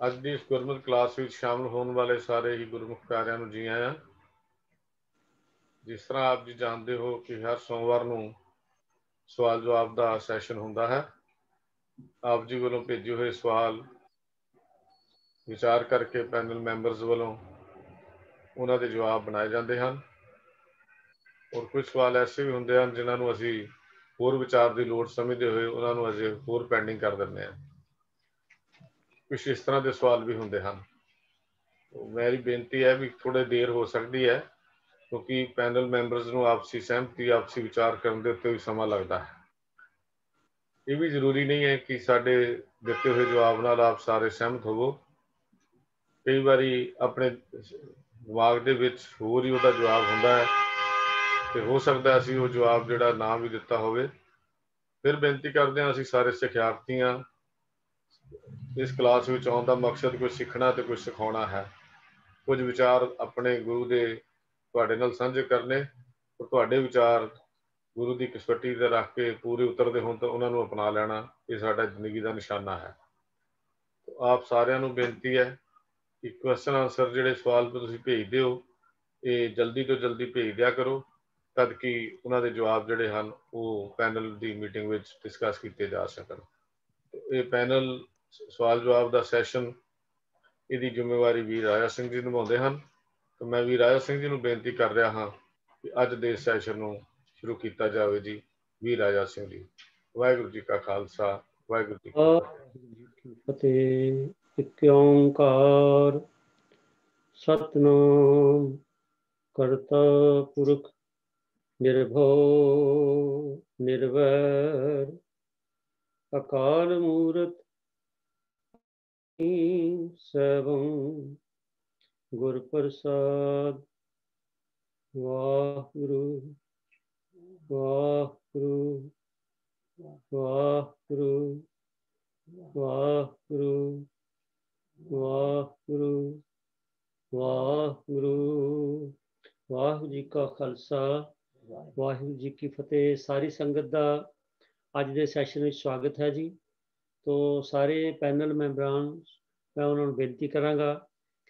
ਅੱਜ ਦੀ ਇਸ ਗੁਰਮਤਿ ਕਲਾਸ ਵਿੱਚ ਸ਼ਾਮਲ ਹੋਣ ਵਾਲੇ ਸਾਰੇ ਹੀ ਗੁਰਮੁਖ ਪਿਆਰਿਆਂ ਨੂੰ ਜੀ ਆਇਆਂ। ਜਿਸ ਤਰ੍ਹਾਂ ਆਪ ਜੀ ਜਾਣਦੇ ਹੋ ਕਿ ਹਰ ਸੋਮਵਾਰ ਨੂੰ ਸਵਾਲ ਜਵਾਬ ਦਾ ਸੈਸ਼ਨ ਹੁੰਦਾ ਹੈ। ਆਪ ਜੀ ਵੱਲੋਂ ਭੇਜੇ ਹੋਏ ਸਵਾਲ ਵਿਚਾਰ ਕਰਕੇ ਪੈਨਲ ਮੈਂਬਰਸ ਵੱਲੋਂ ਉਹਨਾਂ ਦੇ ਜਵਾਬ ਬਣਾਏ ਜਾਂਦੇ ਹਨ। ਔਰ ਕੁਝ ਸਵਾਲ ਐਸੇ ਵੀ ਹੁੰਦੇ ਹਨ ਜਿਨ੍ਹਾਂ ਨੂੰ ਅਸੀਂ ਹੋਰ ਵਿਚਾਰ ਦੀ ਲੋੜ ਸਮਝਦੇ ਹੋਏ ਉਹਨਾਂ ਨੂੰ ਅਜੇ ਹੋਰ ਪੈਂਡਿੰਗ ਕਰ ਦਿੰਦੇ ਹਾਂ। ਕੁਛ ਇਸ ਤਰ੍ਹਾਂ ਦੇ ਸਵਾਲ ਵੀ ਹੁੰਦੇ ਹਨ। ਮੇਰੀ ਬੇਨਤੀ ਹੈ ਵੀ ਥੋੜ੍ਹੀ ਦੇਰ ਹੋ ਸਕਦੀ ਹੈ ਕਿਉਂਕਿ ਪੈਨਲ ਮੈਂਬਰਸ ਨੂੰ ਆਪਸੀ ਸਹਿਮਤੀ ਆਪਸੀ ਵਿਚਾਰ ਕਰਨ ਦੇ ਉੱਤੇ ਵੀ ਸਮਾਂ ਲੱਗਦਾ ਹੈ। ਇਹ ਵੀ ਜ਼ਰੂਰੀ ਨਹੀਂ ਹੈ ਕਿ ਸਾਡੇ ਦਿੱਤੇ ਹੋਏ ਜਵਾਬ ਨਾਲ ਆਪ ਸਾਰੇ ਸਹਿਮਤ ਹੋਵੋ। ਕਈ ਵਾਰੀ ਆਪਣੇ ਦਿਮਾਗ ਦੇ ਵਿੱਚ ਹੋਰ ਹੀ ਉਹਦਾ ਜਵਾਬ ਹੁੰਦਾ ਹੈ ਤੇ ਹੋ ਸਕਦਾ ਅਸੀਂ ਉਹ ਜਵਾਬ ਜਿਹੜਾ ਨਾ ਵੀ ਦਿੱਤਾ ਹੋਵੇ। ਫਿਰ ਬੇਨਤੀ ਕਰਦੇ ਹਾਂ, ਅਸੀਂ ਸਾਰੇ ਸਿਖਿਆਰਥੀਆਂ ਇਸ ਕਲਾਸ ਵਿੱਚ ਆਉਣ ਦਾ ਮਕਸਦ ਕੁਝ ਸਿੱਖਣਾ ਤੇ ਕੁਝ ਸਿਖਾਉਣਾ ਹੈ। ਕੁਝ ਵਿਚਾਰ ਆਪਣੇ ਗੁਰੂ ਦੇ ਤੁਹਾਡੇ ਨਾਲ ਸਾਂਝੇ ਕਰਨੇ ਔਰ ਤੁਹਾਡੇ ਵਿਚਾਰ ਗੁਰੂ ਦੀ ਕਸਵੱਟੀ ਤੇ ਰੱਖ ਕੇ ਪੂਰੇ ਉਤਰਦੇ ਹੋਣ ਤਾਂ ਉਹਨਾਂ ਨੂੰ ਅਪਣਾ ਲੈਣਾ, ਇਹ ਸਾਡਾ ਜ਼ਿੰਦਗੀ ਦਾ ਨਿਸ਼ਾਨਾ ਹੈ। ਆਪ ਸਾਰਿਆਂ ਨੂੰ ਬੇਨਤੀ ਹੈ ਕਿ ਕੁਐਸਚਨ ਆਨਸਰ ਜਿਹੜੇ ਸਵਾਲ ਤੁਸੀਂ ਭੇਜਦੇ ਹੋ ਇਹ ਜਲਦੀ ਤੋਂ ਜਲਦੀ ਭੇਜ ਦਿਆ ਕਰੋ ਤਦ ਕਿ ਉਹਨਾਂ ਦੇ ਜਵਾਬ ਜਿਹੜੇ ਹਨ ਉਹ ਪੈਨਲ ਦੀ ਮੀਟਿੰਗ ਵਿੱਚ ਡਿਸਕਸ ਕੀਤੇ ਜਾ ਸਕਣ। ਇਹ ਪੈਨਲ ਸਵਾਲ ਜਵਾਬ ਦਾ ਸੈਸ਼ਨ ਇਹਦੀ ਜ਼ਿੰਮੇਵਾਰੀ ਵੀਰ ਰਾਜਾ ਸਿੰਘ ਜੀ ਨਿਭਾਉਂਦੇ ਹਨ ਤੇ ਮੈਂ ਵੀਰ ਰਾਜਾ ਸਿੰਘ ਜੀ ਨੂੰ ਬੇਨਤੀ ਕਰ ਰਿਹਾ ਹਾਂ ਕਿ ਅੱਜ ਦੇ ਸੈਸ਼ਨ ਨੂੰ ਸ਼ੁਰੂ ਕੀਤਾ ਜਾਵੇ। ਜੀ ਵੀਰ ਰਾਜਾ ਸਿੰਘ ਜੀ। ਵਾਹਿਗੁਰੂ ਜੀ ਕਾ ਖਾਲਸਾ, ਵਾਹਿਗੁਰੂ ਜੀ ਕੀ ਫਤਿਹ। ਇੱਕ ਓਂਕਾਰ ਸਤਿਨਾਮ ਕਰਤਾ ਪੁਰਖ ਨਿਰਭਉ ਨਿਰਵੈਰ ਅਕਾਲ ਮੂਰਤ ਸੈਭੰ ਗੁਰ ਪ੍ਰਸਾਦ। ਵਾਹਿਗੁਰੂ ਵਾਹਿਗੁਰੂ ਵਾਹਿਗੁਰੂ ਵਾਹਿਗੁਰੂ ਵਾਹਿਗੁਰੂ ਵਾਹਿਗੁਰੂ। ਵਾਹਿਗੁਰੂ ਜੀ ਕਾ ਖਾਲਸਾ, ਵਾਹਿਗੁਰੂ ਜੀ ਕੀ ਫਤਿਹ। ਸਾਰੀ ਸੰਗਤ ਦਾ ਅੱਜ ਦੇ ਸੈਸ਼ਨ ਵਿੱਚ ਸਵਾਗਤ ਹੈ ਜੀ। ਤੋਂ ਸਾਰੇ ਪੈਨਲ ਮੈਂਬਰਾਂ ਮੈਂ ਉਹਨਾਂ ਨੂੰ ਬੇਨਤੀ ਕਰਾਂਗਾ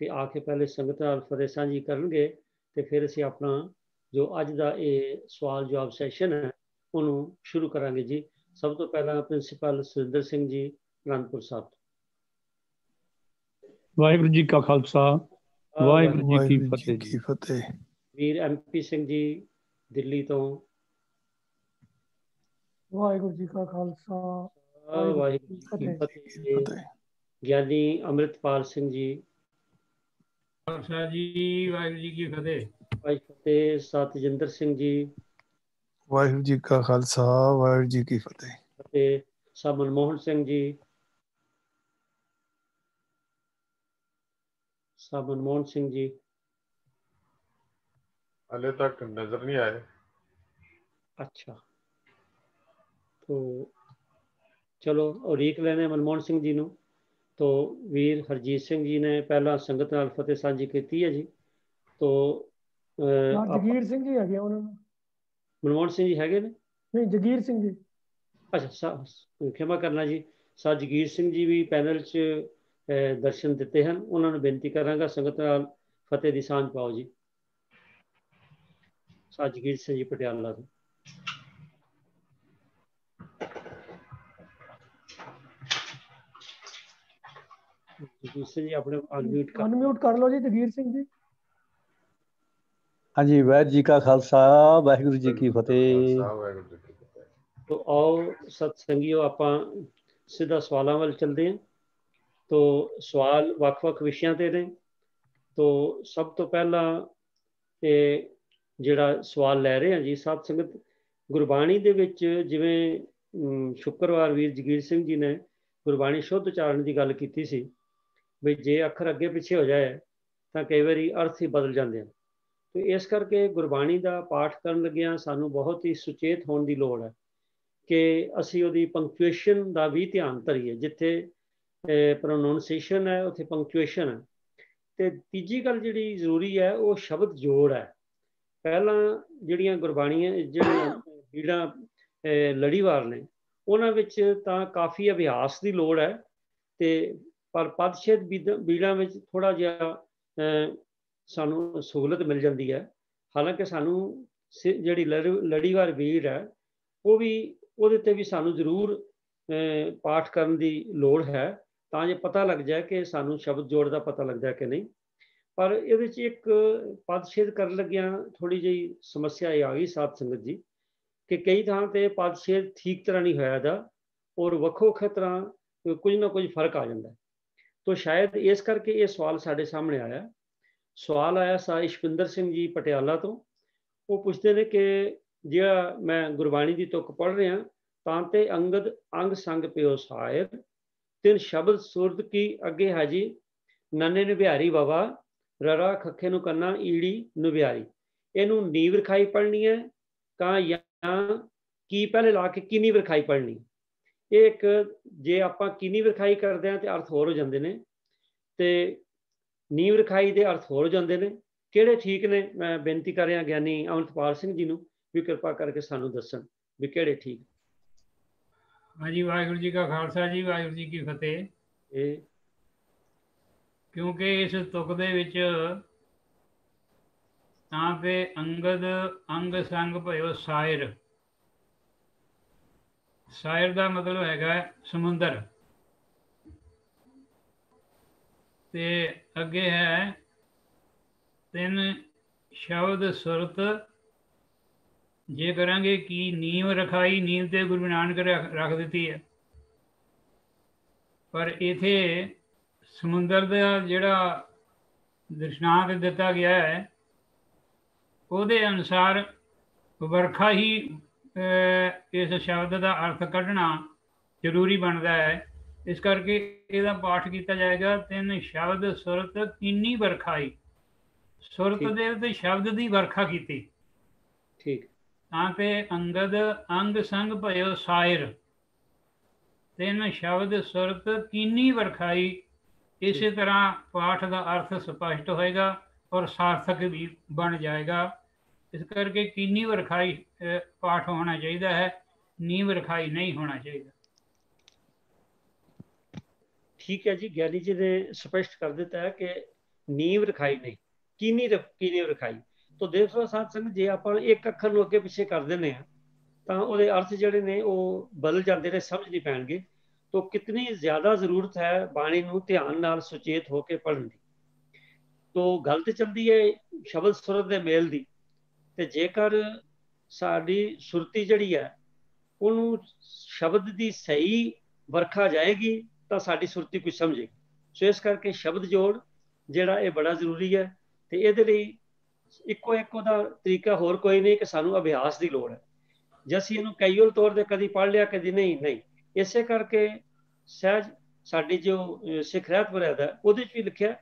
ਕਿ ਆ ਕੇ ਪਹਿਲੇ ਸੰਗਤ ਨਾਲ ਫਤਿਹ ਸਾਂਝੀ ਕਰਨਗੇ ਤੇ ਫਿਰ ਅਸੀਂ ਆਪਣਾ ਜੋ ਅੱਜ ਦਾ ਇਹ ਸਵਾਲ ਜਵਾਬ ਸੈਸ਼ਨ ਹੈ ਉਹਨੂੰ ਸ਼ੁਰੂ ਕਰਾਂਗੇ ਜੀ। ਸਭ ਤੋਂ ਪਹਿਲਾਂ ਪ੍ਰਿੰਸੀਪਲ ਸੁਰਿੰਦਰ ਸਿੰਘ ਜੀ ਅਨੰਦਪੁਰ ਸਾਹਿਬ। ਵਾਹਿਗੁਰੂ ਜੀ ਕਾ ਖਾਲਸਾ, ਵਾਹਿਗੁਰੂ ਜੀ ਕੀ ਫਤਿਹ। ਵੀਰ MP ਸਿੰਘ ਜੀ ਦਿੱਲੀ ਤੋਂ। ਵਾਹਿਗੁਰੂ ਜੀ ਕਾ ਖਾਲਸਾ, ਵਾਹਿਗੁਰੂ ਜੀ ਕੀ ਫਤਿਹ। ਗਿਆਨੀ ਅੰਮ੍ਰਿਤਪਾਲ ਸਿੰਘ ਜੀ। ਖਾਲਸਾ ਜੀ, ਵਾਹਿਗੁਰੂ ਜੀ ਕੀ ਫਤਿਹ। ਫਤਿਹ। ਸਤਿਜਿੰਦਰ ਸਿੰਘ ਜੀ। ਵਾਹਿਗੁਰੂ ਜੀ ਕਾ ਖਾਲਸਾ, ਵਾਹਿਗੁਰੂ ਜੀ ਕੀ ਫਤਿਹ। ਫਤਿਹ। ਸਾਹਿਬ ਮਨਮੋਹਨ ਸਿੰਘ ਜੀ। ਸਾਹਿਬ ਮਨਮੋਹਨ ਸਿੰਘ ਜੀ ਹਾਲੇ ਤੱਕ ਨਜ਼ਰ ਨਹੀਂ ਆਏ। अच्छा, तो चलो उड़ीक लेने मनमोहन सिंह जी ਨੂੰ। तो ਵੀਰ ਹਰਜੀਤ ਸਿੰਘ ਜੀ ਨੇ ਪਹਿਲਾਂ ਸੰਗਤ ਨਾਲ ਫਤਿਹ ਸਾਂਝੀ ਕੀਤੀ ਹੈ ਜੀ। तो ਜਗੀਰ ਸਿੰਘ ਜੀ ਹੈਗੇ ਉਹਨਾਂ ਨੂੰ। ਮਨਮੋਹਨ ਸਿੰਘ ਜੀ ਹੈਗੇ ਨੇ? ਨਹੀਂ, ਜਗੀਰ ਸਿੰਘ ਜੀ। ਅੱਛਾ, ਖਿਮਾ ਕਰਨਾ ਜੀ। ਸਰ ਜਗੀਰ ਸਿੰਘ ਜੀ ਵੀ ਪੈਨਲ 'ਚ ਦਰਸ਼ਨ ਦਿੱਤੇ ਹਨ। ਉਹਨਾਂ ਨੂੰ ਬੇਨਤੀ ਕਰਾਂਗਾ ਸੰਗਤ ਨਾਲ ਫਤਿਹ ਦੀ ਸਾਂਝ ਪਾਓ ਜੀ। ਸਰ ਜਗੀਰ ਸਿੰਘ ਜੀ ਪਟਿਆਲਾ ਤੋਂ। ਜਗੀਰ ਸਿੰਘ ਜੀ ਆਪਣੇ ਅਨਮਿਊਟ ਕਰ ਲਓ ਜੀ ਜਗੀਰ ਸਿੰਘ ਜੀ। ਹਾਂਜੀ, ਵਾਹਿਗੁਰੂ ਜੀ ਕਾ ਖਾਲਸਾ, ਵਾਹਿਗੁਰੂ ਜੀ ਕੀ ਫਤਿਹ। तो आओ सत्संगियों ਆਪਾਂ ਸਿੱਧਾ ਸਵਾਲਾਂ ਵੱਲ ਚੱਲਦੇ ਹਾਂ। तो ਸਵਾਲ ਵੱਖ-ਵੱਖ ਵਿਸ਼ਿਆਂ ਤੇ ਨੇ। तो ਸਭ ਤੋਂ ਪਹਿਲਾਂ ਇਹ ਜਿਹੜਾ ਸਵਾਲ ਲੈ ਰਹੇ ਹਾਂ ਜੀ ਸਾਧ ਸੰਗਤ, ਗੁਰਬਾਣੀ ਦੇ ਵਿੱਚ ਜਿਵੇਂ ਸ਼ੁੱਕਰਵਾਰ ਵੀਰ ਜਗੀਰ ਸਿੰਘ ਜੀ ਨੇ ਗੁਰਬਾਣੀ ਸ਼ੁੱਧ ਉਚਾਰਨ ਦੀ ਗੱਲ ਕੀਤੀ ਸੀ ਵੀ ਜੇ ਅੱਖਰ ਅੱਗੇ ਪਿੱਛੇ ਹੋ ਜਾਏ ਤਾਂ ਕਈ ਵਾਰੀ ਅਰਥ ਹੀ ਬਦਲ ਜਾਂਦੇ ਹਨ। ਤੇ ਇਸ ਕਰਕੇ ਗੁਰਬਾਣੀ ਦਾ ਪਾਠ ਕਰਨ ਲੱਗਿਆਂ ਸਾਨੂੰ ਬਹੁਤ ਹੀ ਸੁਚੇਤ ਹੋਣ ਦੀ ਲੋੜ ਹੈ ਕਿ ਅਸੀਂ ਉਹਦੀ ਪੰਕਚੁਏਸ਼ਨ ਦਾ ਵੀ ਧਿਆਨ ਧਰੀਏ। ਜਿੱਥੇ ਪ੍ਰੋਨਾਊਂਸੀਏਸ਼ਨ ਹੈ ਉੱਥੇ ਪੰਕਚੁਏਸ਼ਨ ਹੈ। ਤੇ ਤੀਜੀ ਗੱਲ ਜਿਹੜੀ ਜ਼ਰੂਰੀ ਹੈ ਉਹ ਸ਼ਬਦ ਜੋੜ ਹੈ। ਪਹਿਲਾਂ ਜਿਹੜੀਆਂ ਗੁਰਬਾਣੀਆਂ ਜਿਹੜੀਆਂ ਰੀੜਾਂ ਲੜੀਵਾਰ ਨੇ ਉਹਨਾਂ ਵਿੱਚ ਤਾਂ ਕਾਫੀ ਅਭਿਆਸ ਦੀ ਲੋੜ ਹੈ ਤੇ ਪਰ ਪਦਛੇਦ ਬੀੜਾਂ ਵਿੱਚ ਥੋੜ੍ਹਾ ਜਿਹਾ ਸਾਨੂੰ ਸਹੂਲਤ ਮਿਲ ਜਾਂਦੀ ਹੈ। ਹਾਲਾਂਕਿ ਸਾਨੂੰ ਜਿਹੜੀ ਲੜੀਵਾਰ ਬੀੜ ਹੈ ਉਹ ਵੀ ਉਹਦੇ 'ਤੇ ਵੀ ਸਾਨੂੰ ਜ਼ਰੂਰ ਪਾਠ ਕਰਨ ਦੀ ਲੋੜ ਹੈ, ਤਾਂ ਜੇ ਪਤਾ ਲੱਗ ਜਾਏ ਕਿ ਸਾਨੂੰ ਸ਼ਬਦ ਜੋੜ ਦਾ ਪਤਾ ਲੱਗਦਾ ਕਿ ਨਹੀਂ। ਪਰ ਇਹਦੇ 'ਚ ਇੱਕ ਪਦਛੇਦ ਕਰਨ ਲੱਗਿਆਂ ਥੋੜ੍ਹੀ ਜਿਹੀ ਸਮੱਸਿਆ ਇਹ ਆ ਗਈ ਸਾਧ ਸੰਗਤ ਜੀ, ਕਿ ਕਈ ਥਾਂ 'ਤੇ ਪਦਛੇਦ ਠੀਕ ਤਰ੍ਹਾਂ ਨਹੀਂ ਹੋਇਆ ਦਾ, ਔਰ ਵੱਖੋ ਵੱਖ ਤਰ੍ਹਾਂ ਕੁਝ ਨਾ ਕੁਝ ਫਰਕ ਆ ਜਾਂਦਾ। ਤਾਂ ਸ਼ਾਇਦ ਇਸ ਕਰਕੇ ਇਹ ਸਵਾਲ ਸਾਡੇ ਸਾਹਮਣੇ ਆਇਆ। ਸਵਾਲ ਆਇਆ ਸਾ ਇਸ਼ਪਿੰਦਰ ਸਿੰਘ ਜੀ ਪਟਿਆਲਾ ਤੋਂ। ਉਹ ਪੁੱਛਦੇ ਨੇ ਕਿ ਜਿਹੜਾ ਮੈਂ ਗੁਰਬਾਣੀ ਦੀ ਤੁਕ ਪੜ੍ਹ ਰਿਹਾ, ਤਾਂ ਤੇ ਅੰਗਦ ਅੰਗ ਸੰਗ ਪਿਓ ਸਾਇਰ, ਤਿੰਨ ਸ਼ਬਦ ਸੁਰਦ ਕੀ ਅੱਗੇ ਹਾਜੀ, ਨੰਨੇ ਨਿਭਿਆਰੀ ਬਾਬਾ, ਰਰਾ ਖੱਖੇ ਨੂੰ ਕੰਨਾ ਈੜੀ ਨਿਭਿਆਰੀ। ਇਹਨੂੰ ਨੀਵ ਰਖਾਈ ਪੜ੍ਹਨੀ ਹੈ ਤਾਂ ਜਾਂ ਕੀ ਪਹਿਲੇ ਲਾ ਕੇ ਕਿੰਨੀ ਵਿਰਖਾਈ ਪੜ੍ਹਨੀ। ਇਹ ਇੱਕ ਜੇ ਆਪਾਂ ਕਿੰਨੀ ਵਿਰਖਾਈ ਕਰਦੇ ਹਾਂ ਤੇ ਅਰਥ ਹੋਰ ਹੋ ਜਾਂਦੇ ਨੇ, ਤੇ ਨੀਵ ਰਖਾਈ ਦੇ ਅਰਥ ਹੋਰ ਹੋ ਜਾਂਦੇ ਨੇ। ਕਿਹੜੇ ਠੀਕ ਨੇ? ਮੈਂ ਬੇਨਤੀ ਕਰ ਰਿਹਾ ਗਿਆਨੀ ਅਮਰਤਪਾਲ ਸਿੰਘ ਜੀ ਨੂੰ ਵੀ ਕਿਰਪਾ ਕਰਕੇ ਸਾਨੂੰ ਦੱਸਣ ਵੀ ਕਿਹੜੇ ਠੀਕ। ਹਾਂਜੀ, ਵਾਹਿਗੁਰੂ ਜੀ ਕਾ ਖਾਲਸਾ ਜੀ, ਵਾਹਿਗੁਰੂ ਜੀ ਕੀ ਫਤਿਹ। ਇਹ ਕਿਉਂਕਿ ਇਸ ਤੁਕ ਦੇ ਵਿੱਚ ਤਾਂ ਤੇ ਅੰਗਦ ਅੰਗ ਸੰਗ ਭਇਓ ਸਾਇਰ, ਸਾਇਰ ਦਾ ਮਤਲਬ ਹੈਗਾ ਸਮੁੰਦਰ, ਤੇ ਅੱਗੇ ਹੈ ਤਿੰਨ ਸ਼ਬਦ ਸੁਰਤ ਜੇ ਕਰਾਂਗੇ ਕੀ ਨੀਂਵ ਰਖਾਈ। ਨੀਂਵ ਤੇ ਗੁਰੂ ਨਾਨਕ ਰੱਖ ਦਿੱਤੀ ਹੈ, ਪਰ ਇਥੇ ਸਮੁੰਦਰ ਦਾ ਜਿਹੜਾ ਦ੍ਰਿਸ਼ਟਾਂਤ ਦਿੱਤਾ ਗਿਆ ਹੈ ਉਹਦੇ ਅਨੁਸਾਰ ਵਰਖਾ ਹੀ ਇਸ ਸ਼ਬਦ ਦਾ ਅਰਥ ਕੱਢਣਾ ਜ਼ਰੂਰੀ ਬਣਦਾ ਹੈ। ਇਸ ਕਰਕੇ ਇਹਦਾ ਪਾਠ ਕੀਤਾ ਜਾਏਗਾ ਤਿੰਨ ਸ਼ਬਦ ਸੁਰਤ ਕਿੰਨੀ ਵਰਖਾਈ। ਸੁਰਤ ਦੇ ਤੇ ਸ਼ਬਦ ਦੀ ਵਰਖਾ ਕੀਤੀ। ਠੀਕ। ਤਾਂ ਤੇ ਅੰਗਦ ਅੰਗ ਸੰਗ ਭਇਓ ਸਾਇਰ, ਤਿੰਨ ਸ਼ਬਦ ਸੁਰਤ ਕਿੰਨੀ ਵਰਖਾਈ। ਇਸੇ ਤਰ੍ਹਾਂ ਪਾਠ ਦਾ ਅਰਥ ਸਪਸ਼ਟ ਹੋਏਗਾ ਔਰ ਸਾਰਥਕ ਵੀ ਬਣ ਜਾਏਗਾ। ਇਸ ਕਰਕੇ ਕਿੰਨੀ ਵਰਖਾਈ ਪਾਠ ਹੋਣਾ ਚਾਹੀਦਾ ਹੈ, ਨੀਂਹ ਵਰਖਾਈ ਨਹੀਂ ਹੋਣਾ ਚਾਹੀਦਾ। ਠੀਕ ਹੈ ਜੀ, ਗਿਆਨੀ ਜੀ ਨੇ ਸਪਸ਼ਟ ਕਰ ਦਿੱਤਾ ਹੈ ਕਿ ਨੀਂਵ ਰਖਾਈ ਨਹੀਂ, ਕੀਨੀ ਰਖਾਈ। ਤਾਂ ਦੇਖੋ ਸਾਧ ਸੰਗਤ, ਜੇ ਆਪਾਂ ਇੱਕ ਅੱਖਰ ਨੂੰ ਅੱਗੇ ਪਿੱਛੇ ਕਰ ਦਿੰਦੇ ਹਾਂ ਤਾਂ ਉਹਦੇ ਅਰਥ ਜਿਹੜੇ ਨੇ ਉਹ ਬਦਲ ਜਾਂਦੇ ਨੇ, ਸਮਝ ਨਹੀਂ ਪੈਣਗੇ। ਤਾਂ ਕਿਤਨੀ ਜ਼ਿਆਦਾ ਜ਼ਰੂਰਤ ਹੈ ਬਾਣੀ ਨੂੰ ਧਿਆਨ ਨਾਲ ਸੁਚੇਤ ਹੋ ਕੇ ਪੜ੍ਹਨ ਦੀ। ਤਾਂ ਗੱਲ ਤੇ ਚੱਲਦੀ ਹੈ ਸ਼ਬਦ ਸੁਰਤ ਦੇ ਮੇਲ ਦੀ, ਤੇ ਜੇਕਰ ਸਾਡੀ ਸੁਰਤੀ ਜਿਹੜੀ ਹੈ ਉਹਨੂੰ ਸ਼ਬਦ ਦੀ ਸਹੀ ਵਰਖਾ ਜਾਏਗੀ ਤਾਂ ਸਾਡੀ ਸੁਰਤੀ ਕੁਝ ਸਮਝੇਗੀ। ਸੋ ਇਸ ਕਰਕੇ ਸ਼ਬਦ ਜੋੜ ਜਿਹੜਾ ਇਹ ਬੜਾ ਜ਼ਰੂਰੀ ਹੈ, ਤੇ ਇਹਦੇ ਲਈ ਇੱਕੋ ਇੱਕ ਉਹਦਾ ਤਰੀਕਾ ਹੋਰ ਕੋਈ ਨਹੀਂ ਕਿ ਸਾਨੂੰ ਅਭਿਆਸ ਦੀ ਲੋੜ ਹੈ। ਜੇ ਅਸੀਂ ਇਹਨੂੰ ਕੈਜੂਅਲ ਤੌਰ ਤੇ ਕਦੀ ਪੜ੍ਹ ਲਿਆ ਕਦੀ ਨਹੀਂ। ਇਸੇ ਕਰਕੇ ਸਹਿਜ ਸਾਡੀ ਜੋ ਸਿੱਖ ਰਹਿਤ ਮਰਿਆਦਾ ਉਹਦੇ 'ਚ ਵੀ ਲਿਖਿਆ,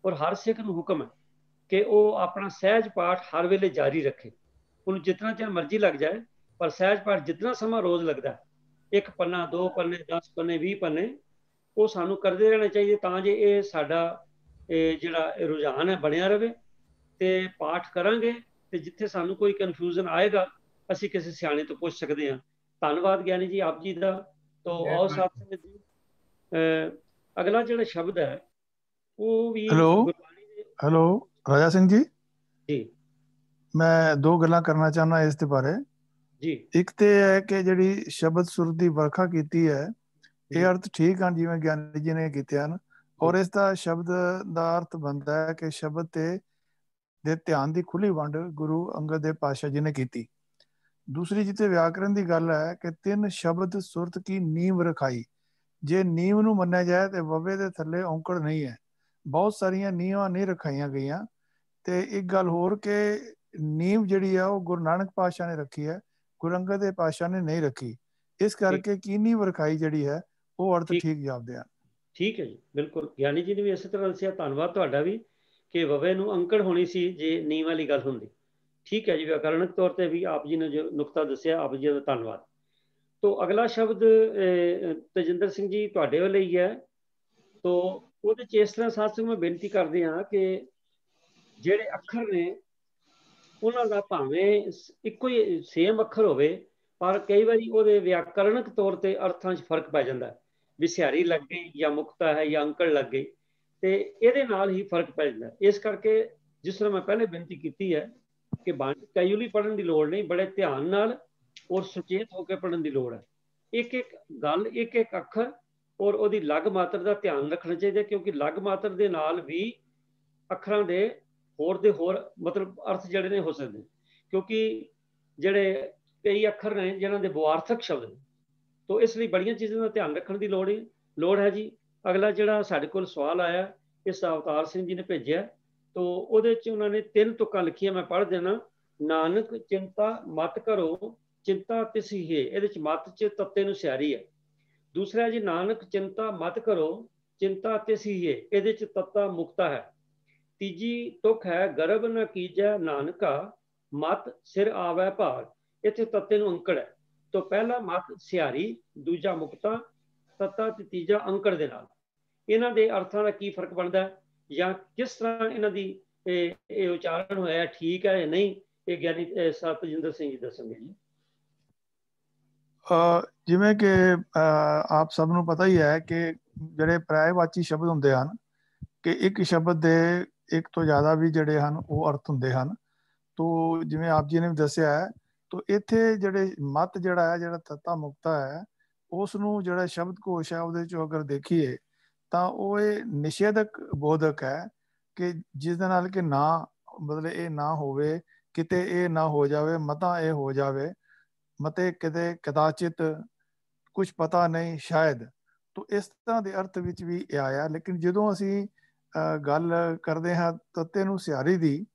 ਔਰ ਹਰ ਸਿੱਖ ਨੂੰ ਹੁਕਮ ਹੈ ਕਿ ਉਹ ਆਪਣਾ ਸਹਿਜ ਪਾਠ ਹਰ ਵੇਲੇ ਜਾਰੀ ਰੱਖੇ। ਉਹਨੂੰ ਜਿਤਨਾ ਚਿਰ ਮਰਜ਼ੀ ਲੱਗ ਜਾਏ, ਪਰ ਸਹਿਜ ਪਾਠ ਜਿਤਨਾ ਸਮਾਂ ਰੋਜ਼ ਲੱਗਦਾ, 1 ਪੰਨਾ 2 ਪੰਨੇ 10 ਪੰਨੇ 20 ਪੰਨੇ, ਉਹ ਸਾਨੂੰ ਕਰਦੇ ਰਹਿਣੇ ਚਾਹੀਦੇ, ਤਾਂ ਜੇ ਇਹ ਸਾਡਾ ਜਿਹੜਾ ਰੁਝਾਨ ਹੈ ਬਣਿਆ ਰਹੇ। ਤੇ ਪਾਠ ਕਰਾਂਗੇ ਤੇ ਜਿੱਥੇ ਸਾਨੂੰ ਕੋਈ ਕਨਫਿਊਜ਼ਨ ਆਏਗਾ ਅਸੀਂ ਕਿਸੇ ਸਿਆਣੇ ਤੋਂ ਪੁੱਛ ਸਕਦੇ ਹਾਂ। ਧੰਨਵਾਦ ਗਿਆਨੀ ਜੀ ਆਪ ਜੀ ਦਾ। ਤਾਂ ਆਓ ਸਾਥ ਸੰਗਤ ਜੀ, ਅਗਲਾ ਜਿਹੜਾ ਸ਼ਬਦ ਹੈ ਉਹ ਵੀ ਹੈਲੋ ਰਾਜਾ ਸਿੰਘ ਜੀ, ਜੀ ਮੈਂ ਦੋ ਗੱਲਾਂ ਕਰਨਾ ਚਾਹੁੰਦਾ ਇਸ ਦੇ ਬਾਰੇ ਜੀ। ਇੱਕ ਤੇ ਹੈ ਕਿ ਜਿਹੜੀ ਸ਼ਬਦ ਸੁਰ ਦੀ ਵਰਖਾ ਕੀਤੀ ਹੈ, ਇਹ ਅਰਥ ਠੀਕ ਹਨ ਜਿਵੇਂ ਗਿਆਨੀ ਜੀ ਨੇ ਕੀਤੇ ਹਨ, ਔਰ ਇਸ ਦਾ ਸ਼ਬਦ ਦਾ ਅਰਥ ਬਣਦਾ ਹੈ ਕਿ ਸ਼ਬਦ ਦੇ ਧਿਆਨ ਦੀ ਖੁੱਲੀ ਵੰਡ ਗੁਰੂ ਅੰਗਦ ਦੇਵ ਪਾਤਸ਼ਾਹ ਜੀ ਨੇ ਕੀਤੀ। ਦੂਸਰੀ ਜਿੱਥੇ ਵਿਆਕਰਨ ਦੀ ਗੱਲ ਹੈ ਕਿ ਤਿੰਨ ਸ਼ਬਦ ਸੁਰਤ ਕੀ ਨੀਂਵ ਰਖਾਈ। ਜੇ ਨੀਂਵ ਨੂੰ ਮੰਨਿਆ ਜਾਏ ਤੇ ਵਵੇ ਦੇ ਥੱਲੇ ਔਂਕੜ ਨਹੀਂ ਹੈ, ਬਹੁਤ ਸਾਰੀਆਂ ਨੀਂਵਾਂ ਨਹੀਂ ਰਖਾਈਆਂ ਗਈਆਂ। ਤੇ ਇੱਕ ਗੱਲ ਹੋਰ ਕਿ ਨੀਂਵ ਜਿਹੜੀ ਆ ਉਹ ਗੁਰੂ ਨਾਨਕ ਪਾਤਸ਼ਾਹ ਨੇ ਰੱਖੀ ਹੈ, ਗੁਰੂ ਅੰਗਦ ਦੇਵ ਪਾਤਸ਼ਾਹ ਨੇ ਨਹੀਂ ਰੱਖੀ। ਇਸ ਕਰਕੇ ਕੀਨੀ ਵਰਖਾਈ ਜਿਹੜੀ ਹੈ ਉਹ ਅਰਥ ਠੀਕ ਜਾਪਦੇ ਹਨ। ਠੀਕ ਹੈ ਜੀ, ਬਿਲਕੁਲ। ਗਿਆਨੀ ਜੀ ਨੇ ਵੀ ਇਸੇ ਤਰ੍ਹਾਂ ਦੱਸਿਆ, ਧੰਨਵਾਦ ਤੁਹਾਡਾ ਵੀ, ਕਿ ਵਵੇ ਨੂੰ ਅੰਕੜ ਹੋਣੀ ਸੀ ਜੇ ਨੀਂਹ ਵਾਲੀ ਗੱਲ ਹੁੰਦੀ। ਠੀਕ ਹੈ ਜੀ, ਵਿਆਕਰਣਕ ਤੌਰ ਤੇ ਵੀ ਆਪ ਜੀ ਨੇ ਜੋ ਨੁਕਤਾ ਦੱਸਿਆ, ਆਪ ਜੀ ਦਾ ਧੰਨਵਾਦ। ਤੋਂ ਅਗਲਾ ਸ਼ਬਦ ਤੇਜਿੰਦਰ ਸਿੰਘ ਜੀ ਤੁਹਾਡੇ ਵੱਲ ਹੀ ਹੈ। ਤੋਂ ਉਹਦੇ 'ਚ ਇਸ ਤਰ੍ਹਾਂ ਸਾਧ ਸੰਗਤ ਮੈਂ ਬੇਨਤੀ ਕਰਦੇ ਹਾਂ ਕਿ ਜਿਹੜੇ ਅੱਖਰ ਨੇ ਉਹਨਾਂ ਦਾ ਭਾਵੇਂ ਇੱਕੋ ਹੀ ਸੇਮ ਅੱਖਰ ਹੋਵੇ, ਪਰ ਕਈ ਵਾਰੀ ਉਹਦੇ ਵਿਆਕਰਣਕ ਤੌਰ ਤੇ ਅਰਥਾਂ 'ਚ ਫਰਕ ਪੈ ਜਾਂਦਾ। ਵੀ ਸਿਹਾਰੀ ਲੱਗ ਗਈ ਜਾਂ ਮੁਕਤਾ ਹੈ ਜਾਂ ਅੰਕੜ ਲੱਗ ਗਈ, ਤੇ ਇਹਦੇ ਨਾਲ ਹੀ ਫਰਕ ਪੈ ਜਾਂਦਾ। ਇਸ ਕਰਕੇ ਜਿਸ ਤਰ੍ਹਾਂ ਮੈਂ ਪਹਿਲੇ ਬੇਨਤੀ ਕੀਤੀ ਹੈ ਕਿ ਬਾਣੀ ਕੈਜੂਅਲੀ ਪੜ੍ਹਨ ਦੀ ਲੋੜ ਨਹੀਂ, ਬੜੇ ਧਿਆਨ ਨਾਲ ਔਰ ਸੁਚੇਤ ਹੋ ਕੇ ਪੜ੍ਹਨ ਦੀ ਲੋੜ ਹੈ। ਇੱਕ ਇੱਕ ਗੱਲ, ਇੱਕ ਇੱਕ ਅੱਖਰ ਔਰ ਉਹਦੀ ਲੱਗ ਮਾਤਰ ਦਾ ਧਿਆਨ ਰੱਖਣਾ ਚਾਹੀਦਾ, ਕਿਉਂਕਿ ਲੱਗ ਮਾਤਰ ਦੇ ਨਾਲ ਵੀ ਅੱਖਰਾਂ ਦੇ ਹੋਰ ਦੇ ਹੋਰ ਮਤਲਬ ਅਰਥ ਜਿਹੜੇ ਨੇ ਹੋ ਸਕਦੇ, ਕਿਉਂਕਿ ਜਿਹੜੇ ਕਈ ਅੱਖਰ ਨੇ ਜਿਨ੍ਹਾਂ ਦੇ ਬਵਾਰਥਕ ਸ਼ਬਦ ਨੇ, ਤਾਂ ਇਸ ਲਈ ਬੜੀਆਂ ਚੀਜ਼ਾਂ ਦਾ ਧਿਆਨ ਰੱਖਣ ਦੀ ਲੋੜ ਹੈ ਜੀ। ਅਗਲਾ ਜਿਹੜਾ ਸਾਡੇ ਕੋਲ ਸਵਾਲ ਆਇਆ, ਇਸ ਅਵਤਾਰ ਸਿੰਘ ਜੀ ਨੇ ਭੇਜਿਆ, ਤਾਂ ਉਹਦੇ 'ਚ ਉਹਨਾਂ ਨੇ 3 ਤੁਕਾਂ ਲਿਖੀਆਂ, ਮੈਂ ਪੜ੍ਹ ਦੇਣਾ। ਨਾਨਕ ਚਿੰਤਾ ਮਤ ਕਰੋ, ਚਿੰਤਾ ਤਿਸੀ ਹੈ, ਇਹਦੇ 'ਚ ਮਤ 'ਚ ਤੱਤੇ ਨੂੰ ਸਿਆਰੀ ਹੈ। ਦੂਸਰਾ ਜੀ, ਨਾਨਕ ਚਿੰਤਾ ਮਤ ਕਰੋ, ਚਿੰਤਾ ਤਿਸੀ ਹੈ, ਇਹਦੇ 'ਚ ਤੱਤਾ ਮੁਕਤਾ ਹੈ। ਤੀਜੀ ਤੁਕ ਹੈ, ਗਰਭ ਨ ਕੀਜੈ ਨਾਨਕਾ, ਮਤ ਸਿਰ ਆਵੈ ਭਾਰ, ਇੱਥੇ ਤੱਤੇ ਨੂੰ ਅੰਕੜ ਹੈ। ਤਾਂ ਪਹਿਲਾ ਮਤ ਸਿਹਾਰੀ, ਦੂਜਾ ਮੁਕਤਾ, ਤੱਤਾ ਤੇ ਤੀਜਾ ਅੰਕੜ ਦੇ ਨਾਲ। ਇਹਨਾਂ ਦੇ ਅਰਥਾਂ ਦਾ ਕੀ ਫਰਕ ਬਣਦਾ ਜਾਂ ਕਿਸ ਤਰ੍ਹਾਂ ਇਹਨਾਂ ਦੀ ਇਹ ਉਚਾਰਨ ਹੋਇਆ, ਠੀਕ ਹੈ ਜਾਂ ਨਹੀਂ, ਇਹ ਗਿਆਨੀ ਸਤਜਿੰਦਰ ਸਿੰਘ ਜੀ ਦੱਸਣਗੇ ਜੀ। ਜਿਵੇਂ ਕਿ ਆਪ ਸਭ ਨੂੰ ਪਤਾ ਹੀ ਹੈ ਕਿ ਜਿਹੜੇ ਪਰਿਆਇਵਾਚੀ ਸ਼ਬਦ ਹੁੰਦੇ ਹਨ, ਕਿ ਇੱਕ ਸ਼ਬਦ ਦੇ ਇੱਕ ਤੋਂ ਜ਼ਿਆਦਾ ਵੀ ਜਿਹੜੇ ਹਨ ਉਹ ਅਰਥ ਹੁੰਦੇ ਹਨ। ਤੋ ਜਿਵੇਂ ਆਪ ਜੀ ਨੇ ਵੀ ਦੱਸਿਆ ਹੈ, ਤੋ ਇੱਥੇ ਜਿਹੜੇ ਮਤ ਜਿਹੜਾ ਹੈ, ਜਿਹੜਾ ਤੱਤਾ ਮੁਕਤਾ ਹੈ, ਉਸ ਨੂੰ ਜਿਹੜਾ ਸ਼ਬਦ ਕੋਸ਼ ਹੈ ਉਹਦੇ ਚੋਂ ਅਗਰ ਦੇਖੀਏ ਤਾਂ ਉਹ ਇਹ ਨਿਸ਼ੇਧਕ ਬੋਧਕ ਹੈ ਕਿ ਜਿਸ ਦੇ ਨਾਲ ਕਿ ਨਾ ਮਤਲਬ ਇਹ ਨਾ ਹੋਵੇ, ਕਿਤੇ ਇਹ ਨਾ ਹੋ ਜਾਵੇ, ਮਤਾ ਇਹ ਹੋ ਜਾਵੇ, ਮਤੇ ਕਿਤੇ ਕਦਾਚਿਤ, ਕੁਝ ਪਤਾ ਨਹੀਂ, ਸ਼ਾਇਦ। ਤੋ ਇਸ ਤਰ੍ਹਾਂ ਦੇ ਅਰਥ ਵਿੱਚ ਵੀ ਇਹ ਆਇਆ। ਲੇਕਿਨ ਜਦੋਂ ਅਸੀਂ ਗੱਲ ਕਰਦੇ ਹਾਂ ਤੱਤੇ ਨੂੰ ਸਿਹਾਰੀ ਦੀ,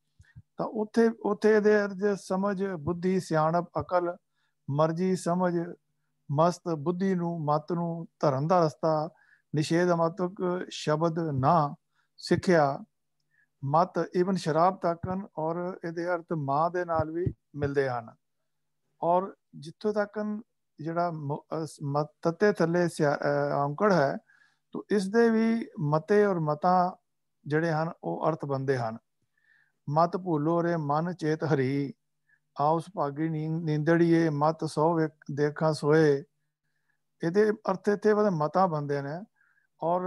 ਤਾਂ ਉੱਥੇ ਇਹਦੇ ਅਰਥ ਸਮਝ, ਬੁੱਧੀ, ਸਿਆਣਪ, ਅਕਲ, ਮਰਜ਼ੀ, ਸਮਝ, ਮਸਤ, ਬੁੱਧੀ ਨੂੰ, ਮਤ ਨੂੰ, ਧਰਮ ਦਾ ਰਸਤਾ, ਨਿਸ਼ੇਧਾਤਮਕ ਸ਼ਬਦ, ਨਾ, ਸਿੱਖਿਆ, ਮਤ, ਈਵਨ ਸ਼ਰਾਬ ਤੱਕਨ, ਔਰ ਇਹਦੇ ਅਰਥ ਮਾਂ ਦੇ ਨਾਲ ਵੀ ਮਿਲਦੇ ਹਨ। ਔਰ ਜਿੱਥੋਂ ਤੱਕ ਜਿਹੜਾ ਤੱਤੇ ਥੱਲੇ ਔਂਕੜ ਹੈ, ਤਾਂ ਇਸ ਦੇ ਵੀ ਮਤੇ ਔਰ ਮਤਾਂ ਜਿਹੜੇ ਹਨ ਉਹ ਅਰਥ ਬਣਦੇ ਹਨ। ਮਤ ਭੁੱਲੋ ਰੇ ਮਨ ਚੇਤ ਹਰੀ, ਆਉ ਸੁਭਾਗੀ ਨੀਂਦੜੀਏ, ਮਤ ਸੋ ਦੇਖਾਂ ਸੋਏ। ਇਹਦੇ ਅਰਥ ਇੱਥੇ ਮਤਾਂ ਬਣਦੇ ਨੇ। ਔਰ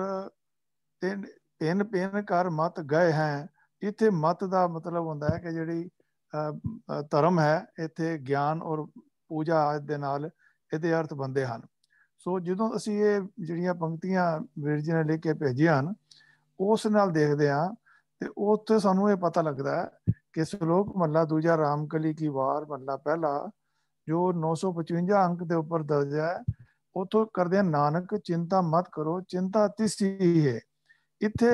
ਪਿੰਨ ਪਿੰਨ ਕਰ ਮਤ ਗਏ ਹੈ, ਇੱਥੇ ਮਤ ਦਾ ਮਤਲਬ ਹੁੰਦਾ ਹੈ ਕਿ ਜਿਹੜੀ ਧਰਮ ਹੈ, ਇੱਥੇ ਗਿਆਨ ਔਰ ਪੂਜਾ ਦੇ ਨਾਲ ਇਹਦੇ ਅਰਥ ਬਣਦੇ ਹਨ। ਸੋ ਜਦੋਂ ਅਸੀਂ ਇਹ ਜਿਹੜੀਆਂ ਪੰਕਤੀਆਂ ਵੀਰ ਜੀ ਨੇ ਲਿਖ ਕੇ ਭੇਜੀਆਂ ਹਨ, ਉਸ ਨਾਲ ਦੇਖਦੇ ਹਾਂ ਤੇ ਉੱਥੇ ਸਾਨੂੰ ਇਹ ਪਤਾ ਲੱਗਦਾ ਹੈ ਕਿ ਸ਼ਲੋਕ ਮਹੱਲਾ ਦੂਜਾ, ਰਾਮਕਲੀ ਕੀ ਵਾਰ ਮਹੱਲਾ ਪਹਿਲਾ, ਜੋ 955 ਅੰਕ ਦੇ ਉੱਪਰ ਦਰਜ ਹੈ, ਉੱਥੋਂ ਕਰਦੇ ਨਾਨਕ ਚਿੰਤਾ ਮਤ ਕਰੋ, ਚਿੰਤਾ ਤਿਸੀ ਹੈ। ਇੱਥੇ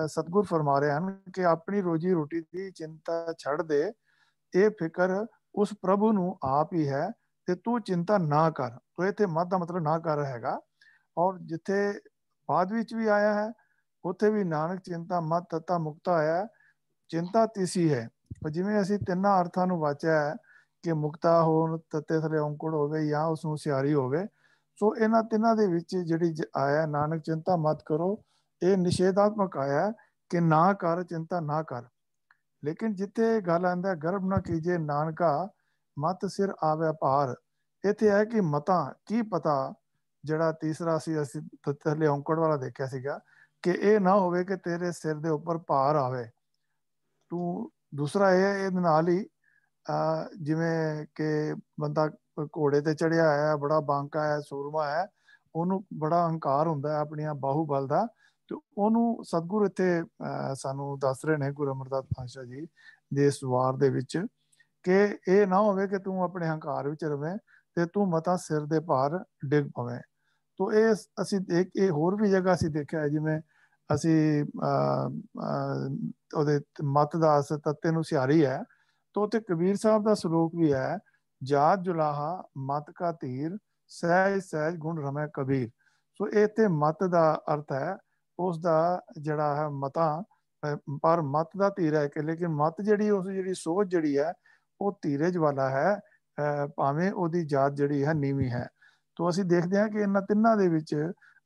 ਸਤਿਗੁਰ ਫਰਮਾ ਰਹੇ ਹਨ ਕਿ ਆਪਣੀ ਰੋਜੀ ਰੋਟੀ ਦੀ ਚਿੰਤਾ ਛੱਡ ਦੇ, ਇਹ ਫਿਕਰ ਉਸ ਪ੍ਰਭੂ ਨੂੰ ਆਪ ਹੀ ਹੈ, ਤੇ ਤੂੰ ਚਿੰਤਾ ਨਾ ਕਰ। ਤੋ ਇੱਥੇ ਮਤ ਦਾ ਮਤਲਬ ਨਾ ਕਰ ਹੈਗਾ। ਔਰ ਜਿੱਥੇ ਬਾਅਦ ਵਿੱਚ ਵੀ ਆਇਆ ਹੈ, ਉੱਥੇ ਵੀ ਨਾਨਕ ਚਿੰਤਾ ਮਤ ਤੱਤਾ ਮੁਕਤਾ ਆਇਆ, ਚਿੰਤਾ ਤਿਸੀ ਹੈ। ਜਿਵੇਂ ਅਸੀਂ ਤਿੰਨਾਂ ਅਰਥਾਂ ਨੂੰ ਵਾਚਿਆ ਹੈ ਕਿ ਮੁਕਤਾ ਹੋਣ, ਤੱਤੇ ਥਲੇ ਔਂਕੜ ਹੋਵੇ ਜਾਂ ਉਸਨੂੰ ਸਿਹਾਰੀ ਹੋਵੇ, ਸੋ ਇਹਨਾਂ ਤਿੰਨਾਂ ਦੇ ਵਿੱਚ ਜਿਹੜੀ ਆਇਆ ਨਾਨਕ ਚਿੰਤਾ ਮਤ ਕਰੋ, ਇਹ ਨਿਸ਼ੇਧਾਤਮਕ ਆਇਆ ਕਿ ਨਾ ਕਰ, ਚਿੰਤਾ ਨਾ ਕਰ। ਲੇਕਿਨ ਜਿੱਥੇ ਗੱਲ ਆਉਂਦਾ ਗਰਭ ਨਾ ਕੀਜੇ ਨਾਨਕਾ, ਮਤ ਸਿਰ ਆਵੇ ਭਾਰ, ਇੱਥੇ ਹੈ ਕਿ ਮਤਾਂ ਕੀ ਪਤਾ, ਜਿਹੜਾ ਤੀਸਰਾ ਅਸੀਂ ਥੱਲੇ ਔਂਕੜ ਵਾਲਾ ਦੇਖਿਆ ਸੀਗਾ, ਕਿ ਇਹ ਨਾ ਹੋਵੇ ਕਿ ਤੇਰੇ ਸਿਰ ਦੇ ਉੱਪਰ ਭਾਰ ਆਵੇ। ਤੂੰ ਦੂਸਰਾ ਇਹ ਇਹਦੇ ਨਾਲ ਹੀ ਜਿਵੇਂ ਕਿ ਬੰਦਾ ਘੋੜੇ ਤੇ ਚੜਿਆ ਹੈ, ਬੜਾ ਬਾਂਕਾ ਹੈ, ਸੂਰਮਾ ਹੈ, ਉਹਨੂੰ ਬੜਾ ਹੰਕਾਰ ਹੁੰਦਾ ਹੈ ਆਪਣੀਆਂ ਬਾਹੂਬਲ ਦਾ, ਤੇ ਉਹਨੂੰ ਸਤਿਗੁਰ ਇੱਥੇ ਸਾਨੂੰ ਦੱਸ ਰਹੇ ਨੇ ਗੁਰੂ ਅਮਰਦਾਸ ਪਾਤਸ਼ਾਹ ਜੀ ਦੇ ਇਸ ਵਾਰ ਦੇ ਵਿੱਚ, ਕਿ ਇਹ ਨਾ ਹੋਵੇ ਕਿ ਤੂੰ ਆਪਣੇ ਹੰਕਾਰ ਵਿੱਚ ਰਵੇਂ ਤੇ ਤੂੰ ਮਤਾ ਸਿਰ ਦੇ ਭਾਰ ਡਿੱਗ ਪਵੇਂ। ਤੋ ਇਹ ਅਸੀਂ ਇਹ ਹੋਰ ਵੀ ਜਗ੍ਹਾ ਅਸੀਂ ਦੇਖਿਆ, ਜਿਵੇਂ ਅਸੀਂ ਉਹਦੇ ਮਤ ਦਾ ਤੱਤੇ ਨੂੰ ਸਿਹਾਰੀ ਹੈ, ਤਾਂ ਉੱਥੇ ਕਬੀਰ ਸਾਹਿਬ ਦਾ ਸਲੋਕ ਵੀ ਹੈ, ਜਾਤ ਜੁਲਾਹਾ ਮਤ ਕਾ ਧੀਰ, ਸਹਿਜ ਸਹਿਜ ਗੁਣ ਰਮੈ ਕਬੀਰ। ਸੋ ਇਹ ਤੇ ਮਤ ਦਾ ਅਰਥ ਹੈ, ਉਸ ਦਾ ਜਿਹੜਾ ਹੈ ਮਤਾਂ, ਪਰ ਮਤ ਦਾ ਧੀਰ ਹੈ ਕਿ, ਲੇਕਿਨ ਮਤ ਜਿਹੜੀ ਉਸ ਜਿਹੜੀ ਸੋਚ ਜਿਹੜੀ ਹੈ ਉਹ ਧੀਰਜ ਵਾਲਾ ਹੈ, ਭਾਵੇਂ ਉਹਦੀ ਜਾਤ ਜਿਹੜੀ ਹੈ ਨੀਵੀਂ ਹੈ। ਤੋ ਅਸੀਂ ਦੇਖਦੇ ਹਾਂ ਕਿ ਇਹਨਾਂ ਤਿੰਨਾਂ ਦੇ ਵਿੱਚ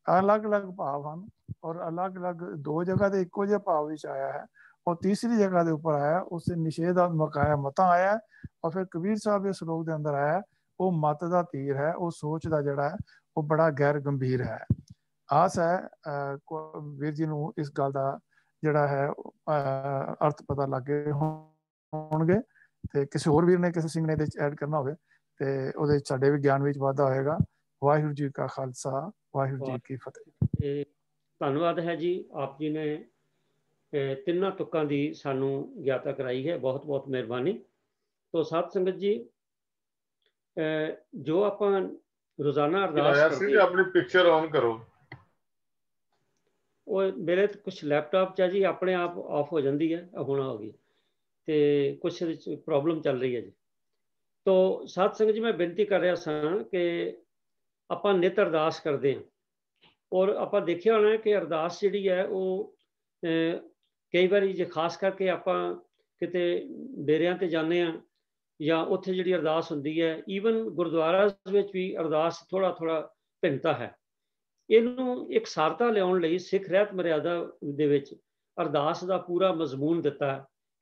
ਅਲੱਗ-ਅਲੱਗ ਭਾਵ ਹਨ, ਔਰ ਅਲੱਗ-ਅਲੱਗ ਦੋ ਜਗ੍ਹਾ ਤੇ ਇੱਕੋ ਜਿਹੇ ਭਾਵ ਵਿੱਚ ਆਇਆ ਹੈ, ਔਰ ਤੀਸਰੀ ਜਗ੍ਹਾ ਦੇ ਉੱਪਰ ਆਇਆ ਉਸ ਨਿਸ਼ੇਧਾਤਮਕ ਆਇਆ, ਮਤਾਂ ਆਇਆ, ਔਰ ਫਿਰ ਕਬੀਰ ਸਾਹਿਬ ਦੇ ਸਲੋਕ ਦੇ ਅੰਦਰ ਆਇਆ ਉਹ ਮਤ ਦਾ ਤੀਰ ਹੈ, ਉਹ ਸੋਚ ਦਾ ਜਿਹੜਾ ਹੈ ਉਹ ਬੜਾ ਗੈਰ ਗੰਭੀਰ ਹੈ। ਆਸ ਹੈ ਵੀਰ ਜੀ ਨੂੰ ਇਸ ਗੱਲ ਦਾ ਜਿਹੜਾ ਹੈ ਅਰਥ ਪਤਾ ਲੱਗ ਗਏ ਹੋਣਗੇ। ਤੇ ਕਿਸੇ ਹੋਰ ਵੀਰ ਨੇ, ਕਿਸੇ ਸਿੰਘ ਨੇ ਇਹਦੇ ਚ ਐਡ ਕਰਨਾ ਹੋਵੇ ਤੇ ਉਹਦੇ ਸਾਡੇ ਵੀ ਗਿਆਨ ਵਿੱਚ ਵਾਧਾ ਹੋਏਗਾ। ਵਾਹਿਗੁਰੂ ਜੀ ਕਾ ਖਾਲਸਾ, ਵਾਹਿਗੁਰੂ ਜੀ ਕੀ ਫਤਿਹ। ਧੰਨਵਾਦ ਹੈ ਜੀ, ਆਪ ਜੀ ਨੇ ਤਿੰਨਾਂ ਤੁਕਾਂ ਦੀ ਸਾਨੂੰ ਗਿਆਤਾ ਕਰਾਈ ਹੈ, ਬਹੁਤ ਬਹੁਤ ਮਿਹਰਬਾਨੀ। ਤੋਂ ਸਾਧ ਸੰਗਤ ਜੀ, ਜੋ ਆਪਾਂ ਰੋਜ਼ਾਨਾ ਅਰਦਾਸ ਕਰਦੇ, ਆਪਣੀ ਪਿਕਚਰ ਔਨ ਕਰੋ। ਉਹ ਮੇਰੇ ਕੁਝ ਲੈਪਟਾਪ 'ਚ ਹੈ ਜੀ, ਆਪਣੇ ਆਪ ਆਫ ਹੋ ਜਾਂਦੀ ਹੈ, ਹੁਣ ਹੋ ਗਈ, ਤੇ ਕੁਛ ਪ੍ਰੋਬਲਮ ਚੱਲ ਰਹੀ ਹੈ ਜੀ। ਤੋਂ ਸਾਧ ਸੰਗਤ ਜੀ, ਮੈਂ ਬੇਨਤੀ ਕਰ ਰਿਹਾ ਸਾਂ ਕਿ ਆਪਾਂ ਨਿਤ ਅਰਦਾਸ ਕਰਦੇ ਹਾਂ, ਔਰ ਆਪਾਂ ਦੇਖਿਆ ਹੋਣਾ ਕਿ ਅਰਦਾਸ ਜਿਹੜੀ ਹੈ ਉਹ ਕਈ ਵਾਰੀ ਜੇ ਖਾਸ ਕਰਕੇ ਆਪਾਂ ਕਿਤੇ ਡੇਰਿਆਂ ਤੇ ਜਾਂਦੇ ਹਾਂ ਜਾਂ ਉੱਥੇ ਜਿਹੜੀ ਅਰਦਾਸ ਹੁੰਦੀ ਹੈ, ਈਵਨ ਗੁਰਦੁਆਰਾ ਵਿੱਚ ਵੀ ਅਰਦਾਸ ਥੋੜਾ ਭਿੰਨਤਾ ਹੈ। ਇਹਨੂੰ ਇੱਕ ਸਾਰਤਾ ਲਿਆਉਣ ਲਈ ਸਿੱਖ ਰਹਿਤ ਮਰਿਆਦਾ ਦੇ ਵਿੱਚ ਅਰਦਾਸ ਦਾ ਪੂਰਾ ਮਜ਼ਮੂਨ ਦਿੱਤਾ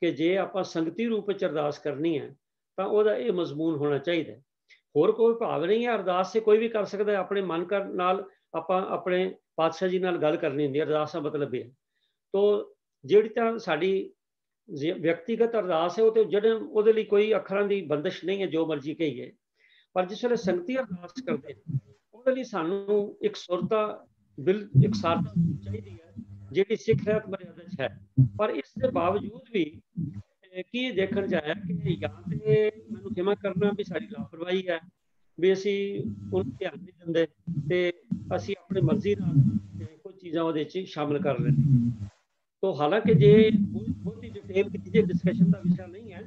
ਕਿ ਜੇ ਆਪਾਂ ਸੰਗਤੀ ਰੂਪ ਵਿੱਚ ਅਰਦਾਸ ਕਰਨੀ ਹੈ ਤਾਂ ਉਹਦਾ ਇਹ ਮਜ਼ਮੂਨ ਹੋਣਾ ਚਾਹੀਦਾ। ਹੋਰ ਕੋਈ ਭਾਵ ਨਹੀਂ ਹੈ, ਅਰਦਾਸ ਸੇ ਕੋਈ ਵੀ ਕਰ ਸਕਦਾ, ਆਪਣੇ ਮਨ ਨਾਲ ਆਪਾਂ ਆਪਣੇ ਪਾਤਸ਼ਾਹ ਜੀ ਨਾਲ ਗੱਲ ਕਰਨੀ ਹੁੰਦੀ ਹੈ, ਅਰਦਾਸ ਦਾ ਮਤਲਬ ਇਹ ਹੈ। ਤੋ ਜਿਹੜੀ ਤਾਂ ਸਾਡੀ ਵਿਅਕਤੀਗਤ ਅਰਦਾਸ ਹੈ ਉਹ ਤੇ ਜਿਹੜੇ ਉਹਦੇ ਲਈ ਕੋਈ ਅੱਖਰਾਂ ਦੀ ਬੰਦਿਸ਼ ਨਹੀਂ ਹੈ, ਜੋ ਮਰਜ਼ੀ ਕਹੀਏ। ਪਰ ਜਿਸ ਵੇਲੇ ਸੰਗਤੀ ਅਰਦਾਸ ਕਰਦੇ ਉਹਦੇ ਲਈ ਸਾਨੂੰ ਇੱਕ ਸੁਰਤਾ ਇੱਕ ਸਾਰਤਾ ਚਾਹੀਦੀ ਹੈ, ਜਿਹੜੀ ਸਿੱਖ ਰਹਿਤ ਮਰਿਆਦਾ 'ਚ ਹੈ। ਪਰ ਇਸ ਦੇ ਬਾਵਜੂਦ ਵੀ ਕੀ ਦੇਖਣ 'ਚ ਆਇਆ ਕਿ ਜਾਂ ਤੇ ਮੈਨੂੰ ਖਿਮਾ ਕਰਨਾ ਵੀ ਸਾਡੀ ਲਾਪਰਵਾਹੀ ਹੈ, ਵੀ ਅਸੀਂ ਉਹਨੂੰ ਧਿਆਨ ਨਹੀਂ ਦਿੰਦੇ ਤੇ ਅਸੀਂ ਆਪਣੀ ਮਰਜ਼ੀ ਨਾਲ ਕੁਝ ਚੀਜ਼ਾਂ ਉਹਦੇ 'ਚ ਸ਼ਾਮਿਲ ਕਰ ਲੈਂਦੇ। ਤੋ ਹਾਲਾਂਕਿ ਜੇ ਬਹੁਤ ਹੀ ਡਿਟੇਲ ਕੀਤੀ ਡਿਸਕਸ਼ਨ ਦਾ ਵਿਸ਼ਾ ਨਹੀਂ ਹੈ,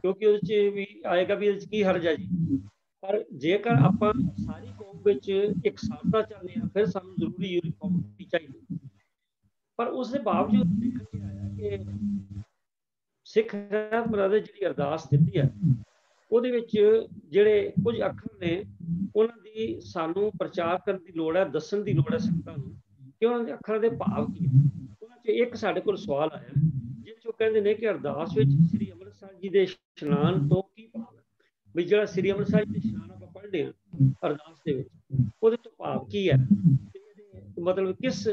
ਕਿਉਂਕਿ ਉਹਦੇ 'ਚ ਵੀ ਆਏਗਾ ਵੀ ਇਹਦੇ 'ਚ ਕੀ ਹਰਜ ਹੈ ਜੀ। ਪਰ ਜੇਕਰ ਆਪਾਂ ਸਾਰੀ ਕੌਮ ਵਿੱਚ ਇੱਕ ਸਾਰਤਾ ਚਾਹੁੰਦੇ ਹਾਂ, ਫਿਰ ਸਾਨੂੰ ਜ਼ਰੂਰੀ ਯੂਨੀਫਾਰਮਿਟੀ ਚਾਹੀਦੀ। ਪਰ ਉਸ ਦੇ ਬਾਵਜੂਦ ਦੇਖਣ 'ਚ ਆਇਆ ਕਿ ਸਿੱਖ ਰਹਿਤ ਮਰਿਆਦਾ ਜਿਹੜੀ ਅਰਦਾਸ ਦਿੱਤੀ ਹੈ ਉਹਦੇ ਵਿੱਚ ਜਿਹੜੇ ਕੁਝ ਅੱਖਰ ਨੇ ਉਹਨਾਂ ਦੀ ਸਾਨੂੰ ਪ੍ਰਚਾਰ ਕਰਨ ਦੀ ਲੋੜ ਹੈ, ਦੱਸਣ ਦੀ ਲੋੜ ਹੈ ਸੰਗਤਾਂ ਨੂੰ ਕਿ ਉਹਨਾਂ ਦੇ ਅੱਖਰਾਂ ਦੇ ਭਾਵ ਕੀ ਹੈ। ਉਹਨਾਂ 'ਚ ਇੱਕ ਸਾਡੇ ਕੋਲ ਸਵਾਲ ਆਇਆ ਜਿਸ 'ਚ ਉਹ ਕਹਿੰਦੇ ਨੇ ਕਿ ਅਰਦਾਸ ਵਿੱਚ ਸ੍ਰੀ ਅੰਮ੍ਰਿਤਸਰ ਜੀ ਦੇ ਇਸ਼ਨਾਨ ਤੋਂ ਕੀ ਭਾਵ ਹੈ, ਵੀ ਜਿਹੜਾ ਸ੍ਰੀ ਅੰਮ੍ਰਿਤਸਰ ਜੀ ਦੇ ਇਸ਼ਨਾਨ ਆਪਾਂ ਪੜ੍ਹਦੇ ਹਾਂ ਅਰਦਾਸ ਦੇ ਵਿੱਚ, ਉਹਦੇ ਤੋਂ ਭਾਵ ਕੀ ਹੈ, ਮਤਲਬ ਕਿਸ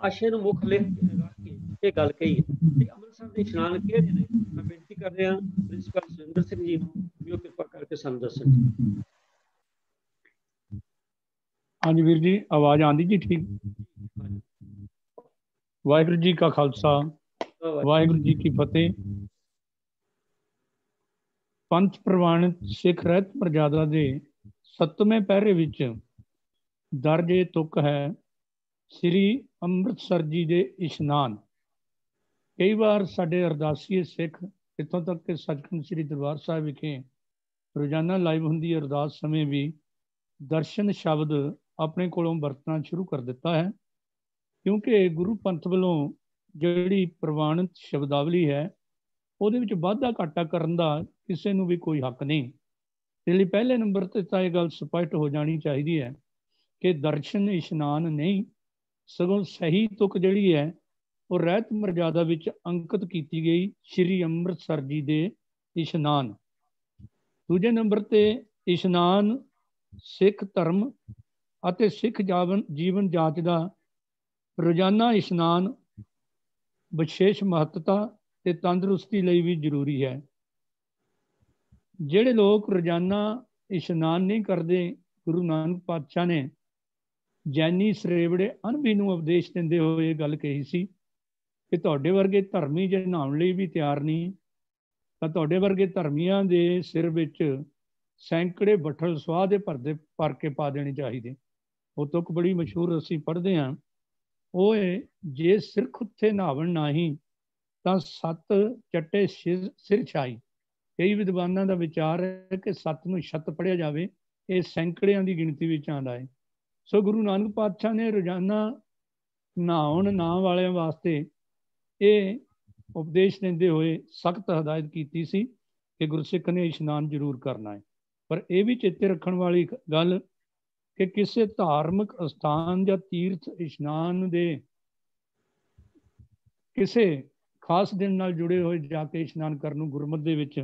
ਆਸ਼ੇ ਨੂੰ ਮੁੱਖ ਰੱਖ ਕੇ ਇਹ ਗੱਲ ਕਹੀ ਹੈ। ਤੇ ਅੰਮ੍ਰਿਤਸਰ ਦੇ ਇਸ਼ਨਾਨ ਕਿਹੜੇ ਨੇ? ਮੈਂ ਬੇਨਤੀ ਕਰ ਰਿਹਾ ਪ੍ਰਿੰਸੀਪਲ ਸੁਰਿੰਦਰ ਸਿੰਘ ਜੀ ਨੂੰ ਵੀ ਉਹ ਕਿਰਪਾ ਕਰਕੇ ਸਾਨੂੰ ਦੱਸਣ। ਹਾਂਜੀ ਵੀਰ ਜੀ, ਆਵਾਜ਼ ਆਉਂਦੀ ਜੀ ਠੀਕ? ਵਾਹਿਗੁਰੂ ਜੀ ਕਾ ਖਾਲਸਾ, ਵਾਹਿਗੁਰੂ ਜੀ ਕੀ ਫਤਿਹ। ਪੰਥ ਪ੍ਰਵਾਨਿਤ ਸਿੱਖ ਰਹਿਤ ਮਰਿਆਦਾ ਦੇ 7ਵੇਂ ਪਹਿਰੇ ਵਿੱਚ ਦਰਜ ਇਹ ਤੁਕ ਹੈ, ਸ੍ਰੀ ਅੰਮ੍ਰਿਤਸਰ ਜੀ ਦੇ ਇਸ਼ਨਾਨ। ਕਈ ਵਾਰ ਸਾਡੇ ਅਰਦਾਸੀਏ ਸਿੱਖ ਇੱਥੋਂ ਤੱਕ ਕਿ ਸੱਚਖੰਡ ਸ੍ਰੀ ਦਰਬਾਰ ਸਾਹਿਬ ਵਿਖੇ ਰੋਜ਼ਾਨਾ ਲਾਈਵ ਹੁੰਦੀ ਅਰਦਾਸ ਸਮੇਂ ਵੀ ਦਰਸ਼ਨ ਸ਼ਬਦ ਆਪਣੇ ਕੋਲੋਂ ਵਰਤਣਾ ਸ਼ੁਰੂ ਕਰ ਦਿੱਤਾ ਹੈ, ਕਿਉਂਕਿ ਗੁਰੂ ਪੰਥ ਵੱਲੋਂ ਜਿਹੜੀ ਪ੍ਰਵਾਨਿਤ ਸ਼ਬਦਾਵਲੀ ਹੈ ਉਹਦੇ ਵਿੱਚ ਵਾਧਾ ਘਾਟਾ ਕਰਨ ਦਾ ਕਿਸੇ ਨੂੰ ਵੀ ਕੋਈ ਹੱਕ ਨਹੀਂ। ਇਸ ਲਈ ਪਹਿਲੇ ਨੰਬਰ ਤੇ ਤਾਂ ਇਹ ਗੱਲ ਸਪਸ਼ਟ ਹੋ ਜਾਣੀ ਚਾਹੀਦੀ ਹੈ ਕਿ ਦਰਸ਼ਨ ਇਸ਼ਨਾਨ ਨਹੀਂ, ਸਗੋਂ ਸਹੀ ਤੁਕ ਜਿਹੜੀ ਹੈ ਉਹ ਰਹਿਤ ਮਰਜ਼ਾਦਾ ਵਿੱਚ ਅੰਕਿਤ ਕੀਤੀ ਗਈ ਸ਼੍ਰੀ ਅੰਮ੍ਰਿਤਸਰ ਜੀ ਦੇ ਇਸ਼ਨਾਨ। ਦੂਜੇ ਨੰਬਰ ਤੇ ਇਸ਼ਨਾਨ ਸਿੱਖ ਧਰਮ ਅਤੇ ਸਿੱਖ ਜੀਵਨ ਜਾਂਚ ਦਾ ਰੋਜ਼ਾਨਾ ਇਸ਼ਨਾਨ ਵਿਸ਼ੇਸ਼ ਮਹੱਤਤਾ ਤੇ ਤੰਦਰੁਸਤੀ ਲਈ ਵੀ ਜ਼ਰੂਰੀ ਹੈ। ਜਿਹੜੇ ਲੋਕ ਰੋਜ਼ਾਨਾ ਇਸ਼ਨਾਨ ਨਹੀਂ ਕਰਦੇ, ਗੁਰੂ ਨਾਨਕ ਪਾਤਸ਼ਾਹ ਨੇ ਜੈਨੀ ਸਰੇਵੜੇ ਅਨਬੀ ਨੂੰ ਉਪਦੇਸ਼ ਦਿੰਦੇ ਹੋਏ ਇਹ ਗੱਲ ਕਹੀ ਸੀ ਕਿ ਤੁਹਾਡੇ ਵਰਗੇ ਧਰਮੀ ਜੇ ਨਹਾਉਣ ਲਈ ਵੀ ਤਿਆਰ ਨਹੀਂ ਤਾਂ ਤੁਹਾਡੇ ਵਰਗੇ ਧਰਮੀਆਂ ਦੇ ਸਿਰ ਵਿੱਚ ਸੈਂਕੜੇ ਬੱਠਲ ਸਵਾਹ ਦੇ ਭਰ ਕੇ ਪਾ ਦੇਣੇ ਚਾਹੀਦੇ। ਉਹ ਤੁਕ ਬੜੀ ਮਸ਼ਹੂਰ ਅਸੀਂ ਪੜ੍ਹਦੇ ਹਾਂ, ਉਹ ਹੈ ਜੇ ਸਿਰ ਖੁੱਥੇ ਨਹਾਵਣ ਨਾਹੀਂ ਤਾਂ 7 ਚੱਟੇ ਸਿਰ ਛਾਈ। ਕਈ ਵਿਦਵਾਨਾਂ ਦਾ ਵਿਚਾਰ ਹੈ ਕਿ 7 ਨੂੰ ਛੱਤ ਪੜ੍ਹਿਆ ਜਾਵੇ, ਇਹ ਸੈਂਕੜਿਆਂ ਦੀ ਗਿਣਤੀ ਵਿੱਚ ਆਉਂਦਾ ਹੈ। ਸੋ ਗੁਰੂ ਨਾਨਕ ਪਾਤਸ਼ਾਹ ਨੇ ਰੋਜ਼ਾਨਾ ਨਹਾਉਣ ਨਾ ਵਾਲਿਆਂ ਵਾਸਤੇ ਇਹ ਉਪਦੇਸ਼ ਦਿੰਦੇ ਹੋਏ ਸਖਤ ਹਦਾਇਤ ਕੀਤੀ ਸੀ ਕਿ ਗੁਰਸਿੱਖ ਨੇ ਇਸ਼ਨਾਨ ਜ਼ਰੂਰ ਕਰਨਾ ਹੈ। ਪਰ ਇਹ ਵੀ ਚੇਤੇ ਰੱਖਣ ਵਾਲੀ ਗੱਲ ਕਿ ਕਿਸੇ ਧਾਰਮਿਕ ਅਸਥਾਨ ਜਾਂ ਤੀਰਥ ਇਸ਼ਨਾਨ ਦੇ ਕਿਸੇ ਖਾਸ ਦਿਨ ਨਾਲ ਜੁੜੇ ਹੋਏ ਜਾ ਕੇ ਇਸ਼ਨਾਨ ਕਰਨ ਨੂੰ ਗੁਰਮਤਿ ਦੇ ਵਿੱਚ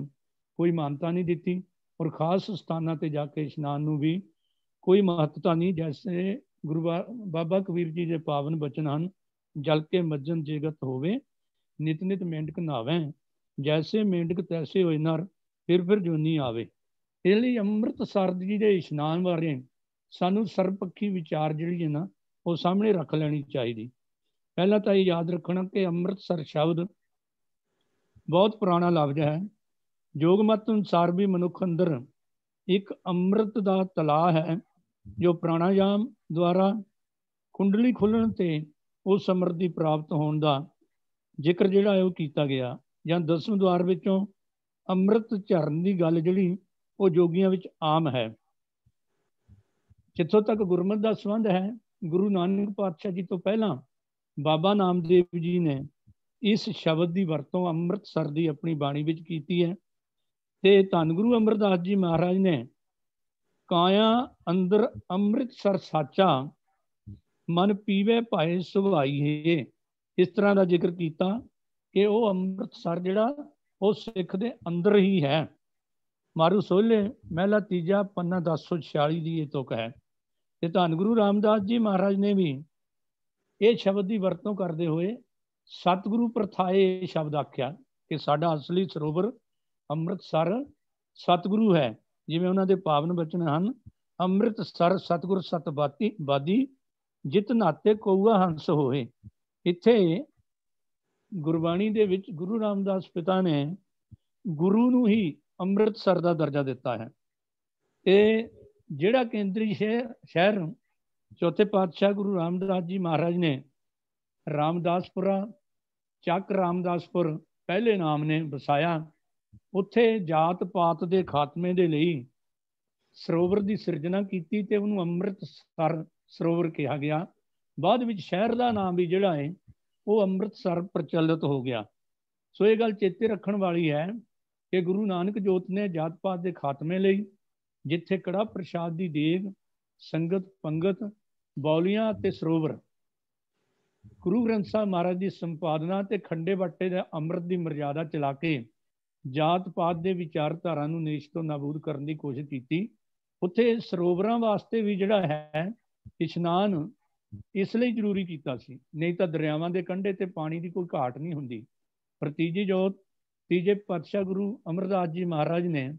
ਕੋਈ ਮਾਨਤਾ ਨਹੀਂ ਦਿੱਤੀ, ਔਰ ਖਾਸ ਸਥਾਨਾਂ ਤੇ ਜਾ ਕੇ ਇਸ਼ਨਾਨ ਨੂੰ ਵੀ ਕੋਈ ਮਹੱਤਤਾ ਨਹੀਂ। ਜੈਸੇ ਗੁਰੂ ਬਾਬਾ ਕਬੀਰ ਜੀ ਦੇ ਪਾਵਨ ਬਚਨ ਹਨ। ਜਲ ਕੇ ਮੱਜਨ ਜੇਗਤ ਹੋਵੇ, ਨਿਤ ਨਿਤ ਮੇਂਢਕ ਨਾਵੇਂ, ਜੈਸੇ ਮੇਂਢਕ ਤੈਸੇ ਹੋਏ ਨਰ, ਫਿਰ ਜੋਨੀ ਆਵੇ। ਇਸ ਲਈ ਅੰਮ੍ਰਿਤਸਰ ਜੀ ਦੇ ਇਸ਼ਨਾਨ ਬਾਰੇ ਸਾਨੂੰ ਸਰਬਪੱਖੀ ਵਿਚਾਰ ਜਿਹੜੀ ਹੈ ਨਾ ਉਹ ਸਾਹਮਣੇ ਰੱਖ ਲੈਣੀ ਚਾਹੀਦੀ। ਪਹਿਲਾਂ ਤਾਂ ਇਹ ਯਾਦ ਰੱਖਣਾ ਕਿ ਅੰਮ੍ਰਿਤਸਰ ਸ਼ਬਦ ਬਹੁਤ ਪੁਰਾਣਾ ਲਫ਼ਜ਼ ਹੈ। ਯੋਗ ਮਤ ਅਨੁਸਾਰ ਵੀ ਮਨੁੱਖ ਅੰਦਰ ਇੱਕ ਅੰਮ੍ਰਿਤ ਦਾ ਤਲਾਅ ਹੈ, ਜੋ ਪ੍ਰਾਣਾਯਾਮ ਦੁਆਰਾ ਕੁੰਡਲੀ ਖੁੱਲਣ ਤੇ ਉਸ ਸਮਰੱਥੀ ਪ੍ਰਾਪਤ ਹੋਣ ਦਾ ਜ਼ਿਕਰ ਜਿਹੜਾ ਹੈ ਉਹ ਕੀਤਾ ਗਿਆ। ਜਾਂ 10ਵੇਂ ਦੁਆਰ ਵਿੱਚੋਂ ਅੰਮ੍ਰਿਤ ਝਰਨ ਦੀ ਗੱਲ ਜਿਹੜੀ ਉਹ ਜੋਗੀਆਂ ਵਿੱਚ ਆਮ ਹੈ। ਜਿੱਥੋਂ ਤੱਕ ਗੁਰਮਤਿ ਦਾ ਸੰਬੰਧ ਹੈ, ਗੁਰੂ ਨਾਨਕ ਪਾਤਸ਼ਾਹ ਜੀ ਤੋਂ ਪਹਿਲਾਂ ਬਾਬਾ ਨਾਮਦੇਵ ਜੀ ਨੇ ਇਸ ਸ਼ਬਦ ਦੀ ਵਰਤੋਂ ਅੰਮ੍ਰਿਤਸਰ ਦੀ ਆਪਣੀ ਬਾਣੀ ਵਿੱਚ ਕੀਤੀ ਹੈ। ਤੇ ਧੰਨ ਗੁਰੂ ਅਮਰਦਾਸ ਜੀ ਮਹਾਰਾਜ ਨੇ ਕਾਇਆ ਅੰਦਰ ਅੰਮ੍ਰਿਤਸਰ ਸਾਚਾ, ਮਨ ਪੀਵੇ ਭਾਏ ਸੁਭਾਈਏ, ਇਸ ਤਰ੍ਹਾਂ ਦਾ ਜ਼ਿਕਰ ਕੀਤਾ ਕਿ ਉਹ ਅੰਮ੍ਰਿਤਸਰ ਜਿਹੜਾ ਉਹ ਸਿੱਖ ਦੇ ਅੰਦਰ ਹੀ ਹੈ। ਮਾਰੂ ਸੋਹਲੇ ਮਹਿਲਾ ਤੀਜਾ ਪੰਨਾ 1046 ਦੀ ਇਹ ਤੁਕ ਹੈ। ਤੇ ਧੰਨ ਗੁਰੂ ਰਾਮਦਾਸ ਜੀ ਮਹਾਰਾਜ ਨੇ ਵੀ ਇਹ ਸ਼ਬਦ ਦੀ ਵਰਤੋਂ ਕਰਦੇ ਹੋਏ ਸਤਿਗੁਰੂ ਪ੍ਰਥਾਏ ਇਹ ਸ਼ਬਦ ਆਖਿਆ ਕਿ ਸਾਡਾ ਅਸਲੀ ਸਰੋਵਰ ਅੰਮ੍ਰਿਤਸਰ ਸਤਿਗੁਰੂ ਹੈ। ਜਿਵੇਂ ਉਹਨਾਂ ਦੇ ਪਾਵਨ ਬਚਨ ਹਨ, ਅੰਮ੍ਰਿਤਸਰ ਸਤਿਗੁਰ ਸਤਿਬਾਦੀ, ਜਿਤ ਨਾਤੇ ਕਊਆ ਹੰਸ ਹੋਏ। ਇੱਥੇ ਗੁਰਬਾਣੀ ਦੇ ਵਿੱਚ ਗੁਰੂ ਰਾਮਦਾਸ ਪਿਤਾ ਨੇ ਗੁਰੂ ਨੂੰ ਹੀ ਅੰਮ੍ਰਿਤਸਰ ਦਾ ਦਰਜਾ ਦਿੱਤਾ ਹੈ। ਤੇ ਜਿਹੜਾ ਕੇਂਦਰੀ ਸ਼ਹਿਰ ਚੌਥੇ ਪਾਤਸ਼ਾਹ ਗੁਰੂ ਰਾਮਦਾਸ ਜੀ ਮਹਾਰਾਜ ਨੇ ਰਾਮਦਾਸਪੁਰਾ, ਚੱਕ ਰਾਮਦਾਸਪੁਰ ਪਹਿਲੇ ਨਾਮ ਨੇ ਵਸਾਇਆ, ਉੱਥੇ ਜਾਤ ਪਾਤ ਦੇ ਖਾਤਮੇ ਦੇ ਲਈ ਸਰੋਵਰ ਦੀ ਸਿਰਜਣਾ ਕੀਤੀ ਤੇ ਉਹਨੂੰ ਅੰਮ੍ਰਿਤਸਰ ਸਰੋਵਰ ਕਿਹਾ ਗਿਆ। ਬਾਅਦ ਵਿੱਚ ਸ਼ਹਿਰ ਦਾ ਨਾਮ ਵੀ ਜਿਹੜਾ ਹੈ ਉਹ ਅੰਮ੍ਰਿਤਸਰ ਪ੍ਰਚਲਿਤ ਹੋ ਗਿਆ। ਸੋ ਇਹ ਗੱਲ ਚੇਤੇ ਰੱਖਣ ਵਾਲੀ ਹੈ ਕਿ ਗੁਰੂ ਨਾਨਕ ਜੋਤ ਨੇ ਜਾਤ ਪਾਤ ਦੇ ਖਾਤਮੇ ਲਈ ਜਿੱਥੇ ਕੜਾ ਪ੍ਰਸ਼ਾਦ ਦੀ ਦੇਗ, ਸੰਗਤ, ਪੰਗਤ, ਬੌਲੀਆਂ ਅਤੇ ਸਰੋਵਰ, ਗੁਰੂ ਗ੍ਰੰਥ ਸਾਹਿਬ ਮਹਾਰਾਜ ਦੀ ਸੰਪਾਦਨਾ ਤੇ ਖੰਡੇ ਬਾਟੇ ਦੇ ਅੰਮ੍ਰਿਤ ਦੀ ਮਰਜ਼ਾਦਾ ਚਲਾ ਕੇ ਜਾਤ ਪਾਤ ਦੇ ਵਿਚਾਰਧਾਰਾ ਨੂੰ ਨੇਸ਼ ਤੋਂ ਨਾਬੂਦ ਕਰਨ ਦੀ ਕੋਸ਼ਿਸ਼ ਕੀਤੀ। ਉੱਥੇ ਸਰੋਵਰਾਂ ਵਾਸਤੇ ਵੀ ਜਿਹੜਾ ਹੈ ਇਸ਼ਨਾਨ ਇਸ ਲਈ ਜ਼ਰੂਰੀ ਕੀਤਾ ਸੀ, ਨਹੀਂ ਤਾਂ ਦਰਿਆਵਾਂ ਦੇ ਕੰਢੇ ਤੇ ਪਾਣੀ ਦੀ ਕੋਈ ਘਾਟ ਨਹੀਂ ਹੁੰਦੀ। ਪਰ ਤੀਜੀ ਜੋਤ ਤੀਜੇ ਪਾਤਸ਼ਾਹ ਗੁਰੂ ਅਮਰਦਾਸ ਜੀ ਮਹਾਰਾਜ ਨੇ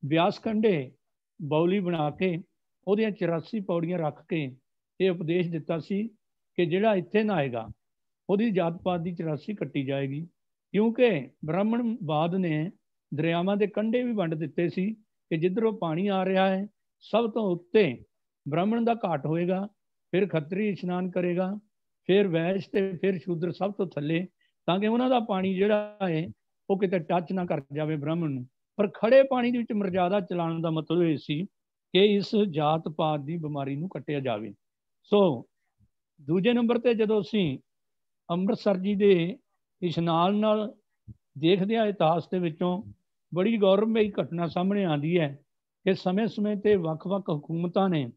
ਬਿਆਸ ਕੰਢੇ ਬੌਲੀ ਬਣਾ ਕੇ ਉਹਦੀਆਂ 84 ਪੌੜੀਆਂ ਰੱਖ ਕੇ ਇਹ ਉਪਦੇਸ਼ ਦਿੱਤਾ ਸੀ ਕਿ ਜਿਹੜਾ ਇੱਥੇ ਨਹਾਏਗਾ ਉਹਦੀ ਜਾਤ ਪਾਤ ਦੀ 84 ਕੱਟੀ ਜਾਏਗੀ। ਕਿਉਂਕਿ ਬ੍ਰਾਹਮਣਵਾਦ ਨੇ ਦਰਿਆਵਾਂ ਦੇ ਕੰਢੇ ਵੀ ਵੰਡ ਦਿੱਤੇ ਸੀ ਕਿ ਜਿੱਧਰੋਂ ਪਾਣੀ ਆ ਰਿਹਾ ਹੈ ਸਭ ਤੋਂ ਉੱਤੇ ਬ੍ਰਾਹਮਣ ਦਾ ਘਾਟ ਹੋਏਗਾ, ਫਿਰ ਖੱਤਰੀ ਇਸ਼ਨਾਨ ਕਰੇਗਾ, ਫਿਰ ਵੈਸ਼ ਤੇ ਫਿਰ ਸ਼ੂਦਰ ਸਭ ਤੋਂ ਥੱਲੇ, ਤਾਂ ਕਿ ਉਹਨਾਂ ਦਾ ਪਾਣੀ ਜਿਹੜਾ ਹੈ ਉਹ ਕਿਤੇ ਟੱਚ ਨਾ ਕਰ ਜਾਵੇ ਬ੍ਰਾਹਮਣ ਨੂੰ। ਪਰ ਖੜੇ ਪਾਣੀ ਦੇ ਵਿੱਚ ਮਰਜ਼ਾਦਾ ਚਲਾਉਣ ਦਾ ਮਤਲਬ ਇਹ ਸੀ ਕਿ ਇਸ ਜਾਤ ਪਾਤ ਦੀ ਬਿਮਾਰੀ ਨੂੰ ਕੱਟਿਆ ਜਾਵੇ। ਸੋ ਦੂਜੇ ਨੰਬਰ ਤੇ ਜਦੋਂ ਅਸੀਂ ਅੰਮ੍ਰਿਤਸਰ ਜੀ ਦੇ ਇਸ਼ਨਾਨ ਨਾਲ ਦੇਖਦੇ ਹਾਂ, ਇਤਿਹਾਸ ਦੇ ਵਿੱਚੋਂ ਬੜੀ ਗੌਰਵਮਈ ਘਟਨਾ ਸਾਹਮਣੇ ਆਉਂਦੀ ਹੈ ਕਿ ਸਮੇਂ-ਸਮੇਂ ਤੇ ਵੱਖ-ਵੱਖ ਹਕੂਮਤਾਂ ਨੇ,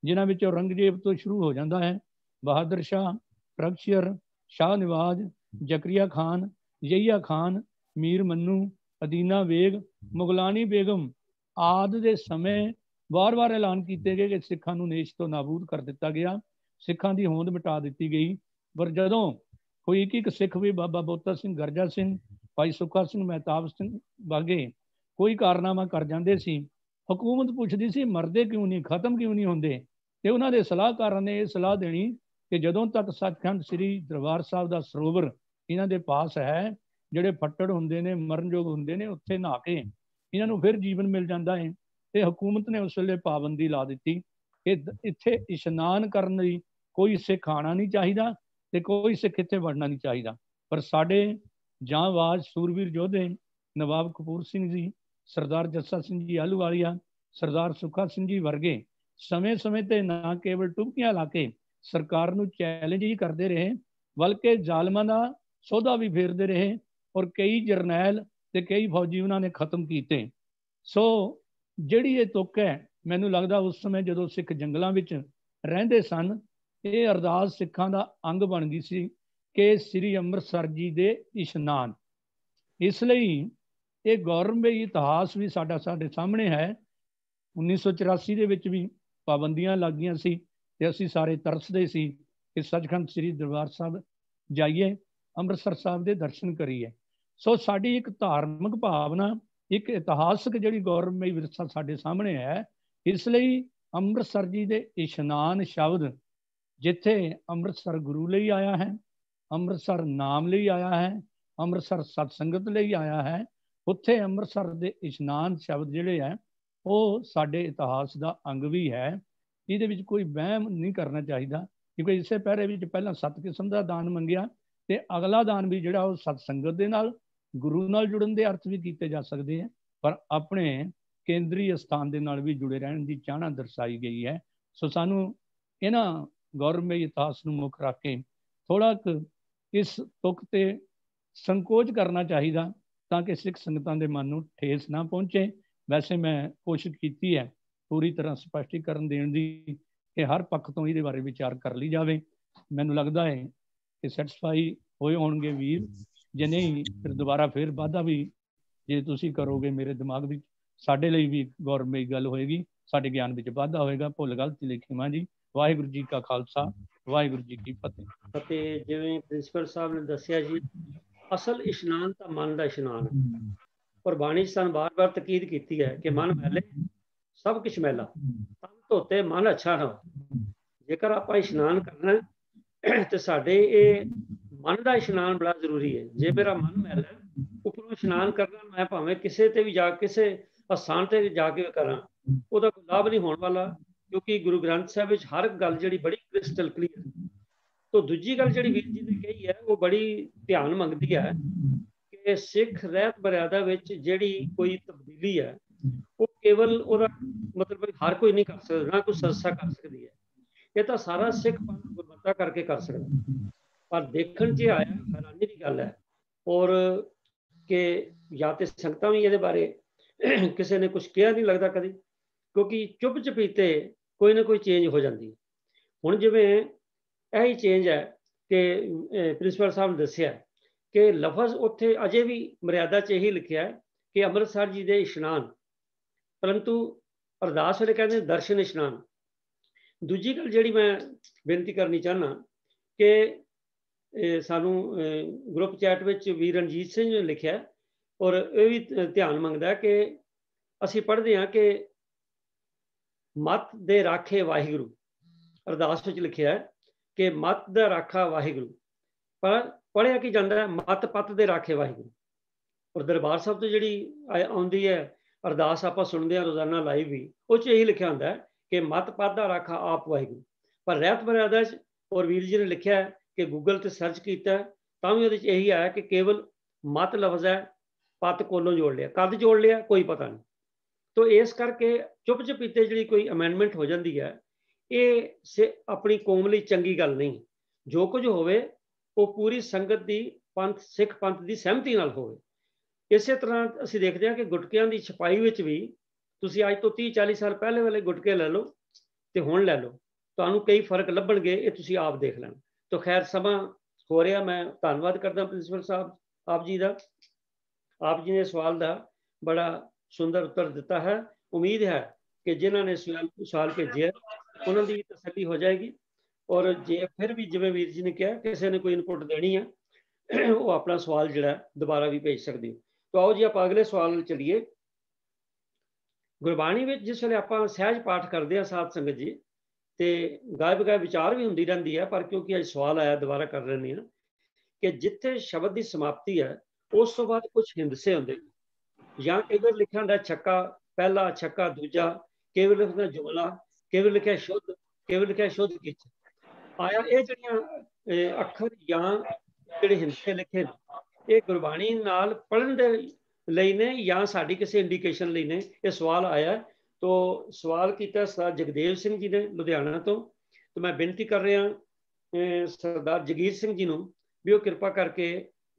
ਜਿਨ੍ਹਾਂ ਵਿੱਚ ਔਰੰਗਜ਼ੇਬ ਤੋਂ ਸ਼ੁਰੂ ਹੋ ਜਾਂਦਾ ਹੈ, ਬਹਾਦਰ ਸ਼ਾਹ, ਪ੍ਰਗਸ਼ੀਅਰ, ਸ਼ਾਹ ਨਵਾਜ਼, ਜ਼ਕਰੀਆ ਖਾਨ, ਯਹੀਆ ਖਾਨ, ਮੀਰ ਮੰਨੂ, ਅਦੀਨਾ ਬੇਗ, ਮੁਗਲਾਨੀ ਬੇਗਮ ਆਦਿ ਦੇ ਸਮੇਂ ਵਾਰ-ਵਾਰ ਐਲਾਨ ਕੀਤੇ ਗਏ ਕਿ ਸਿੱਖਾਂ ਨੂੰ ਨੇਸ਼ ਤੋਂ ਨਾਬੂਦ ਕਰ ਦਿੱਤਾ ਗਿਆ, ਸਿੱਖਾਂ ਦੀ ਹੋਂਦ ਮਿਟਾ ਦਿੱਤੀ ਗਈ। ਪਰ ਜਦੋਂ ਕੋਈ ਇੱਕ ਸਿੱਖ ਵੀ, ਬਾਬਾ ਬੋਤਾ ਸਿੰਘ, ਗਰਜਾ ਸਿੰਘ, ਭਾਈ ਸੁੱਖਾ ਸਿੰਘ, ਮਹਿਤਾਬ ਸਿੰਘ ਬਾਗੇ ਕੋਈ ਕਾਰਨਾਮਾ ਕਰ ਜਾਂਦੇ ਸੀ, ਹਕੂਮਤ ਪੁੱਛਦੀ ਸੀ ਮਰਦੇ ਕਿਉਂ ਨਹੀਂ, ਖਤਮ ਕਿਉਂ ਨਹੀਂ ਹੁੰਦੇ। ਤੇ ਉਹਨਾਂ ਦੇ ਸਲਾਹਕਾਰਾਂ ਨੇ ਇਹ ਸਲਾਹ ਦੇਣੀ ਕਿ ਜਦੋਂ ਤੱਕ ਸੱਚਖੰਡ ਸ੍ਰੀ ਦਰਬਾਰ ਸਾਹਿਬ ਦਾ ਸਰੋਵਰ ਇਹਨਾਂ ਦੇ ਪਾਸ ਹੈ, ਜਿਹੜੇ ਫੱਟੜ ਹੁੰਦੇ ਨੇ, ਮਰਨਯੋਗ ਹੁੰਦੇ ਨੇ, ਉੱਥੇ ਨਹਾ ਕੇ ਇਹਨਾਂ ਨੂੰ ਫਿਰ ਜੀਵਨ ਮਿਲ ਜਾਂਦਾ ਹੈ। ਤੇ ਹਕੂਮਤ ਨੇ ਉਸ ਵੇਲੇ ਪਾਬੰਦੀ ਲਾ ਦਿੱਤੀ ਕਿ ਇੱਥੇ ਇਸ਼ਨਾਨ ਕਰਨ ਲਈ ਕੋਈ ਸਿੱਖ ਆਉਣਾ ਨਹੀਂ ਚਾਹੀਦਾ ਤੇ ਕੋਈ ਸਿੱਖ ਇੱਥੇ ਵੜਨਾ ਨਹੀਂ ਚਾਹੀਦਾ। ਪਰ ਸਾਡੇ ਜਾਂਬਾਜ਼ ਸੂਰਵੀਰ ਯੋਧੇ ਨਵਾਬ ਕਪੂਰ ਸਿੰਘ ਜੀ, ਸਰਦਾਰ ਜੱਸਾ ਸਿੰਘ ਜੀ ਆਹਲੂਵਾਲੀਆ, ਸਰਦਾਰ ਸੁੱਖਾ ਸਿੰਘ ਜੀ ਵਰਗੇ ਸਮੇਂ-ਸਮੇਂ ਤੇ ਨਾ ਕੇਵਲ ਟੁਕੀਆਂ ਲਾ ਕੇ ਸਰਕਾਰ ਨੂੰ ਚੈਲੰਜ ਹੀ ਕਰਦੇ ਰਹੇ, ਬਲਕਿ ਜ਼ਾਲਮਾਂ ਦਾ ਸੌਦਾ ਵੀ ਫੇਰਦੇ ਰਹੇ ਔਰ ਕਈ ਜਰਨੈਲ ਤੇ ਕਈ ਫੌਜੀ ਉਹਨਾਂ ਨੇ ਖਤਮ ਕੀਤੇ। ਸੋ ਜਿਹੜੀ ਇਹ ਤੁਕ ਹੈ, ਮੈਨੂੰ ਲੱਗਦਾ ਉਸ ਸਮੇਂ ਜਦੋਂ ਸਿੱਖ ਜੰਗਲਾਂ ਵਿੱਚ ਰਹਿੰਦੇ ਸਨ, ਇਹ ਅਰਦਾਸ ਸਿੱਖਾਂ ਦਾ ਅੰਗ ਬਣ ਗਈ ਸੀ ਕਿ ਸ੍ਰੀ ਅੰਮ੍ਰਿਤਸਰ ਜੀ ਦੇ ਇਸ਼ਨਾਨ। ਇਸ ਲਈ ਇਹ ਗੌਰਵਮਈ ਇਤਿਹਾਸ ਵੀ ਸਾਡੇ ਸਾਹਮਣੇ ਹੈ। 1984 ਦੇ ਵਿੱਚ ਵੀ ਪਾਬੰਦੀਆਂ ਲੱਗ ਗਈਆਂ ਸੀ ਤੇ ਅਸੀਂ ਸਾਰੇ ਤਰਸਦੇ ਸੀ ਕਿ ਸੱਚਖੰਡ ਸ੍ਰੀ ਦਰਬਾਰ ਸਾਹਿਬ ਜਾਈਏ, ਅੰਮ੍ਰਿਤਸਰ ਸਾਹਿਬ ਦੇ ਦਰਸ਼ਨ ਕਰੀਏ। ਸੋ ਸਾਡੀ ਇੱਕ ਧਾਰਮਿਕ ਭਾਵਨਾ, ਇੱਕ ਇਤਿਹਾਸਕ ਜਿਹੜੀ ਗੌਰਵਮਈ ਵਿਰਸਾ ਸਾਡੇ ਸਾਹਮਣੇ ਹੈ। ਇਸ ਲਈ ਅੰਮ੍ਰਿਤਸਰ ਜੀ ਦੇ ਇਸ਼ਨਾਨ ਸ਼ਬਦ, ਜਿੱਥੇ ਅੰਮ੍ਰਿਤਸਰ ਗੁਰੂ ਲਈ ਆਇਆ ਹੈ, ਅੰਮ੍ਰਿਤਸਰ ਨਾਮ ਲਈ ਆਇਆ ਹੈ, ਅੰਮ੍ਰਿਤਸਰ ਸਤਸੰਗਤ ਲਈ ਆਇਆ ਹੈ, ਉੱਥੇ ਅੰਮ੍ਰਿਤਸਰ ਦੇ ਇਸ਼ਨਾਨ ਸ਼ਬਦ ਜਿਹੜੇ ਹੈ ਉਹ ਸਾਡੇ ਇਤਿਹਾਸ ਦਾ ਅੰਗ ਵੀ ਹੈ। ਇਹਦੇ ਵਿੱਚ ਕੋਈ ਵਹਿਮ ਨਹੀਂ ਕਰਨਾ ਚਾਹੀਦਾ, ਕਿਉਂਕਿ ਇਸੇ ਪਹਿਰੇ ਵਿੱਚ ਪਹਿਲਾਂ 7 ਕਿਸਮ ਦਾ ਦਾਨ ਮੰਗਿਆ, ਤੇ ਅਗਲਾ ਦਾਨ ਵੀ ਜਿਹੜਾ ਉਹ ਸਤਸੰਗਤ ਦੇ ਨਾਲ, ਗੁਰੂ ਨਾਲ ਜੁੜਨ ਦੇ ਅਰਥ ਵੀ ਕੀਤੇ ਜਾ ਸਕਦੇ ਹੈ, ਪਰ ਆਪਣੇ ਕੇਂਦਰੀ ਅਸਥਾਨ ਦੇ ਨਾਲ ਵੀ ਜੁੜੇ ਰਹਿਣ ਦੀ ਚਾਹਨਾ ਦਰਸਾਈ ਗਈ ਹੈ। ਸੋ ਸਾਨੂੰ ਇਹਨਾਂ ਗੌਰਵਮਈ ਇਤਿਹਾਸ ਨੂੰ ਮੁੱਖ ਰੱਖ ਕੇ ਥੋੜ੍ਹਾ ਕੁ ਇਸ ਤੁਕ ਤੇ ਸੰਕੋਚ ਕਰਨਾ ਚਾਹੀਦਾ, ਤਾਂ ਕਿ ਸਿੱਖ ਸੰਗਤਾਂ ਦੇ ਮਨ ਨੂੰ ਠੇਸ ਨਾ ਪਹੁੰਚੇ। ਵੈਸੇ ਮੈਂ ਕੋਸ਼ਿਸ਼ ਕੀਤੀ ਹੈ ਪੂਰੀ ਤਰ੍ਹਾਂ ਸਪਸ਼ਟੀਕਰਨ ਦੇਣ ਦੀ, ਕਿ ਹਰ ਪੱਖ ਤੋਂ ਇਹਦੇ ਬਾਰੇ ਵਿਚਾਰ ਕਰ ਲਈ ਜਾਵੇ। ਮੈਨੂੰ ਲੱਗਦਾ ਹੈ ਕਿ ਸੈਟੀਸਫਾਈ ਹੋਏ ਹੋਣਗੇ ਵੀਰ, ਜੇ ਨਹੀਂ ਫਿਰ ਦੁਬਾਰਾ ਫਿਰ ਵਾਧਾ ਵੀ ਜੇ ਤੁਸੀਂ ਕਰੋਗੇ ਮੇਰੇ ਦਿਮਾਗ ਵਿੱਚ, ਸਾਡੇ ਲਈ ਵੀ ਗੌਰਵਮਈ ਗੱਲ ਹੋਏਗੀ, ਸਾਡੇ ਗਿਆਨ ਵਿੱਚ ਵਾਧਾ ਹੋਏਗਾ। ਭੁੱਲ ਗਲਤੀ ਲਈ ਖਿਮਾ ਜੀ। ਵਾਹਿਗੁਰੂ ਜੀ ਕਾ ਖਾਲਸਾ, ਵਾਹਿਗੁਰੂ ਜੀ ਕੀ ਫਤਿਹ। ਅਤੇ ਜਿਵੇਂ ਪ੍ਰਿੰਸੀਪਲ ਸਾਹਿਬ ਨੇ ਦੱਸਿਆ ਜੀ, ਅਸਲ ਇਸ਼ਨਾਨ ਤਾਂ ਮਨ ਦਾ ਇਸ਼ਨਾਨ ਹੈ। ਪਰ ਬਾਣੀ ਸਾਨੂੰ ਬਾਰ-ਬਾਰ ਤਕੀਦ ਕੀਤੀ ਹੈ ਕਿ ਮਨ ਮੈਲੇ ਸਭ ਕੁਛ ਮੈਲਾ, ਤਨ ਧੋਤੇ ਮਨ ਅੱਛਾ ਨਾ ਹੋ। ਜੇਕਰ ਆਪਾਂ ਇਸ਼ਨਾਨ ਕਰਨਾ ਤੇ ਸਾਡੇ ਇਹ ਮਨ ਦਾ ਇਸ਼ਨਾਨ ਬੜਾ ਜ਼ਰੂਰੀ ਹੈ। ਜੇ ਮੇਰਾ ਮਨ ਮੈਲਾ, ਉੱਪਰੋਂ ਇਸ਼ਨਾਨ ਕਰਨਾ ਮੈਂ ਭਾਵੇਂ ਕਿਸੇ ਤੇ ਵੀ ਜਾ, ਕਿਸੇ ਅਸਥਾਨ ਤੇ ਜਾ ਕੇ ਕਰਾਂ, ਉਹਦਾ ਕੋਈ ਲਾਭ ਨਹੀਂ ਹੋਣ ਵਾਲਾ, ਕਿਉਂਕਿ ਗੁਰੂ ਗ੍ਰੰਥ ਸਾਹਿਬ ਵਿੱਚ ਹਰ ਗੱਲ ਜਿਹੜੀ ਬੜੀ ਕ੍ਰਿਸਟਲ ਕਲੀਅਰ। ਤੋਂ ਦੂਜੀ ਗੱਲ ਜਿਹੜੀ ਵੀਰ ਜੀ ਨੇ ਕਹੀ ਹੈ ਉਹ ਬੜੀ ਧਿਆਨ ਮੰਗਦੀ ਹੈ ਕਿ ਸਿੱਖ ਰਹਿਤ ਮਰਿਆਦਾ ਵਿੱਚ ਜਿਹੜੀ ਕੋਈ ਤਬਦੀਲੀ ਹੈ ਉਹ ਕੇਵਲ ਉਹਦਾ ਮਤਲਬ ਹਰ ਕੋਈ ਨਹੀਂ ਕਰ ਸਕਦਾ, ਨਾ ਕੋਈ ਸੰਸਥਾ ਕਰ ਸਕਦੀ ਹੈ। ਇਹ ਤਾਂ ਸਾਰਾ ਸਿੱਖ ਪੰਥ ਗੁਰਮਤਿ ਕਰਕੇ ਕਰ ਸਕਦਾ। ਪਰ ਦੇਖਣ 'ਚ ਆਇਆ ਹੈਰਾਨੀ ਦੀ ਗੱਲ ਹੈ, ਔਰ ਕਿ ਜਾਂ ਤੇ ਸੰਗਤਾਂ ਵੀ ਇਹਦੇ ਬਾਰੇ ਕਿਸੇ ਨੇ ਕੁਝ ਕਿਹਾ ਨਹੀਂ ਲੱਗਦਾ ਕਦੀ, ਕਿਉਂਕਿ ਚੁੱਪ ਚਪੀਤੇ ਕੋਈ ਨਾ ਕੋਈ ਚੇਂਜ ਹੋ ਜਾਂਦੀ ਹੈ। ਹੁਣ ਜਿਵੇਂ ਇਹੀ ਚੇਂਜ ਹੈ ਕਿ ਪ੍ਰਿੰਸੀਪਲ ਸਾਹਿਬ ਨੇ ਦੱਸਿਆ ਕਿ ਲਫ਼ਜ਼ ਉੱਥੇ ਅਜੇ ਵੀ ਮਰਿਆਦਾ 'ਚ ਇਹੀ ਲਿਖਿਆ ਹੈ ਕਿ ਅੰਮ੍ਰਿਤਸਰ ਜੀ ਦੇ ਇਸ਼ਨਾਨ, ਪਰੰਤੂ ਅਰਦਾਸ ਵੇਲੇ ਕਹਿੰਦੇ ਦਰਸ਼ਨ ਇਸ਼ਨਾਨ। ਦੂਜੀ ਗੱਲ ਜਿਹੜੀ ਮੈਂ ਬੇਨਤੀ ਕਰਨੀ ਚਾਹੁੰਦਾ ਕਿ ਸਾਨੂੰ ਗਰੁੱਪ ਚੈਟ ਵਿੱਚ ਵੀਰ ਰਣਜੀਤ ਸਿੰਘ ਨੇ ਲਿਖਿਆ, ਔਰ ਇਹ ਵੀ ਧਿਆਨ ਮੰਗਦਾ ਕਿ ਅਸੀਂ ਪੜ੍ਹਦੇ ਹਾਂ ਕਿ ਮੱਤ ਦੇ ਰਾਖੇ ਵਾਹਿਗੁਰੂ, ਅਰਦਾਸ ਵਿੱਚ ਲਿਖਿਆ ਹੈ ਕਿ ਮੱਤ ਦਾ ਰਾਖਾ ਵਾਹਿਗੁਰੂ, ਪਰ ਪੜ੍ਹਿਆ ਕੀ ਜਾਂਦਾ ਹੈ ਮੱਤ ਪੱਤ ਦੇ ਰਾਖੇ ਵਾਹਿਗੁਰੂ। ਔਰ ਦਰਬਾਰ ਸਾਹਿਬ ਤੋਂ ਜਿਹੜੀ ਆਉਂਦੀ ਹੈ ਅਰਦਾਸ ਆਪਾਂ ਸੁਣਦੇ ਹਾਂ ਰੋਜ਼ਾਨਾ ਲਾਈਵ ਵੀ, ਉਹ 'ਚ ਇਹੀ ਲਿਖਿਆ ਹੁੰਦਾ ਹੈ ਕਿ ਮੱਤ ਪੱਤ ਦਾ ਰਾਖਾ ਆਪ ਵਾਹਿਗੁਰੂ। ਪਰ ਰਹਿਤ ਮਰਿਆਦਾ 'ਚ ਔਰ ਵੀਰ ਜੀ ਨੇ ਲਿਖਿਆ ਹੈ ਕਿ ਗੂਗਲ ਤੇ ਸਰਚ ਕੀਤਾ ਤਾਂ ਵੀ ਉਹਦੇ 'ਚ ਇਹੀ ਆਇਆ ਕਿ ਕੇਵਲ ਮੱਤ ਲਫ਼ਜ਼ ਹੈ, ਪੱਤ ਕੋਲੋਂ ਜੋੜ ਲਿਆ, ਕਦ ਜੋੜ ਲਿਆ ਕੋਈ ਪਤਾ ਨਹੀਂ। ਤੋ ਇਸ ਕਰਕੇ ਚੁੱਪ ਚਪੀਤੇ ਜਿਹੜੀ ਕੋਈ ਅਮੈਂਡਮੈਂਟ ਹੋ ਜਾਂਦੀ ਹੈ, ਇਹ ਆਪਣੀ ਕੌਮ ਲਈ ਚੰਗੀ ਗੱਲ ਨਹੀਂ। ਜੋ ਕੁਝ ਹੋਵੇ ਉਹ ਪੂਰੀ ਸੰਗਤ ਦੀ, ਪੰਥ ਸਿੱਖ ਪੰਥ ਦੀ ਸਹਿਮਤੀ ਨਾਲ ਹੋਵੇ। ਇਸੇ ਤਰ੍ਹਾਂ ਅਸੀਂ ਦੇਖਦੇ ਹਾਂ ਕਿ ਗੁਟਕਿਆਂ ਦੀ ਛਪਾਈ ਵਿੱਚ ਵੀ ਤੁਸੀਂ ਅੱਜ ਤੋਂ 30-40 ਸਾਲ ਪਹਿਲੇ ਵਾਲੇ ਗੁਟਕੇ ਲੈ ਲਓ ਤੇ ਹੁਣ ਲੈ ਲਓ, ਤੁਹਾਨੂੰ ਕਈ ਫਰਕ ਲੱਭਣਗੇ, ਇਹ ਤੁਸੀਂ ਆਪ ਦੇਖ ਲੈਣ। ਤਾਂ ਖੈਰ ਸਮਾਂ ਹੋ ਰਿਹਾ, ਮੈਂ ਧੰਨਵਾਦ ਕਰਦਾ ਪ੍ਰਿੰਸੀਪਲ ਸਾਹਿਬ ਆਪ ਜੀ ਦਾ। ਆਪ ਜੀ ਨੇ ਸਵਾਲ ਦਾ ਬੜਾ ਸੁੰਦਰ ਉੱਤਰ ਦਿੱਤਾ ਹੈ। ਉਮੀਦ ਹੈ ਕਿ ਜਿਨ੍ਹਾਂ ਨੇ ਸਵਾਲ ਭੇਜਿਆ ਉਹਨਾਂ ਦੀ ਤਸੱਲੀ ਹੋ ਜਾਏਗੀ, ਔਰ ਜੇ ਫਿਰ ਵੀ ਜਿਵੇਂ ਵੀਰ ਜੀ ਨੇ ਕਿਹਾ ਕਿਸੇ ਨੇ ਕੋਈ ਇਨਪੁਟ ਦੇਣੀ ਹੈ ਉਹ ਆਪਣਾ ਸਵਾਲ ਜਿਹੜਾ ਦੁਬਾਰਾ ਵੀ ਭੇਜ ਸਕਦੇ ਹੋ। ਤਾਂ ਆਓ ਜੀ ਆਪਾਂ ਅਗਲੇ ਸਵਾਲ ਨਾਲ ਚੱਲੀਏ। ਗੁਰਬਾਣੀ ਵਿੱਚ ਜਿਸ ਵੇਲੇ ਆਪਾਂ ਸਹਿਜ ਪਾਠ ਕਰਦੇ ਹਾਂ ਸਾਧ ਸੰਗਤ ਜੀ, ਤੇ ਗਾਇਬ ਵਿਚਾਰ ਵੀ ਹੁੰਦੀ ਰਹਿੰਦੀ ਹੈ, ਪਰ ਕਿਉਂਕਿ ਅੱਜ ਸਵਾਲ ਆਇਆ ਦੁਬਾਰਾ ਕਰ ਲੈਂਦੇ ਹਾਂ ਕਿ ਜਿੱਥੇ ਸ਼ਬਦ ਦੀ ਸਮਾਪਤੀ ਹੈ ਉਸ ਤੋਂ ਬਾਅਦ ਕੁਝ ਹਿੰਦਸੇ ਹੁੰਦੇ, ਜਾਂ ਕਈ ਵਾਰ ਲਿਖਿਆ ਹੁੰਦਾ ਛੱਕਾ ਪਹਿਲਾ, ਛੱਕਾ ਦੂਜਾ, ਕਈ ਵਾਰ ਲਿਖਦਾ ਜੁਮਲਾ, ਕਈ ਵਾਰ ਲਿਖਿਆ ਸ਼ੁੱਧ, ਕਈ ਵਾਰ ਲਿਖਿਆ ਸ਼ੁੱਧ ਕਿਛ ਆਇਆ। ਇਹ ਜਿਹੜੀਆਂ ਅੱਖਰ ਜਾਂ ਜਿਹੜੇ ਹਿੰਸੇ ਲਿਖੇ ਨੇ ਇਹ ਗੁਰਬਾਣੀ ਨਾਲ ਪੜ੍ਹਨ ਦੇ ਲਈ ਨੇ ਜਾਂ ਸਾਡੀ ਕਿਸੇ ਇੰਡੀਕੇਸ਼ਨ ਲਈ ਨੇ? ਇਹ ਸਵਾਲ ਆਇਆ। ਤੋ ਸਵਾਲ ਕੀਤਾ ਸਰਦਾਰ ਜਗਦੇਵ ਸਿੰਘ ਜੀ ਨੇ ਲੁਧਿਆਣਾ ਤੋਂ। ਤੇ ਮੈਂ ਬੇਨਤੀ ਕਰ ਰਿਹਾ ਸਰਦਾਰ ਜਗੀਰ ਸਿੰਘ ਜੀ ਨੂੰ ਵੀ ਉਹ ਕਿਰਪਾ ਕਰਕੇ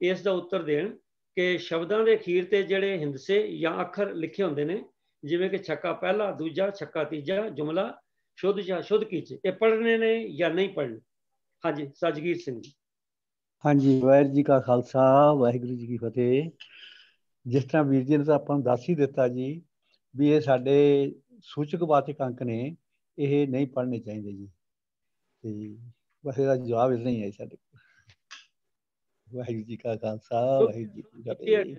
ਇਸ ਦਾ ਉੱਤਰ ਦੇਣ ਕਿ ਸ਼ਬਦਾਂ ਦੇ ਅਖੀਰ ਤੇ ਜਿਹੜੇ ਹਿੰਦਸੇ ਜਾਂ ਅੱਖਰ ਲਿਖੇ ਹੁੰਦੇ ਨੇ, ਜਿਵੇਂ ਕਿ ਛੱਕਾ ਪਹਿਲਾ, ਦੂਜਾ, ਛੱਕਾ ਤੀਜਾ, ਜੁਮਲਾ, ਸ਼ੁੱਧ ਜਾਂ ਸ਼ੁੱਧ ਕੀਚ, ਇਹ ਪੜ੍ਹਨੇ ਨੇ ਜਾਂ ਨਹੀਂ ਪੜ੍ਹਨੇ? ਹਾਂਜੀ ਜਗੀਰ ਸਿੰਘ ਜੀ। ਹਾਂਜੀ, ਵਾਹਿਗੁਰੂ ਜੀ ਕਾ ਖਾਲਸਾ, ਵਾਹਿਗੁਰੂ ਜੀ ਕੀ ਫਤਿਹ। ਜਿਸ ਤਰ੍ਹਾਂ ਵੀਰ ਜੀ ਨੇ ਤਾਂ ਆਪਾਂ ਨੂੰ ਦੱਸ ਹੀ ਦਿੱਤਾ ਜੀ ਵੀ ਇਹ ਸਾਡੇ ਸੂਚਕ ਵਾਚਕ ਅੰਕ ਨੇ, ਇਹ ਨਹੀਂ ਪੜ੍ਹਨੇ ਚਾਹੀਦੇ ਜੀ। ਤੇ ਬਸ ਇਹਦਾ ਜਵਾਬ ਇਦਾਂ ਹੀ ਹੈ ਸਾਡੇ ਕੋਲ। ਵਾਹਿਗੁਰੂ ਜੀ ਕਾ ਖਾਲਸਾ, ਵਾਹਿਗੁਰੂ ਜੀ ਕੀ ਫਤਿਹ।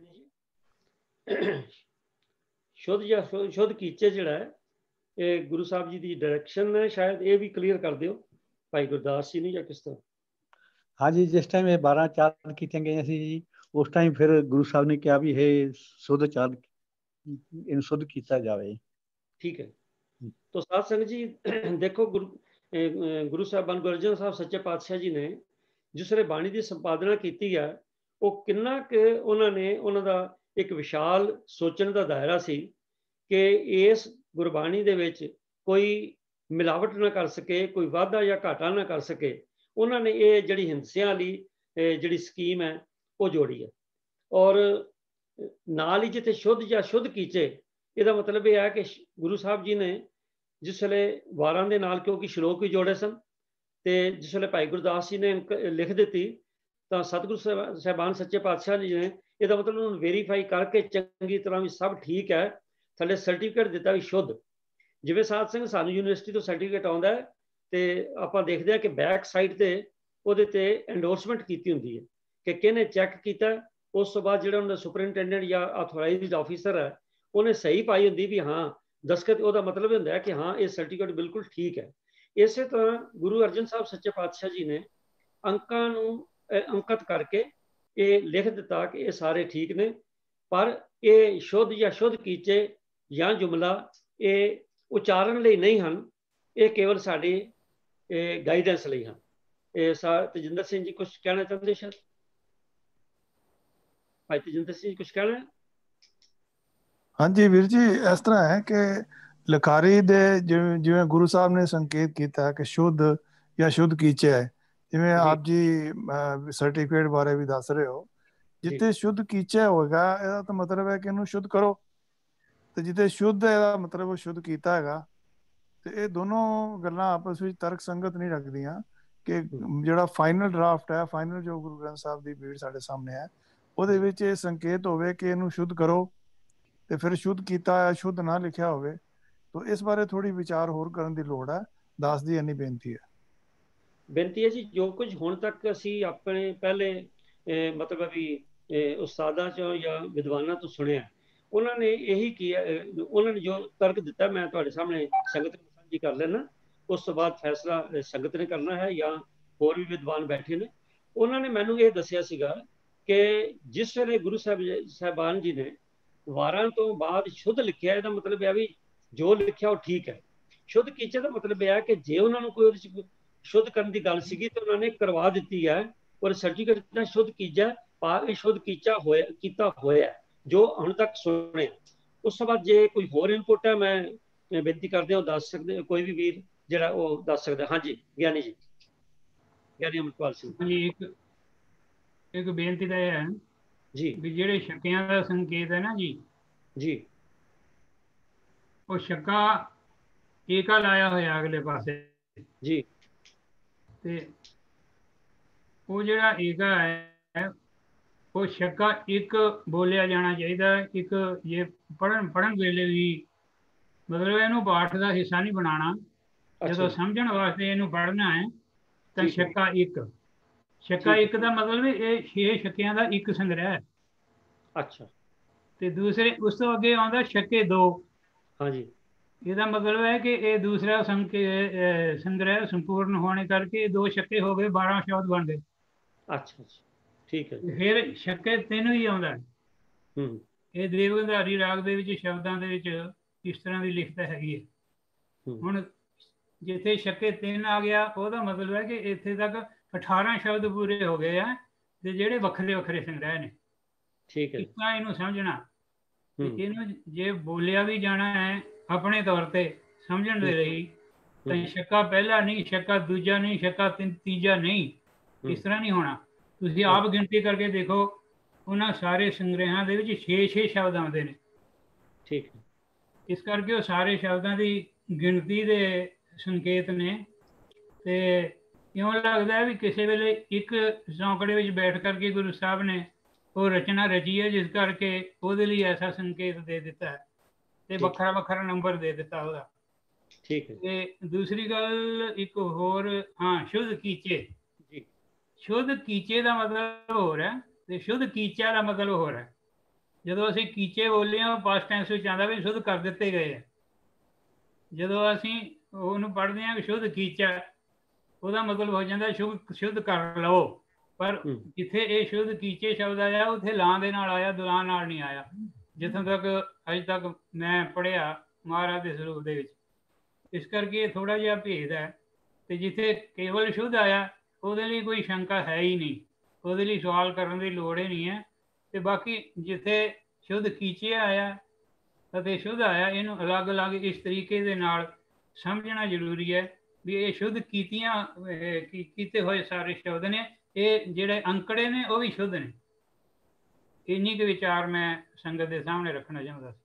ਸ਼ੁੱਧ ਕੀਚੇ ਜਿਹੜਾ ਹੈ ਇਹ ਗੁਰੂ ਸਾਹਿਬ ਜੀ ਦੀ ਡਾਇਰੈਕਸ਼ਨ ਹੈ, ਸ਼ਾਇਦ ਇਹ ਵੀ ਕਲੀਅਰ ਕਰ ਦਿਓ ਭਾਈ ਗੁਰਦਾਸ ਜੀ ਨੇ ਜਾਂ ਕਿਸ ਤਰ੍ਹਾਂ। ਹਾਂਜੀ, ਜਿਸ ਟਾਈਮ ਇਹ 12 ਚਾਰ ਕੀਤੀਆਂ ਗਈਆਂ ਸੀ ਜੀ, ਉਸ ਟਾਈਮ ਫਿਰ ਗੁਰੂ ਸਾਹਿਬ ਨੇ ਕਿਹਾ ਵੀ ਇਹ ਸ਼ੁੱਧ ਚਾਰ ਇਹਨੂੰ ਸ਼ੁੱਧ ਕੀਤਾ ਜਾਵੇ। ਠੀਕ ਹੈ। ਤੋ ਸਾਧ ਸੰਗਤ ਜੀ ਦੇਖੋ ਗੁਰੂ ਸਾਹਿਬਾਨ ਗੁਰੂ ਅਰਜਨ ਸਾਹਿਬ ਸੱਚੇ ਪਾਤਸ਼ਾਹ ਜੀ ਨੇ ਜਿਸ ਵੇਲੇ ਬਾਣੀ ਦੀ ਸੰਪਾਦਨਾ ਕੀਤੀ ਹੈ, ਉਹ ਕਿੰਨਾ ਕੁ ਉਹਨਾਂ ਦਾ ਇੱਕ ਵਿਸ਼ਾਲ ਸੋਚਣ ਦਾ ਦਾਇਰਾ ਸੀ ਕਿ ਇਸ ਗੁਰਬਾਣੀ ਦੇ ਵਿੱਚ ਕੋਈ ਮਿਲਾਵਟ ਨਾ ਕਰ ਸਕੇ, ਕੋਈ ਵਾਧਾ ਜਾਂ ਘਾਟਾ ਨਾ ਕਰ ਸਕੇ। ਉਹਨਾਂ ਨੇ ਇਹ ਜਿਹੜੀ ਹਿੰਸਿਆਂ ਵਾਲੀ ਜਿਹੜੀ ਸਕੀਮ ਹੈ ਉਹ ਜੋੜੀ ਹੈ। ਔਰ ਨਾਲ ਹੀ ਜਿੱਥੇ ਸ਼ੁੱਧ ਜਾਂ ਸ਼ੁੱਧ ਕੀਚੇ, ਇਹਦਾ ਮਤਲਬ ਇਹ ਹੈ ਕਿ ਗੁਰੂ ਸਾਹਿਬ ਜੀ ਨੇ ਜਿਸ ਵੇਲੇ ਵਾਰਾਂ ਦੇ ਨਾਲ ਕਿਉਂਕਿ ਸ਼ਲੋਕ ਵੀ ਜੋੜੇ ਸਨ, ਤੇ ਜਿਸ ਵੇਲੇ ਭਾਈ ਗੁਰਦਾਸ ਜੀ ਨੇ ਲਿਖ ਦਿੱਤੀ ਤਾਂ ਸਤਿਗੁਰੂ ਸਾਹਿਬਾਨ ਸੱਚੇ ਪਾਤਸ਼ਾਹ ਜੀ ਨੇ ਇਹਦਾ ਮਤਲਬ ਉਹਨੂੰ ਵੈਰੀਫਾਈ ਕਰਕੇ ਚੰਗੀ ਤਰ੍ਹਾਂ ਵੀ ਸਭ ਠੀਕ ਹੈ, ਥੱਲੇ ਸਰਟੀਫਿਕੇਟ ਦਿੱਤਾ ਵੀ ਸ਼ੁੱਧ। ਜਿਵੇਂ ਸਾਧ ਸਿੰਘ ਸਾਨੂੰ ਯੂਨੀਵਰਸਿਟੀ ਤੋਂ ਸਰਟੀਫਿਕੇਟ ਆਉਂਦਾ ਹੈ ਤੇ ਆਪਾਂ ਦੇਖਦੇ ਹਾਂ ਕਿ ਬੈਕ ਸਾਈਡ ਤੇ ਉਹਦੇ ਤੇ ਐਂਡੋਰਸਮੈਂਟ ਕੀਤੀ ਹੁੰਦੀ ਹੈ ਕਿ ਕਿਹਨੇ ਚੈੱਕ ਕੀਤਾ। ਉਸ ਤੋਂ ਬਾਅਦ ਜਿਹੜਾ ਉਹਨਾਂ ਦਾ ਸੁਪਰਿੰਟੈਂਡੈਂਟ ਜਾਂ ਆਥੋਰਾਈਜ਼ਡ ਆਫੀਸਰ ਹੈ ਉਹਨੇ ਸਹੀ ਪਾਈ ਹੁੰਦੀ ਵੀ ਹਾਂ ਦਸਖਤ, ਉਹਦਾ ਮਤਲਬ ਹੁੰਦਾ ਹੈ ਕਿ ਹਾਂ ਇਹ ਸਰਟੀਫਿਕੇਟ ਬਿਲਕੁਲ ਠੀਕ ਹੈ। ਇਸੇ ਤਰ੍ਹਾਂ ਗੁਰੂ ਅਰਜਨ ਸਾਹਿਬ ਸੱਚੇ ਪਾਤਸ਼ਾਹ ਜੀ ਨੇ ਅੰਕਾਂ ਨੂੰ ਅੰਕਿਤ ਕਰਕੇ ਇਹ ਲਿਖ ਦਿੱਤਾ ਕਿ ਇਹ ਸਾਰੇ ਠੀਕ ਨੇ, ਪਰ ਇਹ ਸ਼ੁੱਧ ਜਾਂ ਸ਼ੁੱਧ ਕੀਚੇ ਜਾਂ ਜੁਮਲਾ ਇਹ ਉਚਾਰਨ ਲਈ ਨਹੀਂ ਹਨ, ਇਹ ਕੇਵਲ ਸਾਡੀ ਗਾਈਡੈਂਸ ਲਈ ਹਨ। ਇਹ ਤੇਜਿੰਦਰ ਸਿੰਘ ਜੀ ਕੁਝ ਕਹਿਣਾ ਚਾਹੁੰਦੇ? ਸ਼ਾਇਦ ਭਾਈ ਤੇਜਿੰਦਰ ਸਿੰਘ ਜੀ ਕੁਝ ਕਹਿਣਾ? ਹਾਂਜੀ ਵੀਰ ਜੀ, ਇਸ ਤਰ੍ਹਾਂ ਹੈ ਕਿ ਲਿਖਾਰੀ ਦੇ ਜਿਵੇਂ ਗੁਰੂ ਸਾਹਿਬ ਨੇ ਸੰਕੇਤ ਕੀਤਾ ਕਿ ਸ਼ੁੱਧ ਜਾਂ ਸ਼ੁੱਧ ਕੀਚੇ ਹੈ, ਜਿਵੇਂ ਆਪ ਜੀ ਸਰਟੀਫਿਕੇਟ ਬਾਰੇ ਵੀ ਦੱਸ ਰਹੇ ਹੋ, ਜਿੱਥੇ ਸ਼ੁੱਧ ਕੀਚਾ ਹੋਏਗਾ ਇਹਦਾ ਤਾਂ ਮਤਲਬ ਹੈ ਕਿ ਇਹਨੂੰ ਸ਼ੁੱਧ ਕਰੋ, ਤੇ ਜਿੱਥੇ ਸ਼ੁੱਧ ਹੈ ਇਹਦਾ ਮਤਲਬ ਉਹ ਸ਼ੁੱਧ ਕੀਤਾ ਹੈਗਾ। ਤੇ ਇਹ ਦੋਨੋਂ ਗੱਲਾਂ ਆਪਸ ਵਿੱਚ ਤਰਕ ਸੰਗਤ ਨਹੀਂ ਰੱਖਦੀਆਂ ਕਿ ਜਿਹੜਾ ਫਾਈਨਲ ਡਰਾਫਟ ਹੈ, ਫਾਈਨਲ ਜੋ ਗੁਰੂ ਗ੍ਰੰਥ ਸਾਹਿਬ ਦੀ ਬੀੜ ਸਾਡੇ ਸਾਹਮਣੇ ਹੈ, ਉਹਦੇ ਵਿੱਚ ਇਹ ਸੰਕੇਤ ਹੋਵੇ ਕਿ ਇਹਨੂੰ ਸ਼ੁੱਧ ਕਰੋ, ਤੇ ਫਿਰ ਸ਼ੁੱਧ ਕੀਤਾ ਹੈ, ਸ਼ੁੱਧ ਨਾ ਲਿਖਿਆ ਹੋਵੇ। ਤਾਂ ਇਸ ਬਾਰੇ ਥੋੜੀ ਵਿਚਾਰ ਹੋਰ ਕਰਨ ਦੀ ਲੋੜ ਹੈ। ਦਾਸ ਦੀ ਇੰਨੀ ਬੇਨਤੀ ਹੈ। ਬੇਨਤੀ ਹੈ ਜੀ, ਜੋ ਕੁਝ ਹੁਣ ਤੱਕ ਅਸੀਂ ਆਪਣੇ ਪਹਿਲੇ ਮਤਲਬ ਵੀ ਉਸਤਾਦਾਂ ਚੋਂ ਜਾਂ ਵਿਦਵਾਨਾਂ ਤੋਂ ਸੁਣਿਆ, ਉਹਨਾਂ ਨੇ ਇਹੀ ਕੀਤਾ, ਉਹਨਾਂ ਨੇ ਜੋ ਤਰਕ ਦਿੱਤਾ ਮੈਂ ਤੁਹਾਡੇ ਸਾਹਮਣੇ ਸੰਗਤ ਨੂੰ ਸਾਂਝੀ ਕਰ ਲੈਣਾ। ਉਸ ਤੋਂ ਬਾਅਦ ਫੈਸਲਾ ਸੰਗਤ ਨੇ ਕਰਨਾ ਹੈ ਜਾਂ ਹੋਰ ਵੀ ਵਿਦਵਾਨ ਬੈਠੇ ਨੇ। ਉਹਨਾਂ ਨੇ ਮੈਨੂੰ ਇਹ ਦੱਸਿਆ ਸੀਗਾ ਕਿ ਜਿਸ ਵੇਲੇ ਗੁਰੂ ਸਾਹਿਬਾਨ ਜੀ ਨੇ ਵਾਰਾਂ ਤੋਂ ਬਾਅਦ ਸ਼ੁੱਧ ਲਿਖਿਆ, ਇਹਦਾ ਮਤਲਬ ਇਹ ਵੀ ਜੋ ਲਿਖਿਆ ਉਹ ਠੀਕ ਹੈ। ਸ਼ੁੱਧ ਕੀਚੇ ਦਾ ਮਤਲਬ ਇਹ ਹੈ ਕਿ ਜੇ ਉਹਨਾਂ ਨੂੰ ਕੋਈ ਉਹਦੇ 'ਚ ਸ਼ੁੱਧ ਕਰਨ ਦੀ ਗੱਲ ਸੀਗੀ ਤਾਂ ਉਹਨਾਂ ਨੇ ਕਰਵਾ ਦਿੱਤੀ ਹੈ, ਔਰ ਸਰਟੀਫਿਕੇਟ ਦਾ ਸ਼ੁੱਧ ਕੀਚਾ ਪਾ ਕੇ ਸ਼ੁੱਧ ਕੀਤਾ ਹੋਇਆ ਜੋ ਹੁਣ ਤੱਕ ਸੁਣਿਆ। ਉਸ ਤੋਂ ਬਾਅਦ ਜੇ ਕੋਈ ਹੋਰ ਇਨਪੁਟ ਹੈ ਮੈਂ ਬੇਨਤੀ ਕਰਦੇ ਹਾਂ ਦੱਸ ਸਕਦੇ, ਕੋਈ ਵੀ ਵੀਰ ਜਿਹੜਾ ਉਹ ਦੱਸ ਸਕਦਾ। ਹਾਂਜੀ ਗਿਆਨੀ ਜੀ, ਗਿਆਨੀ ਅਮਰਪਾਲ ਸਿੰਘ ਜੀ। ਇੱਕ ਬੇਨਤੀ ਤਾਂ ਇਹ ਹੈ ਜੀ ਵੀ ਜਿਹੜੇ ਸ਼ੱਕਿਆਂ ਦਾ ਸੰਕੇਤ ਹੈ ਨਾ ਜੀ, ਉਹ ਸ਼ੱਕਾ ਏਕਾ ਲਾਇਆ ਹੋਇਆ ਅਗਲੇ ਪਾਸੇ ਜੀ, ਤੇ ਉਹ ਜਿਹੜਾ ਏਕਾ ਹੈ ਉਹ ਸ਼ੱਕਾ ਇੱਕ ਬੋਲਿਆ ਜਾਣਾ ਚਾਹੀਦਾ। ਇੱਕ ਜੇ ਪੜ੍ਹਨ ਵੇਲੇ ਵੀ ਮਤਲਬ ਇਹਨੂੰ ਪਾਠ ਦਾ ਹਿੱਸਾ ਨਹੀਂ ਬਣਾਉਣਾ, ਜਦੋਂ ਸਮਝਣ ਵਾਸਤੇ ਇਹਨੂੰ ਪੜ੍ਹਨਾ ਹੈ ਤਾਂ ਸ਼ੱਕਾ ਇੱਕ ਦਾ ਮਤਲਬ ਇਹ 6 ਸ਼ੱਕਿਆਂ ਦਾ ਇੱਕ ਸੰਗ੍ਰਹਿ ਹੈ। ਅੱਛਾ। ਤੇ ਦੂਸਰੇ ਉਸ ਤੋਂ ਅੱਗੇ ਆਉਂਦਾ ਸ਼ੱਕੇ 2। ਹਾਂਜੀ। ਇਹਦਾ ਮਤਲਬ ਹੈ ਕਿ ਇਹ ਦੂਸਰਾ ਸੰਗ੍ਰਹਿ ਸੰਪੂਰਨ ਹੋਣੇ ਕਰਕੇ 2 ਸ਼ੱਕੇ ਹੋ ਗਏ, 12 ਸ਼ਬਦ ਬਣ ਗਏ। ਅੱਛਾ ਠੀਕ ਹੈ। ਫਿਰ ਸ਼ੱਕੇ 3 ਵੀ ਆਉਂਦਾ। ਇਹ ਦੇਵਗੰਧਾਰੀ ਰਾਗ ਦੇ ਵਿੱਚ ਸ਼ਬਦਾਂ ਦੇ ਵਿੱਚ ਇਸ ਤਰ੍ਹਾਂ ਦੀ ਲਿਖਤ ਹੈਗੀ ਹੈ। ਹੁਣ ਜਿੱਥੇ ਸ਼ੱਕੇ 3 ਆ ਗਿਆ, ਉਹਦਾ ਮਤਲਬ ਹੈ ਕਿ ਇੱਥੇ ਤੱਕ 18 ਸ਼ਬਦ ਪੂਰੇ ਹੋ ਗਏ ਆ, ਤੇ ਜਿਹੜੇ ਵੱਖਰੇ ਵੱਖਰੇ ਸੰਗ੍ਰਹਿ ਨੇ। ਠੀਕ ਹੈ। ਇਸ ਤਰ੍ਹਾਂ ਇਹਨੂੰ ਸਮਝਣਾ। ਇਹਨੂੰ ਜੇ ਬੋਲਿਆ ਵੀ ਜਾਣਾ ਹੈ ਆਪਣੇ ਤੌਰ ਤੇ ਸਮਝਣ ਦੇ ਲਈ, ਤਾਂ ਸ਼ੱਕਾ ਪਹਿਲਾ ਨਹੀਂ, ਸ਼ੱਕਾ ਦੂਜਾ ਨਹੀਂ, ਸ਼ੱਕਾ ਤੀਜਾ ਨਹੀਂ, ਇਸ ਤਰ੍ਹਾਂ ਨਹੀਂ ਹੋਣਾ। ਤੁਸੀਂ ਆਪ ਗਿਣਤੀ ਕਰਕੇ ਦੇਖੋ, ਉਹਨਾਂ ਸਾਰੇ ਸੰਗ੍ਰਹਿਾਂ ਦੇ ਵਿੱਚ 6 ਸ਼ਬਦ ਆਉਂਦੇ ਨੇ। ਠੀਕ ਹੈ। ਇਸ ਕਰਕੇ ਉਹ ਸਾਰੇ ਸ਼ਬਦਾਂ ਦੀ ਗਿਣਤੀ ਦੇ ਸੰਕੇਤ ਨੇ। ਤੇ ਇਉਂ ਲੱਗਦਾ ਹੈ ਵੀ ਕਿਸੇ ਵੇਲੇ ਇੱਕ ਚੌਂਕੜੇ ਵਿੱਚ ਬੈਠ ਕਰਕੇ ਗੁਰੂ ਸਾਹਿਬ ਨੇ ਉਹ ਰਚਨਾ ਰਚੀ ਹੈ, ਜਿਸ ਕਰਕੇ ਉਹਦੇ ਲਈ ਐਸਾ ਸੰਕੇਤ ਦੇ ਦਿੱਤਾ ਹੈ ਤੇ ਵੱਖਰਾ ਵੱਖਰਾ ਨੰਬਰ ਦੇ ਦਿੱਤਾ ਉਹਦਾ। ਠੀਕ ਹੈ ਤੇ ਦੂਸਰੀ ਗੱਲ ਇੱਕ ਹੋਰ, ਹਾਂ, ਸ਼ੁੱਧ ਕੀਚੇ। ਜੀ। ਸ਼ੁੱਧ ਕੀਚੇ ਦਾ ਮਤਲਬ ਹੋਰ ਹੈ ਤੇ ਸ਼ੁੱਧ ਕੀਚਾ ਦਾ ਮਤਲਬ ਹੋਰ ਹੈ। ਜਦੋਂ ਅਸੀਂ ਕੀਚੇ ਬੋਲੇ ਹਾਂ, ਪਾਸਟ ਟੈਂਸ ਵਿੱਚ ਆਉਂਦਾ ਵੀ ਸ਼ੁੱਧ ਕਰ ਦਿੱਤੇ ਗਏ ਆ। ਜਦੋਂ ਅਸੀਂ ਉਹਨੂੰ ਪੜ੍ਹਦੇ ਹਾਂ ਸ਼ੁੱਧ ਕੀਚਾ, ਉਹਦਾ ਮਤਲਬ ਹੋ ਜਾਂਦਾ ਸ਼ੁੱਧ ਕਰ ਲਓ। ਪਰ ਜਿੱਥੇ ਇਹ ਸ਼ੁੱਧ ਕੀਚੇ ਸ਼ਬਦ ਆਇਆ, ਉੱਥੇ ਲਾਂ ਦੇ ਨਾਲ ਆਇਆ, ਦੁਲਾਂ ਨਾਲ ਨਹੀਂ ਆਇਆ। ਜਿੱਥੋਂ ਤੱਕ ਅਜੇ ਤੱਕ ਮੈਂ ਪੜ੍ਹਿਆ ਮਹਾਰਾਜ ਦੇ ਸਰੂਪ ਦੇ ਵਿੱਚ। ਇਸ ਕਰਕੇ ਇਹ ਥੋੜ੍ਹਾ ਜਿਹਾ ਭੇਦ ਹੈ। ਤੇ ਜਿੱਥੇ ਕੇਵਲ ਸ਼ੁੱਧ ਆਇਆ, ਉਹਦੇ ਲਈ ਕੋਈ ਸ਼ੰਕਾ ਹੈ ਹੀ ਨਹੀਂ, ਉਹਦੇ ਲਈ ਸਵਾਲ ਕਰਨ ਦੀ ਲੋੜ ਹੀ ਨਹੀਂ ਹੈ। ਤੇ ਬਾਕੀ ਜਿੱਥੇ ਸ਼ੁੱਧ ਕੀਚੇ ਆਇਆ ਅਤੇ ਸ਼ੁੱਧ ਆਇਆ, ਇਹਨੂੰ ਅਲੱਗ-ਅਲੱਗ ਇਸ ਤਰੀਕੇ ਦੇ ਨਾਲ ਸਮਝਣਾ ਜ਼ਰੂਰੀ ਹੈ ਵੀ ਇਹ ਸ਼ੁੱਧ ਕੀਤੇ ਹੋਏ ਸਾਰੇ ਸ਼ਬਦ ਨੇ। ਇਹ ਜਿਹੜੇ ਅੰਕੜੇ ਨੇ ਉਹ ਵੀ ਸ਼ੁੱਧ ਨੇ। ਇੰਨੀ ਕੁ ਵਿਚਾਰ ਮੈਂ ਸੰਗਤ ਦੇ ਸਾਹਮਣੇ ਰੱਖਣਾ ਚਾਹੁੰਦਾ ਸੀ।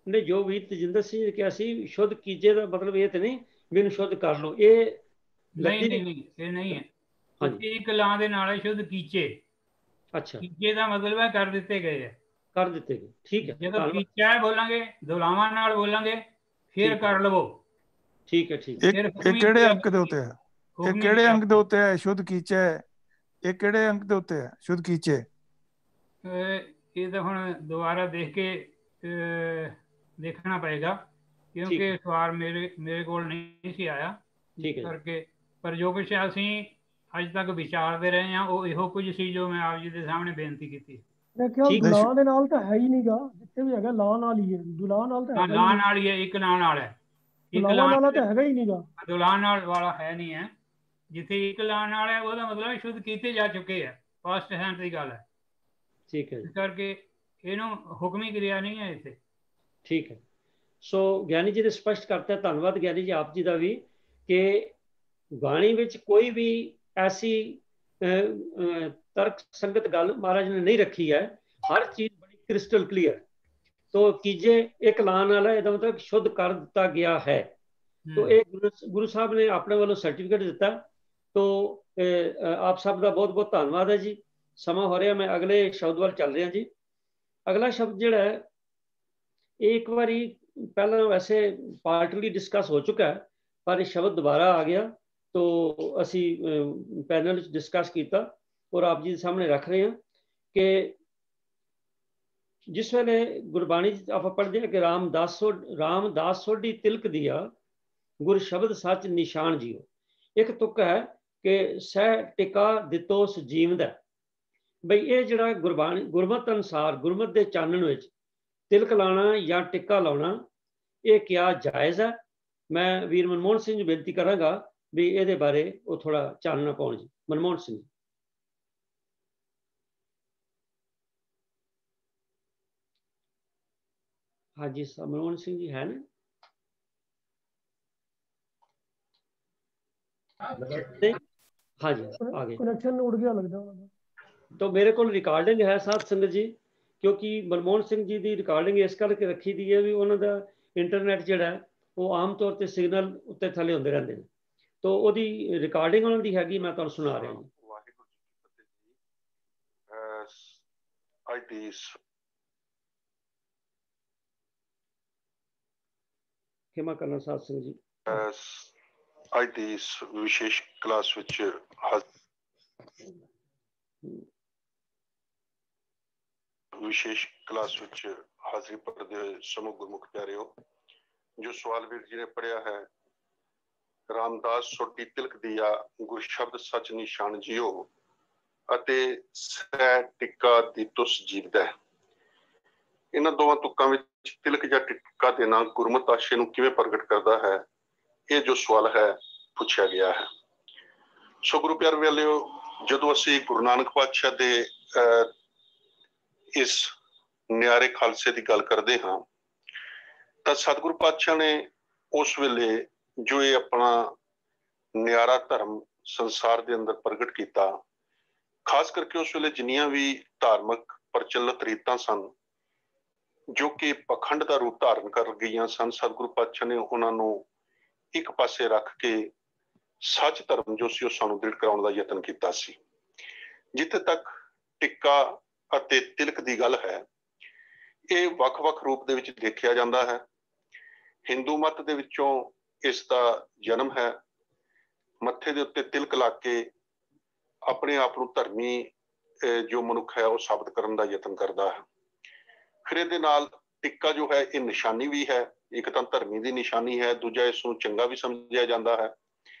ਨਹੀਂ, ਜੋ ਵੀਰ ਤਜਿੰਦਰ ਸਿੰਘ ਨੇ ਕਿਹਾ ਸੀ ਸ਼ੁੱਧ ਕੀਜੇ ਦਾ ਮਤਲਬ ਇਹ ਤੇ ਨਹੀਂ ਮੈਨੂੰ ਸ਼ੁੱਧ ਕਰ ਲਓ, ਇਹ ਨਹੀਂ, ਇਹ ਨਹੀਂ ਹੈ। ਇੱਕ ਲਾਂ ਦੇ ਨਾਲ ਹੈ ਸ਼ੁੱਧ ਕੀਚੇ। ਅੱਛਾ, ਕੀਚੇ ਦਾ ਮਤਲਬ ਹੈ ਕਰ ਦਿੱਤੇ ਗਏ ਹੈ, ਕਰ ਦਿੱਤੇ ਗਏ। ਠੀਕ ਹੈ, ਜਦੋਂ ਕੀਚਾ ਬੋਲਾਂਗੇ, ਦੁਲਾਵਾਂ ਨਾਲ ਬੋਲਾਂਗੇ, ਫਿਰ ਕਰ ਲਵੋ। ਠੀਕ ਹੈ, ਠੀਕ ਹੈ। ਇਹ ਕਿਹੜੇ ਅੰਕ ਦੇ ਉੱਤੇ ਹੈ? ਇਹ ਕਿਹੜੇ ਅੰਕ ਦੇ ਉੱਤੇ ਹੈ ਸ਼ੁੱਧ ਕੀਚੇ? ਇਹ ਕਿਹੜੇ ਅੰਕ ਦੇ ਉੱਤੇ ਹੈ ਸ਼ੁੱਧ ਕੀਚੇ? ਇਹ ਤਾਂ ਹੁਣ ਦੁਬਾਰਾ ਦੇਖ ਕੇ ਦੇਖਣਾ ਪਏਗਾ, ਕਿਉਂਕਿ ਸਵਾਲ ਮੇਰੇ ਕੋਲ ਨਹੀਂ ਸੀ ਆਇਆ। ਇਸ ਕਰਕੇ ਪਰ ਜੋ ਕੁਛ ਅਸੀਂ ਅੱਜ ਤੱਕ ਵਿਚਾਰਦੇ ਰਹੇ ਹਾਂ, ਉਹ ਇਹੋ ਕੁਝ ਸੀ ਜੋ ਮੈਂ ਆਪ ਜੀ ਦੇ ਸਾਹਮਣੇ ਬੇਨਤੀ ਕੀਤੀ। ਮੈਂ ਕਿਹਾ ਦੁਲਾਂ ਦੇ ਨਾਲ ਤਾਂ ਹੈ ਹੀ ਨਹੀਂਗਾ, ਜਿੱਥੇ ਵੀ ਹੈਗਾ ਲਾਂ ਨਾਲ ਹੀ ਹੈ। ਦੁਲਾਂ ਨਾਲ ਤਾਂ ਲਾਂ ਨਾਲ ਹੀ ਹੈ, ਇੱਕ ਲਾਂ ਨਾਲ ਹੈ। ਦੁਲਾਂ ਨਾਲ ਤਾਂ ਹੈਗਾ ਹੀ ਨਹੀਂਗਾ, ਦੁਲਾਂ ਨਾਲ ਵਾਲਾ ਹੈ ਨਹੀਂ ਹੈ। ਜਿੱਥੇ ਇੱਕ ਲਾਂ ਨਾਲ ਹੈ, ਉਹਦਾ ਮਤਲਬ ਸ਼ੁੱਧ ਕੀਤੇ ਜਾ ਚੁੱਕੇ ਹੈ, ਪਾਸਟ ਟੈਂਸ ਦੀ ਗੱਲ ਹੈ। ਠੀਕ ਹੈ, ਇਸ ਕਰਕੇ ਇਹਨੂੰ ਹੁਕਮੀ ਕਿਰਿਆ ਨਹੀਂ ਹੈ ਇੱਥੇ। ਠੀਕ ਹੈ। ਸੋ ਗਿਆਨੀ ਜੀ ਨੇ ਸਪਸ਼ਟ ਕਰਤਾ, ਧੰਨਵਾਦ ਗਿਆਨੀ ਜੀ ਆਪ ਜੀ ਦਾ ਵੀ, ਕਿ ਬਾਣੀ ਵਿੱਚ ਕੋਈ ਵੀ ਐਸੀ ਤਰਕ ਸੰਗਤ ਗੱਲ ਮਹਾਰਾਜ ਨੇ ਨਹੀਂ ਰੱਖੀ ਹੈ। ਹਰ ਚੀਜ਼ ਬੜੀ ਕ੍ਰਿਸਟਲ ਕਲੀਅਰ। ਤੋ ਕੀਜੇ ਇੱਕ ਲਾਂ ਨਾਲ ਹੈ, ਇਹਦਾ ਮਤਲਬ ਸ਼ੁੱਧ ਕਰ ਦਿੱਤਾ ਗਿਆ ਹੈ। ਤੋ ਇਹ ਗੁਰੂ ਸਾਹਿਬ ਨੇ ਆਪਣੇ ਵੱਲੋਂ ਸਰਟੀਫਿਕੇਟ ਦਿੱਤਾ। ਤੋ ਆਪ ਸਭ ਦਾ ਬਹੁਤ ਬਹੁਤ ਧੰਨਵਾਦ ਹੈ ਜੀ। ਸਮਾਂ ਹੋ ਰਿਹਾ, ਮੈਂ ਅਗਲੇ ਸ਼ਬਦ ਵੱਲ ਚੱਲ ਰਿਹਾ ਜੀ। ਅਗਲਾ ਸ਼ਬਦ ਜਿਹੜਾ ਹੈ, ਇਹ ਇੱਕ ਵਾਰੀ ਪਹਿਲਾਂ ਵੈਸੇ ਪਾਰਟਲੀ ਡਿਸਕਸ ਹੋ ਚੁੱਕਾ ਹੈ, ਪਰ ਇਹ ਸ਼ਬਦ ਦੁਬਾਰਾ ਆ ਗਿਆ। ਤੋ ਅਸੀਂ ਪੈਨਲ ਵਿੱਚ ਡਿਸਕਸ ਕੀਤਾ ਔਰ ਆਪ ਜੀ ਦੇ ਸਾਹਮਣੇ ਰੱਖ ਰਹੇ ਹਾਂ ਕਿ ਜਿਸ ਵੇਲੇ ਗੁਰਬਾਣੀ ਆਪਾਂ ਪੜ੍ਹਦੇ ਹਾਂ ਕਿ ਰਾਮਦਾਸ ਸੋਢੀ ਤਿਲਕ ਦਿਆ ਗੁਰ ਸ਼ਬਦ ਸੱਚ ਨਿਸ਼ਾਨ ਜੀਓ। ਇੱਕ ਤੁਕ ਹੈ ਕਿ ਸਹਿ ਟਿਕਾ ਦਿੱਤੋਸ ਜੀਵਦਾ। ਬਈ ਇਹ ਜਿਹੜਾ ਗੁਰਮਤ ਅਨੁਸਾਰ, ਗੁਰਮਤ ਦੇ ਚਾਨਣ ਵਿੱਚ ਤਿਲਕ ਲਾਉਣਾ ਜਾਂ ਟਿੱਕਾ ਲਾਉਣਾ, ਇਹ ਕਿਆ ਜਾਇਜ਼ ਹੈ? ਮੈਂ ਵੀਰ ਮਨਮੋਹਨ ਸਿੰਘ ਨੂੰ ਬੇਨਤੀ ਕਰਾਂਗਾ ਵੀ ਇਹਦੇ ਬਾਰੇ ਉਹ ਥੋੜਾ ਚਾਨਣਾ ਪਾਉਣ ਜੀ। ਮਨਮੋਹਨ ਸਿੰਘ। ਹਾਂਜੀ, ਮਨਮੋਹਨ ਸਿੰਘ ਜੀ ਹੈ ਨਾ? ਹਾਂਜੀ, ਆ ਗਏ। ਕਨੈਕਸ਼ਨ ਉੜ ਗਿਆ ਲੱਗਦਾ ਉਹਨਾਂ ਦਾ। तो मेरे को रिकॉर्डिंग है साथ संगत जी, क्योंकि मनमोहन सिंह जी की रिकॉर्डिंग इस करके रखी दी है भी उन्होंने इंटरनेट जोड़ा है वो आम तौर पर सिग्नल उत्ते थले होंदे रहंदे ने, तो ओदी रिकॉर्डिंग उन्होंने हैगी, मैं तुहानू सुना रहा हूं। क्षमा करना साथ सिंह जी। ਅੱਜ ਦੀ ਇਸ ਵਿਸ਼ੇਸ਼ ਕਲਾਸ ਵਿੱਚ ਹਾਜ਼ਰੀ ਭਰਦੇ ਹੋਏ ਸਮੂਹ ਗੁਰਮੁਖ ਪਿਆਰਿਓ, ਜੋ ਸਵਾਲ ਵੀਰ ਜੀ ਨੇ ਪੜ੍ਹਿਆ ਹੈ, ਰਾਮਦਾਸ ਸੋਢੀ ਤਿਲਕ ਦਿਆ ਗੁਰ ਸ਼ਬਦ ਸੱਚ ਨਿਸ਼ਾਨ ਜੀਓ ਅਤੇ ਸਹਿ ਟਿੱਕਾ ਦਿੱਤੋਸ ਜੀਵਦਾ। ਇਹਨਾਂ ਦੋਵਾਂ ਤੁਕਾਂ ਵਿੱਚ ਤਿਲਕ ਜਾਂ ਟਿੱਕਾ ਦੇਣਾ ਗੁਰਮਤਿ ਆਸ਼ੇ ਨੂੰ ਕਿਵੇਂ ਪ੍ਰਗਟ ਕਰਦਾ ਹੈ, ਇਹ ਜੋ ਸਵਾਲ ਹੈ ਪੁੱਛਿਆ ਗਿਆ ਹੈ। ਸੋ ਗੁਰੂ ਪਿਆਰੇ ਵਾਲਿਓ, ਜਦੋਂ ਅਸੀਂ ਗੁਰੂ ਨਾਨਕ ਪਾਤਸ਼ਾਹ ਦੇ ਇਸ ਨਿਆਰੇ ਖਾਲਸੇ ਦੀ ਗੱਲ ਕਰਦੇ ਹਾਂ ਤਾਂ ਸਤਿਗੁਰੂ ਪਾਤਸ਼ਾਹ ਨੇ ਉਸ ਵੇਲੇ ਜੋ ਇਹ ਆਪਣਾ ਨਿਆਰਾ ਧਰਮ ਸੰਸਾਰ ਦੇ ਅੰਦਰ ਪ੍ਰਗਟ ਕੀਤਾ, ਖਾਸ ਕਰਕੇ ਉਸ ਵੇਲੇ ਜਿੰਨੀਆਂ ਵੀ ਧਾਰਮਿਕ ਪ੍ਰਚਲਿਤ ਰੀਤਾਂ ਸਨ ਜੋ ਕਿ ਪਖੰਡ ਦਾ ਰੂਪ ਧਾਰਨ ਕਰ ਗਈਆਂ ਸਨ, ਸਤਿਗੁਰੂ ਪਾਤਸ਼ਾਹ ਨੇ ਉਹਨਾਂ ਨੂੰ ਇੱਕ ਪਾਸੇ ਰੱਖ ਕੇ ਸੱਚ ਧਰਮ ਜੋ ਸੀ ਉਹ ਸਾਨੂੰ ਦ੍ਰਿੜ ਕਰਾਉਣ ਦਾ ਯਤਨ ਕੀਤਾ ਸੀ। ਜਿੱਥੇ ਤੱਕ ਟਿੱਕਾ ਅਤੇ ਤਿਲਕ ਦੀ ਗੱਲ ਹੈ, ਇਹ ਵੱਖ-ਵੱਖ ਰੂਪ ਦੇ ਵਿੱਚ ਦੇਖਿਆ ਜਾਂਦਾ ਹੈ। ਹਿੰਦੂ ਮਤ ਦੇ ਵਿੱਚੋਂ ਇਸ ਦਾ ਜਨਮ ਹੈ। ਮੱਥੇ ਦੇ ਉੱਤੇ ਤਿਲਕ ਲਾ ਕੇ ਆਪਣੇ ਆਪ ਨੂੰ ਧਰਮੀ ਜੋ ਮਨੁੱਖ ਹੈ ਉਹ ਸਾਬਤ ਕਰਨ ਦਾ ਯਤਨ ਕਰਦਾ ਹੈ। ਫਿਰ ਇਹਦੇ ਨਾਲ ਟਿੱਕਾ ਜੋ ਹੈ ਇਹ ਨਿਸ਼ਾਨੀ ਵੀ ਹੈ, ਇੱਕ ਤਾਂ ਧਰਮੀ ਦੀ ਨਿਸ਼ਾਨੀ ਹੈ, ਦੂਜਾ ਇਸ ਨੂੰ ਚੰਗਾ ਵੀ ਸਮਝਿਆ ਜਾਂਦਾ ਹੈ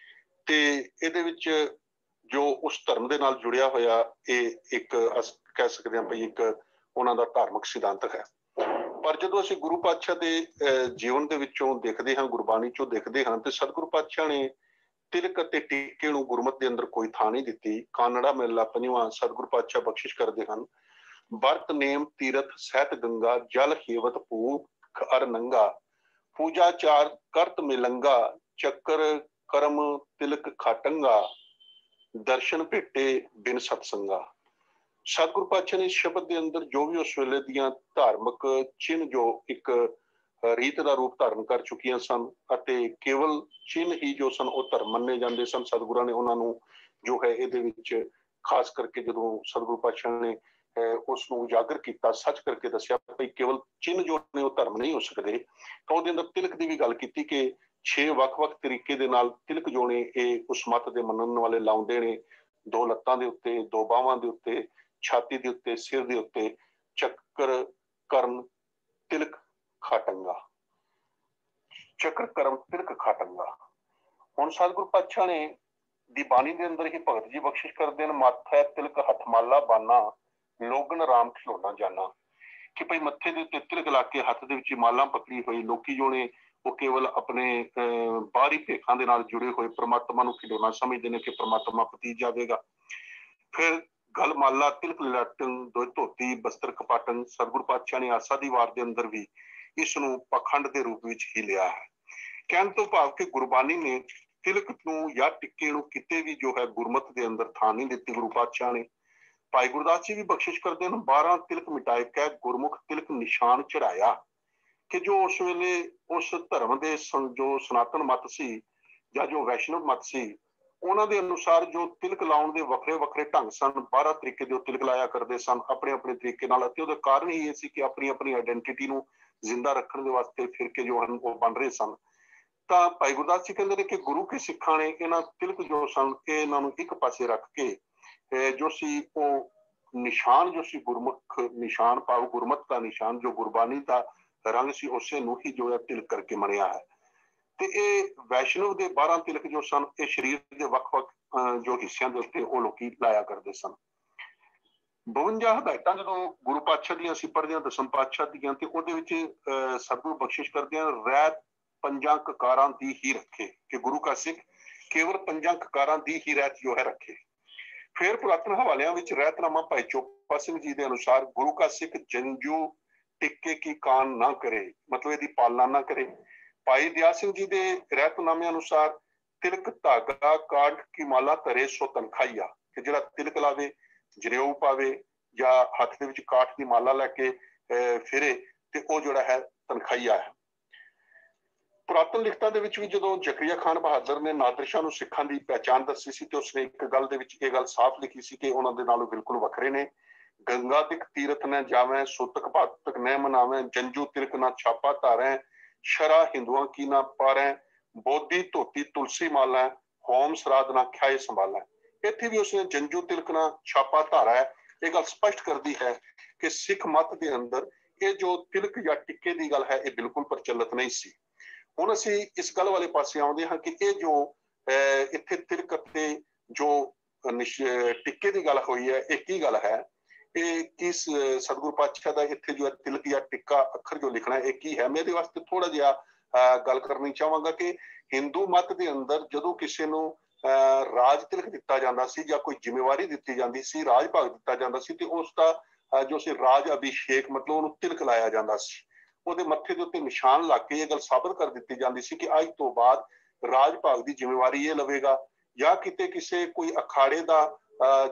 ਤੇ ਇਹਦੇ ਵਿੱਚ ਜੋ ਉਸ ਧਰਮ ਦੇ ਨਾਲ ਜੁੜਿਆ ਹੋਇਆ ਇਹ ਇੱਕ ਕਹਿ ਸਕਦੇ ਹਾਂ ਭਈ ਇੱਕ ਉਹਨਾਂ ਦਾ ਧਾਰਮਿਕ ਸਿਧਾਂਤ ਹੈ। ਪਰ ਜਦੋਂ ਅਸੀਂ ਗੁਰੂ ਪਾਤਸ਼ਾਹ ਦੇ ਜੀਵਨ ਦੇ ਵਿੱਚੋਂ ਦੇਖਦੇ ਹਾਂ, ਗੁਰਬਾਣੀ ਚੋਂ ਦੇਖਦੇ ਹਾਂ, ਤੇ ਸਤਿਗੁਰੂ ਪਾਤਸ਼ਾਹ ਨੇ ਤਿਲਕ ਅਤੇ ਟਿੱਕੇ ਨੂੰ ਗੁਰਮਤਿ ਦੇ ਅੰਦਰ ਕੋਈ ਥਾਂ ਨਹੀਂ ਦਿੱਤੀ। ਕਾਨੜਾ ਮਹਿਲਾ 5ਵਾਂ ਸਤਿਗੁਰੂ ਪਾਤਸ਼ਾਹ ਬਖਸ਼ਿਸ਼ ਕਰਦੇ ਹਨ, ਵਰਤ ਨੇਮ ਤੀਰਥ ਸਹਿਤ ਗੰਗਾ, ਜਲ ਹੇਵਤ ਭੂਖ ਅਰ ਨੰਗਾ, ਪੂਜਾ ਚਾਰ ਕਰਤ ਮਿਲੰਗਾ, ਚੱਕਰ ਕਰਮ ਤਿਲਕ ਖਾਟੰਗਾ, ਦਰਸ਼ਨ ਭੇਟੇ ਬਿਨ ਸਤਸੰਗਾ। ਸਤਿਗੁਰੂ ਪਾਤਸ਼ਾਹ ਨੇ ਸ਼ਬਦ ਦੇ ਅੰਦਰ ਜੋ ਵੀ ਉਸ ਵੇਲੇ ਦੀਆਂ ਧਾਰਮਿਕ ਚਿੰਨ੍ਹ ਜੋ ਇੱਕ ਰੀਤ ਦਾ ਰੂਪ ਧਾਰਨ ਕਰ ਚੁੱਕੀਆਂ ਸਨ ਅਤੇ ਕੇਵਲ ਚਿੰਨ੍ਹ ਹੀ ਜੋ ਸਨ ਉਹ ਧਰਮ ਮੰਨੇ ਜਾਂਦੇ ਸਨ, ਸਤਿਗੁਰਾਂ ਨੇ ਉਹਨਾਂ ਨੂੰ ਜੋ ਹੈ ਇਹਦੇ ਵਿੱਚ ਖਾਸ ਕਰਕੇ ਜਦੋਂ ਸਤਿਗੁਰੂ ਪਾਤਸ਼ਾਹ ਨੇ ਉਸ ਨੂੰ ਉਜਾਗਰ ਕੀਤਾ, ਸੱਚ ਕਰਕੇ ਦੱਸਿਆ ਭਈ ਕੇਵਲ ਚਿੰਨ੍ਹ ਜੋ ਨੇ ਉਹ ਧਰਮ ਨਹੀਂ ਹੋ ਸਕਦੇ, ਤਾਂ ਉਹਦੇ ਅੰਦਰ ਤਿਲਕ ਦੀ ਵੀ ਗੱਲ ਕੀਤੀ ਕਿ 6 ਵੱਖ-ਵੱਖ ਤਰੀਕੇ ਦੇ ਨਾਲ ਤਿਲਕ ਜੋ ਨੇ ਇਹ ਉਸ ਮੱਤ ਦੇ ਮੰਨਣ ਵਾਲੇ ਲਾਉਂਦੇ ਨੇ। 2 ਲੱਤਾਂ ਦੇ ਉੱਤੇ, 2 ਬਾਹਾਂ ਦੇ ਉੱਤੇ, ਛਾਤੀ ਦੇ ਉੱਤੇ, ਸਿਰ ਦੇ ਉੱਤੇ, ਚੱਕਰ ਕਰਮ ਤਿਲਕ ਖਾਟੰਗਾ, ਚੱਕਰ ਕਰਮ ਤਿਲਕ ਖਾਟੰਗਾ। ਹੁਣ ਸਤਿਗੁਰੂ ਪਾਤਸ਼ਾਹ ਨੇ ਦੀ ਬਾਣੀ ਦੇ ਅੰਦਰ ਹੀ ਭਗਤ ਜੀ ਬਖਸ਼ਿਸ਼ ਕਰਦੇ ਹਨ, ਮਾਥੈ ਤਿਲਕ ਹੱਥ ਮਾਲਾ ਬਾਨਾ, ਲੋਗਨ ਰਾਮ ਖਿਡੌਣਾ ਜਾਨਾ, ਕਿ ਭਈ ਮੱਥੇ ਦੇ ਉੱਤੇ ਤਿਲਕ ਲਾ ਕੇ ਹੱਥ ਦੇ ਵਿੱਚ ਮਾਲਾਂ ਪਕੜੀ ਹੋਈ ਲੋਕੀ ਜੋ ਨੇ ਉਹ ਕੇਵਲ ਆਪਣੇ ਬਾਹਰੀ ਭੇਖਾਂ ਦੇ ਨਾਲ ਜੁੜੇ ਹੋਏ ਪ੍ਰਮਾਤਮਾ ਨੂੰ ਖਿਡੌਣਾ ਸਮਝਦੇ ਨੇ ਕਿ ਪ੍ਰਮਾਤਮਾ ਪਤੀਤ ਜਾਵੇਗਾ। ਫਿਰ ਗਲ ਮਾਲਾ ਤਿਲਕ ਲਟਨ ਦੋ ਧੋਤੀ ਬਸਤਰ ਕਪਾਟਨ। ਸਤਿਗੁਰੂ ਪਾਤਸ਼ਾਹ ਨੇ ਆਸਾ ਦੀ ਵਾਰ ਦੇ ਅੰਦਰ ਵੀ ਇਸ ਨੂੰ ਪਖੰਡ ਦੇ ਰੂਪ ਵਿੱਚ ਹੀ ਲਿਆ ਹੈ। ਕਹਿਣ ਤੋਂ ਭਾਵ ਕਿ ਗੁਰਬਾਣੀ ਨੇ ਤਿਲਕ ਨੂੰ ਜਾਂ ਟਿੱਕੇ ਨੂੰ ਕਿਤੇ ਵੀ ਜੋ ਹੈ ਗੁਰਮਤਿ ਦੇ ਅੰਦਰ ਥਾਂ ਨਹੀਂ ਦਿੱਤੀ। ਗੁਰੂ ਪਾਤਸ਼ਾਹ ਨੇ ਭਾਈ ਗੁਰਦਾਸ ਜੀ ਵੀ ਬਖਸ਼ਿਸ਼ ਕਰਦੇ ਹਨ, 12 ਤਿਲਕ ਮਿਟਾਏ ਕੈ ਗੁਰਮੁਖ ਤਿਲਕ ਨਿਸ਼ਾਨ ਚੜਾਇਆ, ਕਿ ਜੋ ਉਸ ਵੇਲੇ ਉਸ ਧਰਮ ਦੇ ਜੋ ਸਨਾਤਨ ਮਤ ਸੀ ਜਾਂ ਜੋ ਵੈਸ਼ਨਵ ਮਤ ਸੀ ਉਹਨਾਂ ਦੇ ਅਨੁਸਾਰ ਜੋ ਤਿਲਕ ਲਾਉਣ ਦੇ ਵੱਖਰੇ ਵੱਖਰੇ ਢੰਗ ਸਨ, 12 ਤਰੀਕੇ ਦੇ ਉਹ ਤਿਲਕ ਲਾਇਆ ਕਰਦੇ ਸਨ ਆਪਣੇ ਆਪਣੇ ਤਰੀਕੇ ਨਾਲ, ਅਤੇ ਉਹਦਾ ਕਾਰਨ ਹੀ ਇਹ ਸੀ ਕਿ ਆਪਣੀ ਆਪਣੀ ਆਇਡੈਂਟੀਟੀ ਨੂੰ ਜ਼ਿੰਦਾ ਰੱਖਣ ਦੇ ਵਾਸਤੇ ਫਿਰਕੇ ਜੋ ਹਨ ਉਹ ਬਣ ਰਹੇ ਸਨ। ਤਾਂ ਭਾਈ ਗੁਰਦਾਸ ਜੀ ਕਹਿੰਦੇ ਨੇ ਕਿ ਗੁਰੂ ਕੇ ਸਿੱਖਾਂ ਨੇ ਇਹਨਾਂ ਤਿਲਕ ਜੋ ਸਨ ਇਹ ਇਹਨਾਂ ਨੂੰ ਇੱਕ ਪਾਸੇ ਰੱਖ ਕੇ ਜੋ ਸੀ ਉਹ ਨਿਸ਼ਾਨ ਜੋ ਸੀ ਗੁਰਮੁਖ ਨਿਸ਼ਾਨ ਭਾਵ ਗੁਰਮਤਿ ਦਾ ਨਿਸ਼ਾਨ ਜੋ ਗੁਰਬਾਣੀ ਦਾ ਰੰਗ ਸੀ ਉਸੇ ਨੂੰ ਹੀ ਜੋ ਹੈ ਤਿਲਕ ਕਰਕੇ ਮੰਨਿਆ ਹੈ। ਤੇ ਇਹ ਵੈਸ਼ਨਵ ਦੇ 12 ਤਿਲਕ ਜੋ ਸਨ ਇਹ ਸਰੀਰ ਦੇ ਵੱਖ-ਵੱਖ ਜੋ ਹਿੱਸਿਆਂ ਦੇ ਉੱਤੇ ਉਹ ਲੋਕੀ ਲਾਇਆ ਕਰਦੇ ਸਨ। 52 ਹਦਾਇਤਾਂ ਜਦੋਂ ਗੁਰੂ ਪਾਤਸ਼ਾਹ ਦੀਆਂ ਅਸੀਂ ਪੜ੍ਹਦੇ ਹਾਂ ਦਸਮ ਪਾਤਸ਼ਾਹ ਦੀਆਂ, ਤੇ ਉਹਦੇ ਵਿੱਚ ਸਤਿਗੁਰੂ ਬਖਸ਼ਿਸ਼ ਕਰਦੇ ਹਾਂ ਰਹਿਤ 5 ਕਕਾਰਾਂ ਦੀ ਹੀ ਰੱਖੇ, ਕਿ ਗੁਰੂ ਕਾ ਸਿੱਖ ਕੇਵਲ 5 ਕਕਾਰਾਂ ਦੀ ਹੀ ਰਹਿਤ ਜੋ ਹੈ ਰੱਖੇ। ਫਿਰ ਪੁਰਾਤਨ ਹਵਾਲਿਆਂ ਵਿੱਚ ਰਹਿਤਨਾਮਾ ਭਾਈ ਚੋਪਾ ਸਿੰਘ ਜੀ ਦੇ ਅਨੁਸਾਰ ਗੁਰੂ ਕਾ ਸਿੱਖ ਜੰਜੂ ਟਿੱਕੇ ਕੀ ਕਾਨ ਨਾ ਕਰੇ, ਮਤਲਬ ਇਹਦੀ ਪਾਲਣਾ ਨਾ ਕਰੇ। ਭਾਈ ਦਿਆ ਸਿੰਘ ਜੀ ਦੇ ਰਹਿਤਨਾਮੇ ਅਨੁਸਾਰ ਤਿਲਕ ਧਾਗਾ ਕਾਢ ਕੀ ਮਾਲਾ ਧਰੇ ਸੋ ਤਨਖਾਈਆ, ਕਿ ਜਿਹੜਾ ਤਿਲਕ ਲਾਵੇ ਜਨੇਊ ਪਾਵੇ ਜਾਂ ਹੱਥ ਦੇ ਵਿੱਚ ਕਾਠ ਦੀ ਮਾਲਾ ਲੈ ਕੇ ਫਿਰੇ ਤੇ ਉਹ ਜਿਹੜਾ ਹੈ ਤਨਖਾਈਆ ਹੈ। ਪੁਰਾਤਨ ਲਿਖਤਾਂ ਦੇ ਵਿੱਚ ਵੀ ਜਦੋਂ ਜ਼ਕਰੀਆ ਖਾਨ ਬਹਾਦਰ ਨੇ ਨਾਦਰ ਸ਼ਾਹ ਨੂੰ ਸਿੱਖਾਂ ਦੀ ਪਹਿਚਾਣ ਦੱਸੀ ਸੀ ਤੇ ਉਸਨੇ ਇੱਕ ਗੱਲ ਦੇ ਵਿੱਚ ਇਹ ਗੱਲ ਸਾਫ਼ ਲਿਖੀ ਸੀ ਕਿ ਉਹਨਾਂ ਦੇ ਨਾਲੋਂ ਬਿਲਕੁਲ ਵੱਖਰੇ ਨੇ। ਗੰਗਾ ਤਿਕ ਤੀਰਥ ਨ ਜਾਵੇਂ ਸੁਤਕ ਭਾਤਕ ਨ ਮਨਾਵੇਂ, ਜੰਜੂ ਤਿਲਕ ਨਾ ਛਾਪਾ ਧਾਰੈ, ਸ਼ਰਾ ਹਿੰਦੂਆਂ ਕੀ ਨਾ ਪਾਰੈ, ਬੋਧੀ ਧੋਤੀ ਤੁਲਸੀ ਮਾਲਾ, ਹੋਮ ਸਰਾਧ ਨਾ ਖਿਆਏ ਸੰਭਾਲੈ। ਇੱਥੇ ਵੀ ਉਸਨੇ ਜੰਜੂ ਤਿਲਕ ਨਾ ਛਾਪਾ ਧਾਰਾ ਹੈ। ਇਹ ਗੱਲ ਸਪਸ਼ਟ ਕਰਦੀ ਹੈ ਕਿ ਸਿੱਖ ਮਤ ਦੇ ਅੰਦਰ ਇਹ ਜੋ ਤਿਲਕ ਜਾਂ ਟਿੱਕੇ ਦੀ ਗੱਲ ਹੈ ਇਹ ਬਿਲਕੁਲ ਪ੍ਰਚਲਿਤ ਨਹੀਂ ਸੀ। ਹੁਣ ਅਸੀਂ ਇਸ ਗੱਲ ਵਾਲੇ ਪਾਸੇ ਆਉਂਦੇ ਹਾਂ ਕਿ ਇਹ ਜੋ ਇੱਥੇ ਤਿਲਕ ਅਤੇ ਜੋ ਟਿੱਕੇ ਦੀ ਗੱਲ ਹੋਈ ਹੈ ਇਹ ਕੀ ਗੱਲ ਹੈ, ਇਹ ਕਿਸ ਸਤਿਗੁਰੂ ਪਾਤਸ਼ਾਹ ਦਾ ਇੱਥੇ ਜੋ ਤਿਲਕ ਜਾਂ ਟਿੱਕਾ ਅੱਖਰ ਜੋ ਲਿਖਣਾ ਇਹ ਕੀ ਹੈ। ਮੈਂ ਇਹਦੇ ਵਾਸਤੇ ਥੋੜਾ ਜਿਹਾ ਗੱਲ ਕਰਨੀ ਚਾਹਾਂਗਾ ਕਿ ਹਿੰਦੂ ਮਤ ਦੇ ਅੰਦਰ ਜਦੋਂ ਕਿਸੇ ਨੂੰ ਰਾਜ ਤਿਲਕ ਦਿੱਤਾ ਜਾਂਦਾ ਸੀ ਜਾਂ ਕੋਈ ਜ਼ਿੰਮੇਵਾਰੀ ਦਿੱਤੀ ਜਾਂਦੀ ਸੀ, ਰਾਜ ਭਾਗ ਦਿੱਤਾ ਜਾਂਦਾ ਸੀ, ਤੇ ਉਸ ਦਾ ਜੋ ਸੀ ਰਾਜ ਅਭਿਸ਼ੇਕ ਮਤਲਬ ਉਹਨੂੰ ਤਿਲਕ ਲਾਇਆ ਜਾਂਦਾ ਸੀ। ਉਹਦੇ ਮੱਥੇ ਦੇ ਉੱਤੇ ਨਿਸ਼ਾਨ ਲਾ ਕੇ ਇਹ ਗੱਲ ਸਾਬਤ ਕਰ ਦਿੱਤੀ ਜਾਂਦੀ ਸੀ ਕਿ ਅੱਜ ਤੋਂ ਬਾਅਦ ਰਾਜ ਭਾਗ ਦੀ ਜ਼ਿੰਮੇਵਾਰੀ ਇਹ ਲਵੇਗਾ। ਜਾਂ ਕਿਤੇ ਕਿਸੇ ਕੋਈ ਅਖਾੜੇ ਦਾ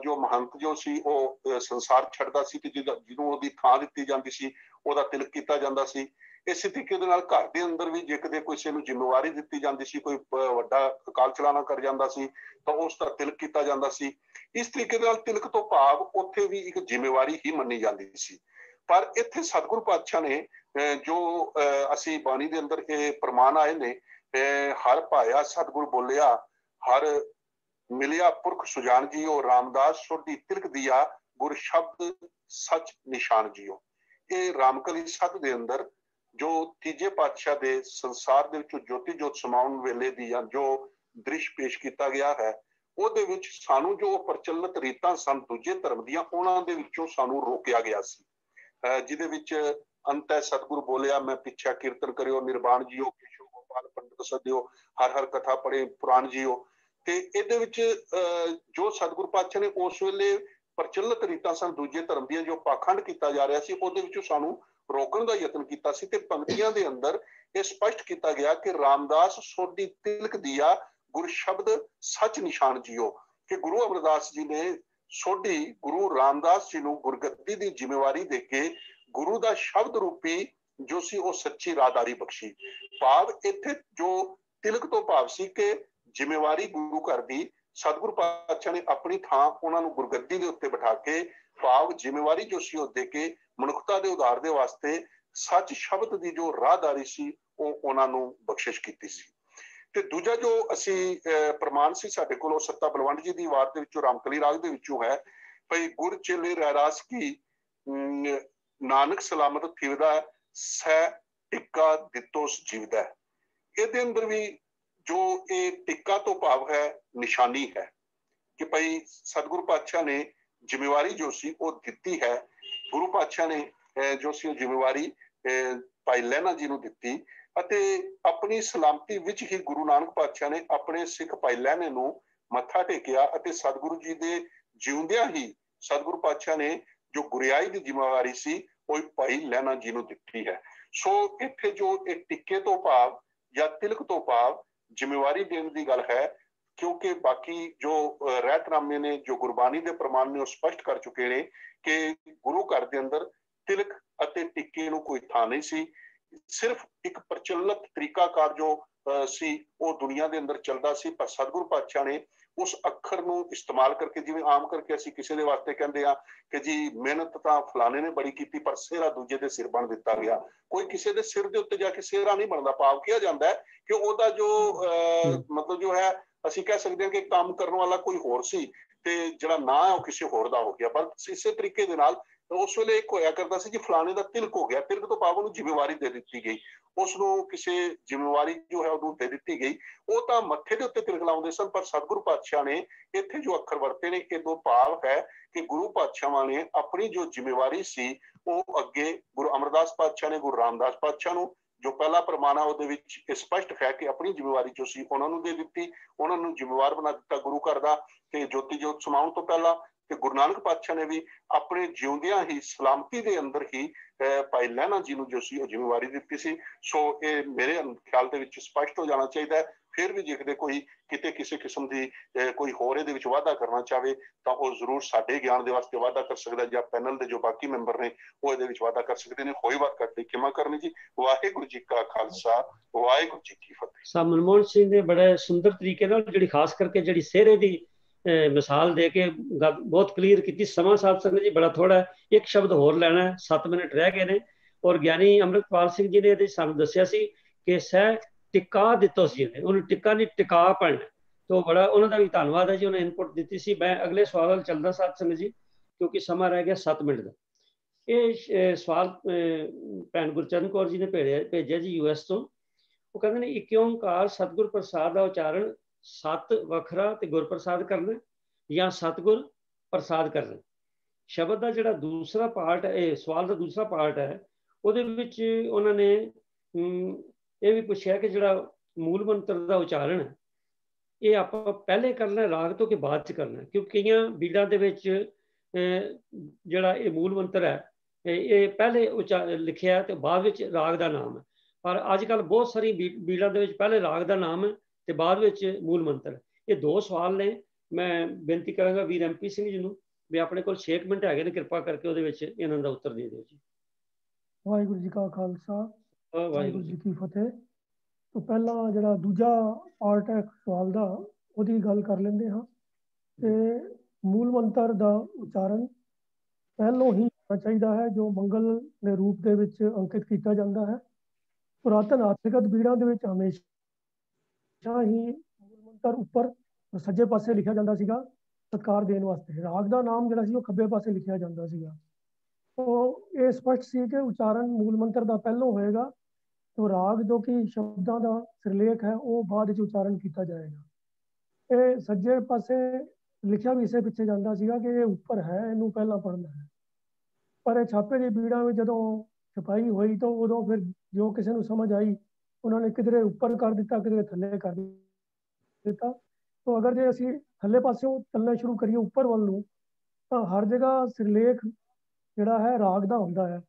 ਜੋ ਮਹੰਤ ਜੋ ਸੀ ਉਹ ਸੰਸਾਰ ਛੱਡਦਾ ਸੀ ਤੇ ਜਿਹਨੂੰ ਉਹਦੀ ਥਾਂ ਦਿੱਤੀ ਜਾਂਦੀ ਸੀ ਉਹਦਾ ਤਿਲਕ ਕੀਤਾ ਜਾਂਦਾ ਸੀ। ਇਸੇ ਤਰੀਕੇ ਦੇ ਨਾਲ ਘਰ ਦੇ ਅੰਦਰ ਵੀ ਜੇ ਕਿਤੇ ਕਿਸੇ ਨੂੰ ਜ਼ਿੰਮੇਵਾਰੀ ਦਿੱਤੀ ਜਾਂਦੀ ਸੀ, ਕੋਈ ਵੱਡਾ ਅਕਾਲ ਚਲਾਣਾ ਕਰ ਜਾਂਦਾ ਸੀ ਤਾਂ ਉਸ ਦਾ ਤਿਲਕ ਕੀਤਾ ਜਾਂਦਾ ਸੀ। ਇਸ ਤਰੀਕੇ ਦੇ ਨਾਲ ਤਿਲਕ ਤੋਂ ਭਾਵ ਉੱਥੇ ਵੀ ਇੱਕ ਜ਼ਿੰਮੇਵਾਰੀ ਹੀ ਮੰਨੀ ਜਾਂਦੀ ਸੀ। ਪਰ ਇੱਥੇ ਸਤਿਗੁਰੂ ਪਾਤਸ਼ਾਹ ਨੇ ਜੋ ਅਸੀਂ ਬਾਣੀ ਦੇ ਅੰਦਰ ਇਹ ਪ੍ਰਮਾਣ ਆਏ ਨੇ हर पाया सतगुर बोलिया हर मिलिया पुरख सुजान जियो रामदास सोडी तिलक दिया गुर शब्द सच निशान जियो। ये रामकली सत दे अंदर जो तीजे पातशाह दे संसार दे विचों ज्योति जोत समाउण वेले दी जो दृश पेश किया गया है ਉਹਦੇ ਵਿੱਚ ਸਾਨੂੰ ਜੋ ਪ੍ਰਚਲਿਤ ਰੀਤਾਂ ਸਨ ਦੂਜੇ ਧਰਮ ਦੀਆਂ ਉਹਨਾਂ ਦੇ ਵਿੱਚੋਂ ਸਾਨੂੰ ਰੋਕਿਆ ਗਿਆ ਸੀ, ਜਿਹਦੇ ਵਿੱਚ ਅੰਤੈ ਸਤਿਗੁਰੂ ਬੋਲਿਆ ਮੈਂ ਪਿੱਛਾ ਕੀਰਤਨ ਕਰਿਓ ਨਿਰਵਾਣ ਜੀਓ ਕੇਸ਼ਵ ਗੋਪਾਲ ਪੰਡਤ ਸਦਿਓ ਹਰ ਹਰ ਕਥਾ ਪੜ੍ਹੇ ਪੁਰਾਣ ਜੀਓ। ਤੇ ਇਹਦੇ ਵਿੱਚ ਜੋ ਸਤਿਗੁਰੂ ਪਾਤਸ਼ਾਹ ਨੇ ਉਸ ਵੇਲੇ ਪ੍ਰਚਲਿਤ ਰੀਤਾਂ ਸਨ ਦੂਜੇ ਧਰਮ ਦੀਆਂ ਜੋ ਪਾਖੰਡ ਕੀਤਾ ਜਾ ਰਿਹਾ ਸੀ ਉਹਦੇ ਵਿੱਚੋਂ ਸਾਨੂੰ ਰੋਕਣ ਦਾ ਯਤਨ ਕੀਤਾ ਸੀ। ਤੇ ਪੰਕਤੀਆਂ ਦੇ ਅੰਦਰ ਇਹ ਸਪਸ਼ਟ ਕੀਤਾ ਗਿਆ ਕਿ ਰਾਮਦਾਸ ਸੋਢੀ ਤਿਲਕ ਦਿਆ गुरु शब्द सच निशान जियो कि गुरु अमरदास जी ने सोढी गुरु रामदास जी ਨੂੰ ਗੁਰਗੱਦੀ ਦੀ ਜ਼ਿੰਮੇਵਾਰੀ ਦੇ ਕੇ ਗੁਰੂ ਦਾ ਸ਼ਬਦ ਰੂਪੀ ਜੋ ਸੀ ਉਹ ਸੱਚੀ ਰਾਹਦਾਰੀ ਬਖਸ਼ੀ। ਭਾਵ ਇੱਥੇ ਜੋ ਤਿਲਕ ਤੋਂ ਭਾਵ ਸੀ ਕਿ ਜ਼ਿੰਮੇਵਾਰੀ ਗੁਰੂ ਘਰ ਦੀ ਸਤਿਗੁਰੂ ਪਾਤਸ਼ਾਹ ਨੇ ਆਪਣੀ ਥਾਂ ਉਹਨਾਂ ਨੂੰ ਗੁਰਗੱਦੀ ਦੇ ਉੱਤੇ ਬਿਠਾ ਕੇ ਭਾਵ ਜ਼ਿੰਮੇਵਾਰੀ ਜੋ ਸੀ ਉਹ ਦੇ ਕੇ ਮਨੁੱਖਤਾ ਦੇ ਉਧਾਰ ਦੇ ਵਾਸਤੇ ਸੱਚ ਸ਼ਬਦ ਦੀ ਜੋ ਰਾਹਦਾਰੀ ਸੀ ਉਹ ਉਹਨਾਂ ਨੂੰ ਬਖਸ਼ਿਸ਼ ਕੀਤੀ ਸੀ। ਤੇ ਦੂਜਾ ਜੋ ਅਸੀਂ ਪ੍ਰਮਾਣ ਸੀ ਸਾਡੇ ਕੋਲ ਉਹ ਸੱਤਾ ਬਲਵੰਡ ਜੀ ਦੀ ਵਾਰ ਦੇ ਵਿੱਚੋਂ ਰਾਮਕਲੀ ਰਾਗ ਦੇ ਵਿੱਚੋਂ ਹੈ ਭਈ ਗੁਰ ਚੇਲੇ ਰਹਿਰਾਸ ਕੀ ਨਾਨਕ ਸਲਾਮਤ ਥਿਵਦਾ ਸੈ ਟਿੱਕਾ ਦਿੱਤੋਸ ਜੀਵਦਾ। ਇਹਦੇ ਅੰਦਰ ਵੀ ਜੋ ਇਹ ਟਿੱਕਾ ਤੋਂ ਭਾਵ ਹੈ ਨਿਸ਼ਾਨੀ ਹੈ ਕਿ ਭਈ ਸਤਿਗੁਰੂ ਪਾਤਸ਼ਾਹ ਨੇ ਜ਼ਿੰਮੇਵਾਰੀ ਜੋ ਸੀ ਉਹ ਦਿੱਤੀ ਹੈ। ਗੁਰੂ ਪਾਤਸ਼ਾਹ ਨੇ ਜੋ ਸੀ ਉਹ ਜ਼ਿੰਮੇਵਾਰੀ ਭਾਈ ਲਹਿਣਾ ਜੀ ਨੂੰ ਦਿੱਤੀ ਅਤੇ ਆਪਣੀ ਸਲਾਮਤੀ ਵਿੱਚ ਹੀ ਗੁਰੂ ਨਾਨਕ ਪਾਤਸ਼ਾਹ ਨੇ ਆਪਣੇ ਸਿੱਖ ਭਾਈ ਲਹਿਣੇ ਨੂੰ ਮੱਥਾ ਟੇਕਿਆ ਅਤੇ ਸਤਿਗੁਰੂ ਜੀ ਦੇ ਜਿਉਂਦਿਆਂ ਹੀ ਸਤਿਗੁਰੂ ਪਾਤਸ਼ਾਹ ਨੇ ਜੋ ਗੁਰਿਆਈ ਦੀ ਜ਼ਿੰਮੇਵਾਰੀ ਸੀ ਉਹ ਭਾਈ ਲਹਿਣਾ ਜੀ ਨੂੰ ਦਿੱਤੀ ਹੈ। ਸੋ ਇੱਥੇ ਜੋ ਇਹ ਟਿੱਕੇ ਤੋਂ ਭਾਵ ਜਾਂ ਤਿਲਕ ਤੋਂ ਭਾਵ ਜ਼ਿੰਮੇਵਾਰੀ ਦੇਣ ਦੀ ਗੱਲ ਹੈ ਕਿਉਂਕਿ ਬਾਕੀ ਜੋ ਰਹਿਤਨਾਮੇ ਨੇ ਜੋ ਗੁਰਬਾਣੀ ਦੇ ਪ੍ਰਮਾਣ ਨੇ ਉਹ ਸਪਸ਼ਟ ਕਰ ਚੁੱਕੇ ਨੇ ਕਿ ਗੁਰੂ ਘਰ ਦੇ ਅੰਦਰ ਤਿਲਕ ਅਤੇ ਟਿੱਕੇ ਨੂੰ ਕੋਈ ਥਾਂ ਨਹੀਂ ਸੀ। ਸਿਰਫ ਇੱਕ ਪ੍ਰਚਲਿਤ ਤਰੀਕਾਕਾਰ ਜੋ ਸੀ ਉਹ ਦੁਨੀਆ ਦੇ ਅੰਦਰ ਚੱਲਦਾ ਸੀ ਪਰ ਸਤਿਗੁਰੂ ਪਾਤਸ਼ਾਹ ਨੇ ਉਸ ਅੱਖਰ ਨੂੰ ਇਸਤੇਮਾਲ ਕਰਕੇ ਜਿਵੇਂ ਆਮ ਕਰਕੇ ਅਸੀਂ ਕਿਸੇ ਦੇ ਵਾਸਤੇ ਕਹਿੰਦੇ ਆ ਕਿ ਜੀ ਮਿਹਨਤ ਤਾਂ ਫਲਾਣੇ ਨੇ ਬੜੀ ਕੀਤੀ ਪਰ ਸਿਹਰਾ ਦੂਜੇ ਦੇ ਸਿਰ ਬਣ ਦਿੱਤਾ ਗਿਆ। ਕੋਈ ਕਿਸੇ ਦੇ ਸਿਰ ਦੇ ਉੱਤੇ ਜਾ ਕੇ ਸਿਹਰਾ ਨਹੀਂ ਬਣਦਾ। ਭਾਵ ਕਿਹਾ ਜਾਂਦਾ ਹੈ ਕਿ ਉਹਦਾ ਜੋ ਮਤਲਬ ਜੋ ਹੈ ਅਸੀਂ ਕਹਿ ਸਕਦੇ ਹਾਂ ਕਿ ਕੰਮ ਕਰਨ ਵਾਲਾ ਕੋਈ ਹੋਰ ਸੀ ਤੇ ਜਿਹੜਾ ਨਾਂ ਹੈ ਉਹ ਕਿਸੇ ਹੋਰ ਦਾ ਹੋ ਗਿਆ। ਪਰ ਇਸੇ ਤਰੀਕੇ ਦੇ ਨਾਲ ਉਸ ਵੇਲੇ ਇੱਕ ਹੋਇਆ ਕਰਦਾ ਸੀ ਜੀ ਫਲਾਣੇ ਦਾ ਤਿਲਕ ਹੋ ਗਿਆ। ਤਿਲਕ ਤੋਂ ਭਾਵ ਉਹਨੂੰ ਜ਼ਿੰਮੇਵਾਰੀ ਦੇ ਦਿੱਤੀ ਗਈ, ਉਸ ਨੂੰ ਕਿਸੇ ਜ਼ਿੰਮੇਵਾਰੀ ਜੋ ਹੈ ਉਹਨੂੰ ਦੇ ਦਿੱਤੀ ਗਈ। ਉਹ ਤਾਂ ਮੱਥੇ ਦੇ ਉੱਤੇ ਤਿਲਕ ਲਾਉਂਦੇ ਸਨ ਪਰ ਸਤਿਗੁਰੂ ਪਾਤਸ਼ਾਹ ਨੇ ਇੱਥੇ ਜੋ ਅੱਖਰ ਵਰਤੇ ਨੇ ਇਹ ਦੋ ਭਾਵ ਹੈ ਕਿ ਗੁਰੂ ਪਾਤਸ਼ਾਹਾਂ ਨੇ ਆਪਣੀ ਜੋ ਜ਼ਿੰਮੇਵਾਰੀ ਸੀ ਉਹ ਅੱਗੇ ਗੁਰੂ ਅਮਰਦਾਸ ਪਾਤਸ਼ਾਹ ਨੇ ਗੁਰੂ ਰਾਮਦਾਸ ਪਾਤਸ਼ਾਹ ਨੂੰ ਜੋ ਪਹਿਲਾ ਪ੍ਰਮਾਣ ਆ ਉਹਦੇ ਵਿੱਚ ਸਪਸ਼ਟ ਹੈ ਕਿ ਆਪਣੀ ਜ਼ਿੰਮੇਵਾਰੀ ਜੋ ਸੀ ਉਹਨਾਂ ਨੂੰ ਦੇ ਦਿੱਤੀ। ਉਹਨਾਂ ਨੂੰ ਜ਼ਿੰਮੇਵਾਰ ਬਣਾ ਦਿੱਤਾ ਗੁਰੂ ਘਰ ਦਾ ਤੇ ਜੋਤੀ ਜੋਤ ਸਮਾਉਣ ਤੋਂ ਪਹਿਲਾਂ। ਤੇ ਗੁਰੂ ਨਾਨਕ ਪਾਤਸ਼ਾਹ ਨੇ ਵੀ ਆਪਣੇ ਜਿਉਂਦਿਆਂ ਹੀ ਸਲਾਮਤੀ ਦੇ ਅੰਦਰ ਹੀ ਭਾਈ ਲਹਿਣਾ ਜੀ ਨੂੰ ਜੋ ਸੀ ਉਹ ਜ਼ਿੰਮੇਵਾਰੀ ਦਿੱਤੀ ਸੀ। ਸੋ ਇਹ ਮੇਰੇ ਖਿਆਲ ਦੇ ਵਿੱਚ ਸਪਸ਼ਟ ਹੋ ਜਾਣਾ ਚਾਹੀਦਾ ਹੈ। ਫਿਰ ਵੀ ਦੇਖਦੇ ਕੋਈ ਕਿਤੇ ਕਿਸੇ ਕਿਸਮ ਦੀ ਕੋਈ ਹੋਰ ਇਹਦੇ ਵਿੱਚ ਵਾਧਾ ਕਰਨਾ ਚਾਹਵੇ ਤਾਂ ਉਹ ਜ਼ਰੂਰ ਸਾਡੇ ਗਿਆਨ ਦੇ ਵਾਸਤੇ ਵਾਧਾ ਕਰ ਸਕਦਾ ਜਾਂ ਪੈਨਲ ਦੇ ਜੋ ਬਾਕੀ ਮੈਂਬਰ ਨੇ ਉਹ ਇਹਦੇ ਵਿੱਚ ਵਾਧਾ ਕਰ ਸਕਦੇ ਨੇ। ਹੋਈ ਵਾਰ ਕਰਦੇ ਕਿਮਾ ਕਰਨੀ ਜੀ। ਵਾਹਿਗੁਰੂ ਜੀ ਕਾ ਖਾਲਸਾ ਵਾਹਿਗੁਰੂ ਜੀ ਕੀ ਫਤਿਹ। ਸਾਹਿਬ ਮਨਮੋਹਨ ਸਿੰਘ ਨੇ ਬੜੇ ਸੁੰਦਰ ਤਰੀਕੇ ਨਾਲ ਜਿਹੜੀ ਖਾਸ ਕਰਕੇ ਜਿਹੜੀ ਸਿਹਰੇ ਦੀ ਮਿਸਾਲ ਦੇ ਕੇ ਗੱਲ ਬਹੁਤ ਕਲੀਅਰ ਕੀਤੀ। ਸਮਾਂ ਸਾਧ ਸੰਗਤ ਜੀ ਬੜਾ ਥੋੜਾ, ਇੱਕ ਸ਼ਬਦ ਹੋਰ ਲੈਣਾ, 7 ਮਿੰਟ ਰਹਿ ਗਏ ਨੇ। ਔਰ ਗਿਆਨੀ ਅੰਮ੍ਰਿਤਪਾਲ ਸਿੰਘ ਜੀ ਨੇ ਇਹਦੇ ਸਾਨੂੰ ਦੱਸਿਆ ਸੀ ਕਿ ਸਹਿ ਟਿਕਾ ਦਿੱਤੋ ਸੀ, ਉਹਨੂੰ ਟਿੱਕਾ ਨਹੀਂ ਟਿਕਾ ਪੜਨਾ। ਤੋਂ ਬੜਾ ਉਹਨਾਂ ਦਾ ਵੀ ਧੰਨਵਾਦ ਹੈ ਜੀ, ਉਹਨੇ ਇਨਪੁਟ ਦਿੱਤੀ ਸੀ। ਮੈਂ ਅਗਲੇ ਸਵਾਲ ਵੱਲ ਚੱਲਦਾ ਸਾਧ ਸੰਗਤ ਜੀ ਕਿਉਂਕਿ ਸਮਾਂ ਰਹਿ ਗਿਆ 7 ਮਿੰਟ ਦਾ। ਇਹ ਸਵਾਲ ਭੈਣ ਗੁਰਚਰਨ ਕੌਰ ਜੀ ਨੇ ਭੇਜਿਆ ਜੀ US ਤੋਂ। ਉਹ ਕਹਿੰਦੇ ਨੇ ਇੱਕ ਓਂਕਾਰ ਸਤਿਗੁਰ ਪ੍ਰਸਾਦ ਦਾ ਉਚਾਰਨ ਸਤ ਵੱਖਰਾ ਤੇ ਗੁਰਪ੍ਰਸਾਦ ਕਰਨਾ ਜਾਂ ਸਤਿਗੁਰ ਪ੍ਰਸਾਦ ਕਰਨਾ। ਸ਼ਬਦ ਦਾ ਜਿਹੜਾ ਦੂਸਰਾ ਪਾਰਟ ਹੈ, ਸਵਾਲ ਦਾ ਦੂਸਰਾ ਪਾਰਟ ਹੈ, ਉਹਦੇ ਵਿੱਚ ਉਹਨਾਂ ਨੇ ਇਹ ਵੀ ਪੁੱਛਿਆ ਕਿ ਜਿਹੜਾ ਮੂਲ ਮੰਤਰ ਦਾ ਉਚਾਰਨ ਹੈ ਇਹ ਆਪਾਂ ਪਹਿਲੇ ਕਰਨਾ ਰਾਗ ਤੋਂ ਕਿ ਬਾਅਦ 'ਚ ਕਰਨਾ। ਕਿਉਂਕਿ ਕਈਆਂ ਬੀੜਾਂ ਦੇ ਵਿੱਚ ਜਿਹੜਾ ਇਹ ਮੂਲ ਮੰਤਰ ਹੈ ਇਹ ਪਹਿਲੇ ਲਿਖਿਆ ਤੇ ਬਾਅਦ ਵਿੱਚ ਰਾਗ ਦਾ ਨਾਮ ਹੈ। ਪਰ ਅੱਜ ਕੱਲ੍ਹ ਬਹੁਤ ਸਾਰੀ ਬੀੜਾਂ ਦੇ ਵਿੱਚ ਪਹਿਲੇ ਰਾਗ ਦਾ ਨਾਮ ਹੈ ਤੇ ਬਾਅਦ ਵਿੱਚ ਮੂਲ ਮੰਤਰ। ਇਹ ਦੋ ਸਵਾਲ ਨੇ। ਮੈਂ ਬੇਨਤੀ ਕਰਾਂਗਾ ਵੀਰ MP ਸਿੰਘ ਜੀ ਨੂੰ ਵੀ ਆਪਣੇ ਕੋਲ 6 ਮਿੰਟ ਹੈਗੇ ਨੇ, ਕਿਰਪਾ ਕਰਕੇ ਉਹਦੇ ਵਿੱਚ ਇਹਨਾਂ ਦਾ ਉੱਤਰ ਦੇ ਦਿਓ ਜੀ। ਵਾਹਿਗੁਰੂ ਜੀ ਕਾ ਖਾਲਸਾ ਵਾਹਿਗੁਰੂ ਜੀ ਕੀ ਫਤਿਹ। ਤੋਂ ਪਹਿਲਾਂ ਜਿਹੜਾ ਦੂਜਾ ਪਾਰਟ ਹੈ ਸਵਾਲ ਦਾ ਉਹਦੀ ਗੱਲ ਕਰ ਲੈਂਦੇ ਹਾਂ ਕਿ ਮੂਲ ਮੰਤਰ ਦਾ ਉਚਾਰਨ ਪਹਿਲੋਂ ਹੀ ਹੋਣਾ ਚਾਹੀਦਾ ਹੈ ਜੋ ਮੰਗਲ ਦੇ ਰੂਪ ਦੇ ਵਿੱਚ ਅੰਕਿਤ ਕੀਤਾ ਜਾਂਦਾ ਹੈ। ਪੁਰਾਤਨ ਆਤਿਕਤ ਬੀੜਾਂ ਦੇ ਵਿੱਚ ਹਮੇਸ਼ਾ ਹਮੇਸ਼ਾ ਹੀ ਮੂਲ ਮੰਤਰ ਉੱਪਰ ਸੱਜੇ ਪਾਸੇ ਲਿਖਿਆ ਜਾਂਦਾ ਸੀਗਾ ਸਤਿਕਾਰ ਦੇਣ ਵਾਸਤੇ। ਰਾਗ ਦਾ ਨਾਮ ਜਿਹੜਾ ਸੀ ਉਹ ਖੱਬੇ ਪਾਸੇ ਲਿਖਿਆ ਜਾਂਦਾ ਸੀਗਾ। तो ये स्पष्ट सी कि उच्चारण मूल मंत्र का पहलों होएगा, तो राग जो कि शब्दों का सिरलेख है वो बाद में उच्चारण किया जाएगा। ये सज्जे पासे लिखा भी इसे पिछे जाता सीगा कि ये ऊपर है, इनू पहला पढ़ना है। पर ये छापे की बीड़ा में जो छपाई हुई तो उदों फिर जो किसी को समझ आई उन्होंने किधरे ऊपर कर दिता, किधरे थले कर दिता। तो अगर जो असी थले पासों चलना शुरू करिए ऊपर वाल नूं, तो हर जगह सिरलेख ਜਿਹੜਾ ਹੈ ਰਾਗ ਦਾ ਹੁੰਦਾ ਹੈ।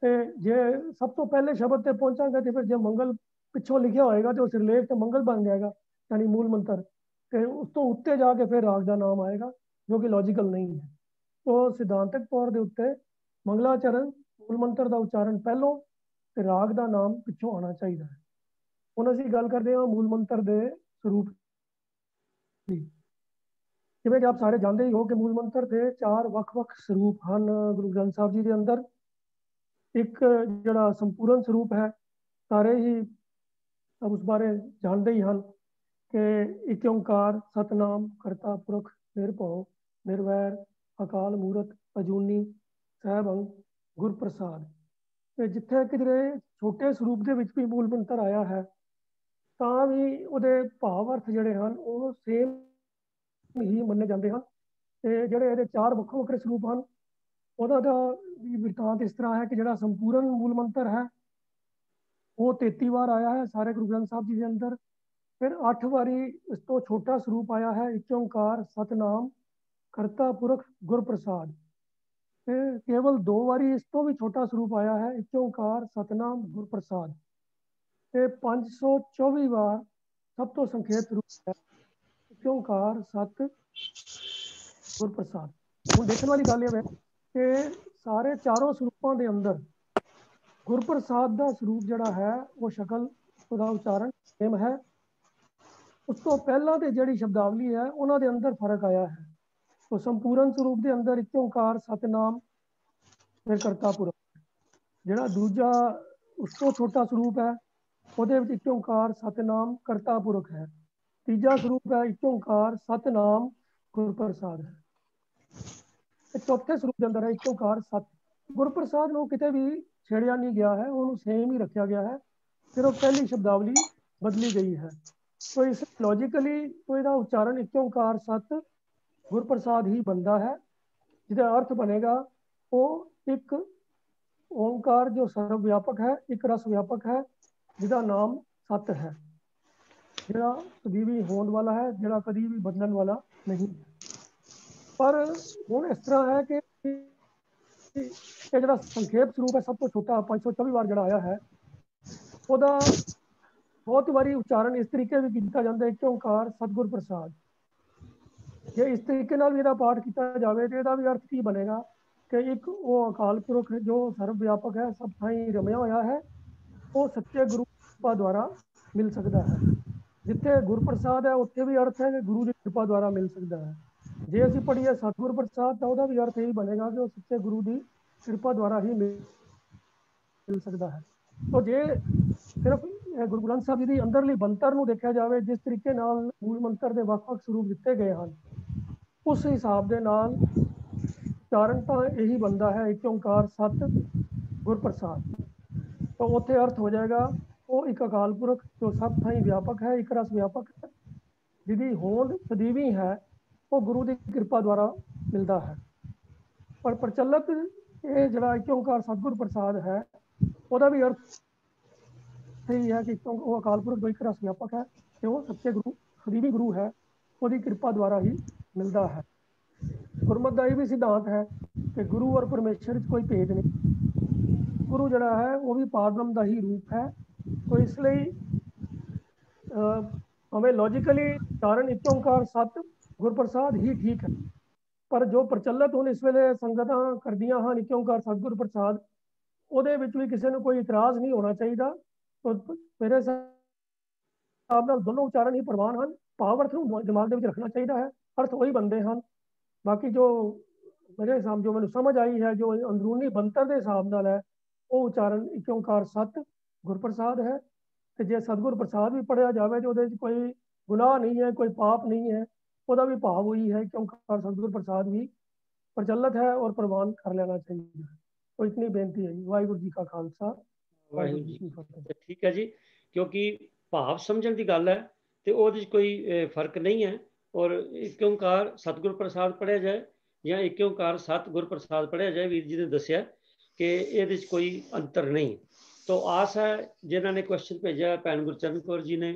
ਤੇ ਜੇ ਸਭ ਤੋਂ ਪਹਿਲੇ ਸ਼ਬਦ ਤੇ ਪਹੁੰਚਾਂਗੇ ਤੇ ਫਿਰ ਜੇ ਮੰਗਲ ਪਿੱਛੋਂ ਲਿਖਿਆ ਹੋਏਗਾ ਤੇ ਉਹ ਸਿਰਲੇਖ ਤੇ ਮੰਗਲ ਬਣ ਜਾਏਗਾ, ਯਾਨੀ ਮੂਲ ਮੰਤਰ। ਤੇ ਉਸ ਤੋਂ ਉੱਤੇ ਜਾ ਕੇ ਫਿਰ ਰਾਗ ਦਾ ਨਾਮ ਆਏਗਾ, ਜੋ ਕਿ ਲੌਜੀਕਲ ਨਹੀਂ ਹੈ। तो सिद्धांतक तौर के उत्ते मंगलाचरण मूल मंत्र का उच्चारण पहलों ते राग का नाम पिछों आना चाहिए है। हुण असीं गल करते हैं मूल मंत्र के स्वरूप की। जिवें कि आप सारे जानते ही हो कि मूल मंत्र के 4 ਵੱਖ-ਵੱਖ स्वरूप हैं गुरु ग्रंथ साहब जी के अंदर। एक जिहड़ा संपूर्ण स्वरूप है, सारे ही अब उस बारे जानते ही हैं कि एक ओंकार सतनाम करता पुरख निरभव निर्वैर अकाल मूरत अजूनी सहबंग गुर प्रसाद। तो जिथे किधरे छोटे स्वरूप के भी मूल मंत्र आया है तो भी वो भाव अर्थ जोड़े हैं वो सेम ही मन्ने जाते हैं। तो जोड़े ये 4 ਵੱਖੋ ਵੱਖਰੇ स्वरूप हैं ਉਹਦਾ वृतांत इस तरह है कि जोड़ा संपूर्ण मूल मंत्र है वो 33 बार आया है सारे गुरु ग्रंथ साहब जी के अंदर। फिर 8 बारी इस तो छोटा स्वरूप आया है एक ओंकार सतनाम करता पुरख गुर प्रसाद। केवल 2 बारी इस तो भी छोटा स्वरूप आया है एक ओंकार सतनाम गुर प्रसाद। 524 बार सब तो संखेप रूप है एक ओंकार सत गुर प्रसाद। हुण देखने वाली गल है कि सारे चारों स्वरूपों के अंदर गुर प्रसाद का स्वरूप जोड़ा है वो शक्ल उसका उच्चारण सेम है। उस तो पहला तो जी शब्दावली है उन्होंने अंदर फर्क आया है। तो संपूर्ण स्वरूप के अंदर एक ओंकार सतनाम फिर करता पुरख। जोड़ा दूजा उस तो छोटा स्वरूप है वो एक ओंकार सतनाम करता पुरख है। तीजा स्वरूप है एक ओंकार सतनाम गुर प्रसाद है। चौथे स्वरूप के अंदर है एक ओंकार सत गुर प्रसाद को कितने भी छेड़िया नहीं गया है, उन्होंने सेम ही रखा गया है, सिर्फ पहली शब्दावली बदली गई है। तो इस लॉजिकली तो इसका उच्चारण एक ओंकार सत गुर प्रसाद ही बनता है, जिसका अर्थ बनेगा वो एक ओंकार जो सर्वव्यापक है एक रस व्यापक है जिसका नाम सत है, जिहड़ा कभी भी होने वाला है, जिहड़ा कभी भी बदलने वाला नहीं है। पर हुण इस तरह है कि जिहड़ा संखेप स्वरूप है सब तो छोटा 524 बार जिहड़ा आया है ਉਹਦਾ बहुत बारी उच्चारण इस तरीके भी किया जाता है एक ओंकार सतगुर प्रसाद। जे इस तरीके नाल भी पाठ किया जाए तो यदा भी अर्थ की बनेगा कि एक वो अकाल पुरख जो सर्वव्यापक है सब थाई रमया होया है वो सच्चे गुरु कृपा द्वारा मिल सकता है। जिथे गुर प्रसाद है उत्थे भी अर्थ है कि गुरु की कृपा द्वारा मिल सकता है। जे असीं पढ़िए सतगुर प्रसाद तो वह भी अर्थ यही बनेगा कि वो सच्चे गुरु की कृपा द्वारा ही मिल सकता है। तो जे सिर्फ गुरु ग्रंथ साहब जी की अंदरली बनतर नूं देखा जाए जिस तरीके नाल मूल मंत्र के ਵੱਖ-ਵੱਖ स्वरूप दिते गए हैं उस हिसाब के नाल उच्चारण तो यही बनता है एक ओंकार सत गुर प्रसाद। तो उत्थे अर्थ हो जाएगा वो एक अकाल पुरख जो सब थाई व्यापक है एक रस व्यापक है जिहदी होंद सदीवी है वो गुरु की कृपा द्वारा मिलता है। पर प्रचलित ये जिहड़ा एक ओंकार सतगुर प्रसाद है वह भी अर्थ यही है कि वो अकाल पुरख जो एक रस व्यापक है कि वो सच्चे गुरु खरीदी गुरु है उसकी कृपा द्वारा ही मिलता है। गुरमत का यह भी सिद्धांत है कि गुरु और परमेश्वर कोई भेद नहीं, गुरु जड़ा है वो भी पारब्रह्म का ही रूप है। तो इसलिए हमें लॉजिकली कारण एक ओंकार सत गुर प्रसाद ही ठीक है। पर जो प्रचलित हुण इस वेले संगतां करदियां हैं एक ओंकार सतगुर प्रसाद ਉਹਦੇ ਵਿੱਚ भी किसी को कोई इतराज़ नहीं होना चाहिए। तो मेरे हिसाब नाल दोनों उच्चारण ही प्रवान हैं, भाव अर्थ को दिमाग के रखना चाहिए है, अर्थ वही बनते हैं। बाकी जो मेरे हिसाब जो मैंने समझ आई है जो अंदरूनी बनतर के हिसाब नाल है वो उच्चारण एक ओंकार सत गुर प्रसाद है। ਤੇ ਜੇ ਸਤਿਗੁਰ ਪ੍ਰਸਾਦ ਵੀ ਪੜਿਆ ਜਾਵੇ ਤੇ ਉਹਦੇ 'ਚ ਕੋਈ ਗੁਨਾਹ ਨਹੀਂ ਹੈ, ਕੋਈ ਪਾਪ ਨਹੀਂ ਹੈ, ਉਹਦਾ ਵੀ ਭਾਵ ਉਹੀ ਹੈ ਕਿ ਓਂਕਾਰ ਸਤਿਗੁਰ ਪ੍ਰਸਾਦ ਵੀ ਪ੍ਰਚਲਿਤ ਹੈ ਔਰ ਪ੍ਰਵਾਨ ਕਰ ਲੈਣਾ ਚਾਹੀਦਾ ਹੈ। तो इतनी बेनती है जी। वाहिगुरू जी का खालसा ਵਾਹਿਗੁਰੂ ਜੀ ਕੀ ਫਤਿਹ। ਠੀਕ ਹੈ ਜੀ, ਕਿਉਂਕਿ ਭਾਵ ਸਮਝਣ ਦੀ ਗੱਲ ਹੈ ਤੇ ਉਹਦੇ 'ਚ ਕੋਈ ਫਰਕ ਨਹੀਂ ਹੈ। ਔਰ ਇੱਕ ਓਂਕਾਰ ਸਤਿਗੁਰ ਪ੍ਰਸਾਦ ਪੜ੍ਹਿਆ ਜਾਏ ਜਾਂ ਇੱਕ ਓਂਕਾਰ ਸਤਿਗੁਰ ਪ੍ਰਸਾਦ ਪੜ੍ਹਿਆ ਜਾਏ, ਵੀਰ ਜੀ ਨੇ ਦੱਸਿਆ ਕਿ ਇਹਦੇ 'ਚ ਕੋਈ ਅੰਤਰ ਨਹੀਂ। तो आस है जिन्होंने क्वेश्चन भेजा भैन गुरचरण कौर जी ने,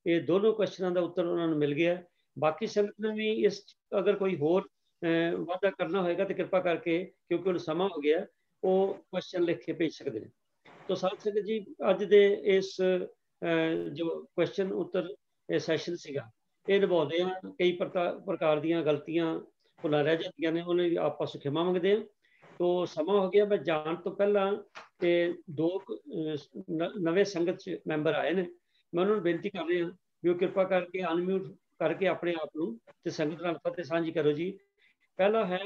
ये दोनों क्वेश्चनों का उत्तर उन्होंने मिल गया। बाकी संगत ने भी इस अगर कोई होर वादा करना होएगा तो कृपा करके, क्योंकि उन्हें समा हो गया, वो क्वेश्चन लिख के भेज सकते हैं। तो साथ संगत जी अज दे इस जो क्वेश्चन उत्तर सैशन सीगा ये निभाते हैं, कई प्रकार दी गलतियां भुलां रह जांदियां ने, उन्हें भी आपस खिमा मंगते हैं। तो समा हो गया, मैं जान तो पहला ते दो नवे संगत मैंबर आए ने, मैं उन्होंने बेनती कर रहा भी वो कृपा करके अनम्यूट करके अपने आप को संगत नाल फतेह सांझी करो जी। पहला है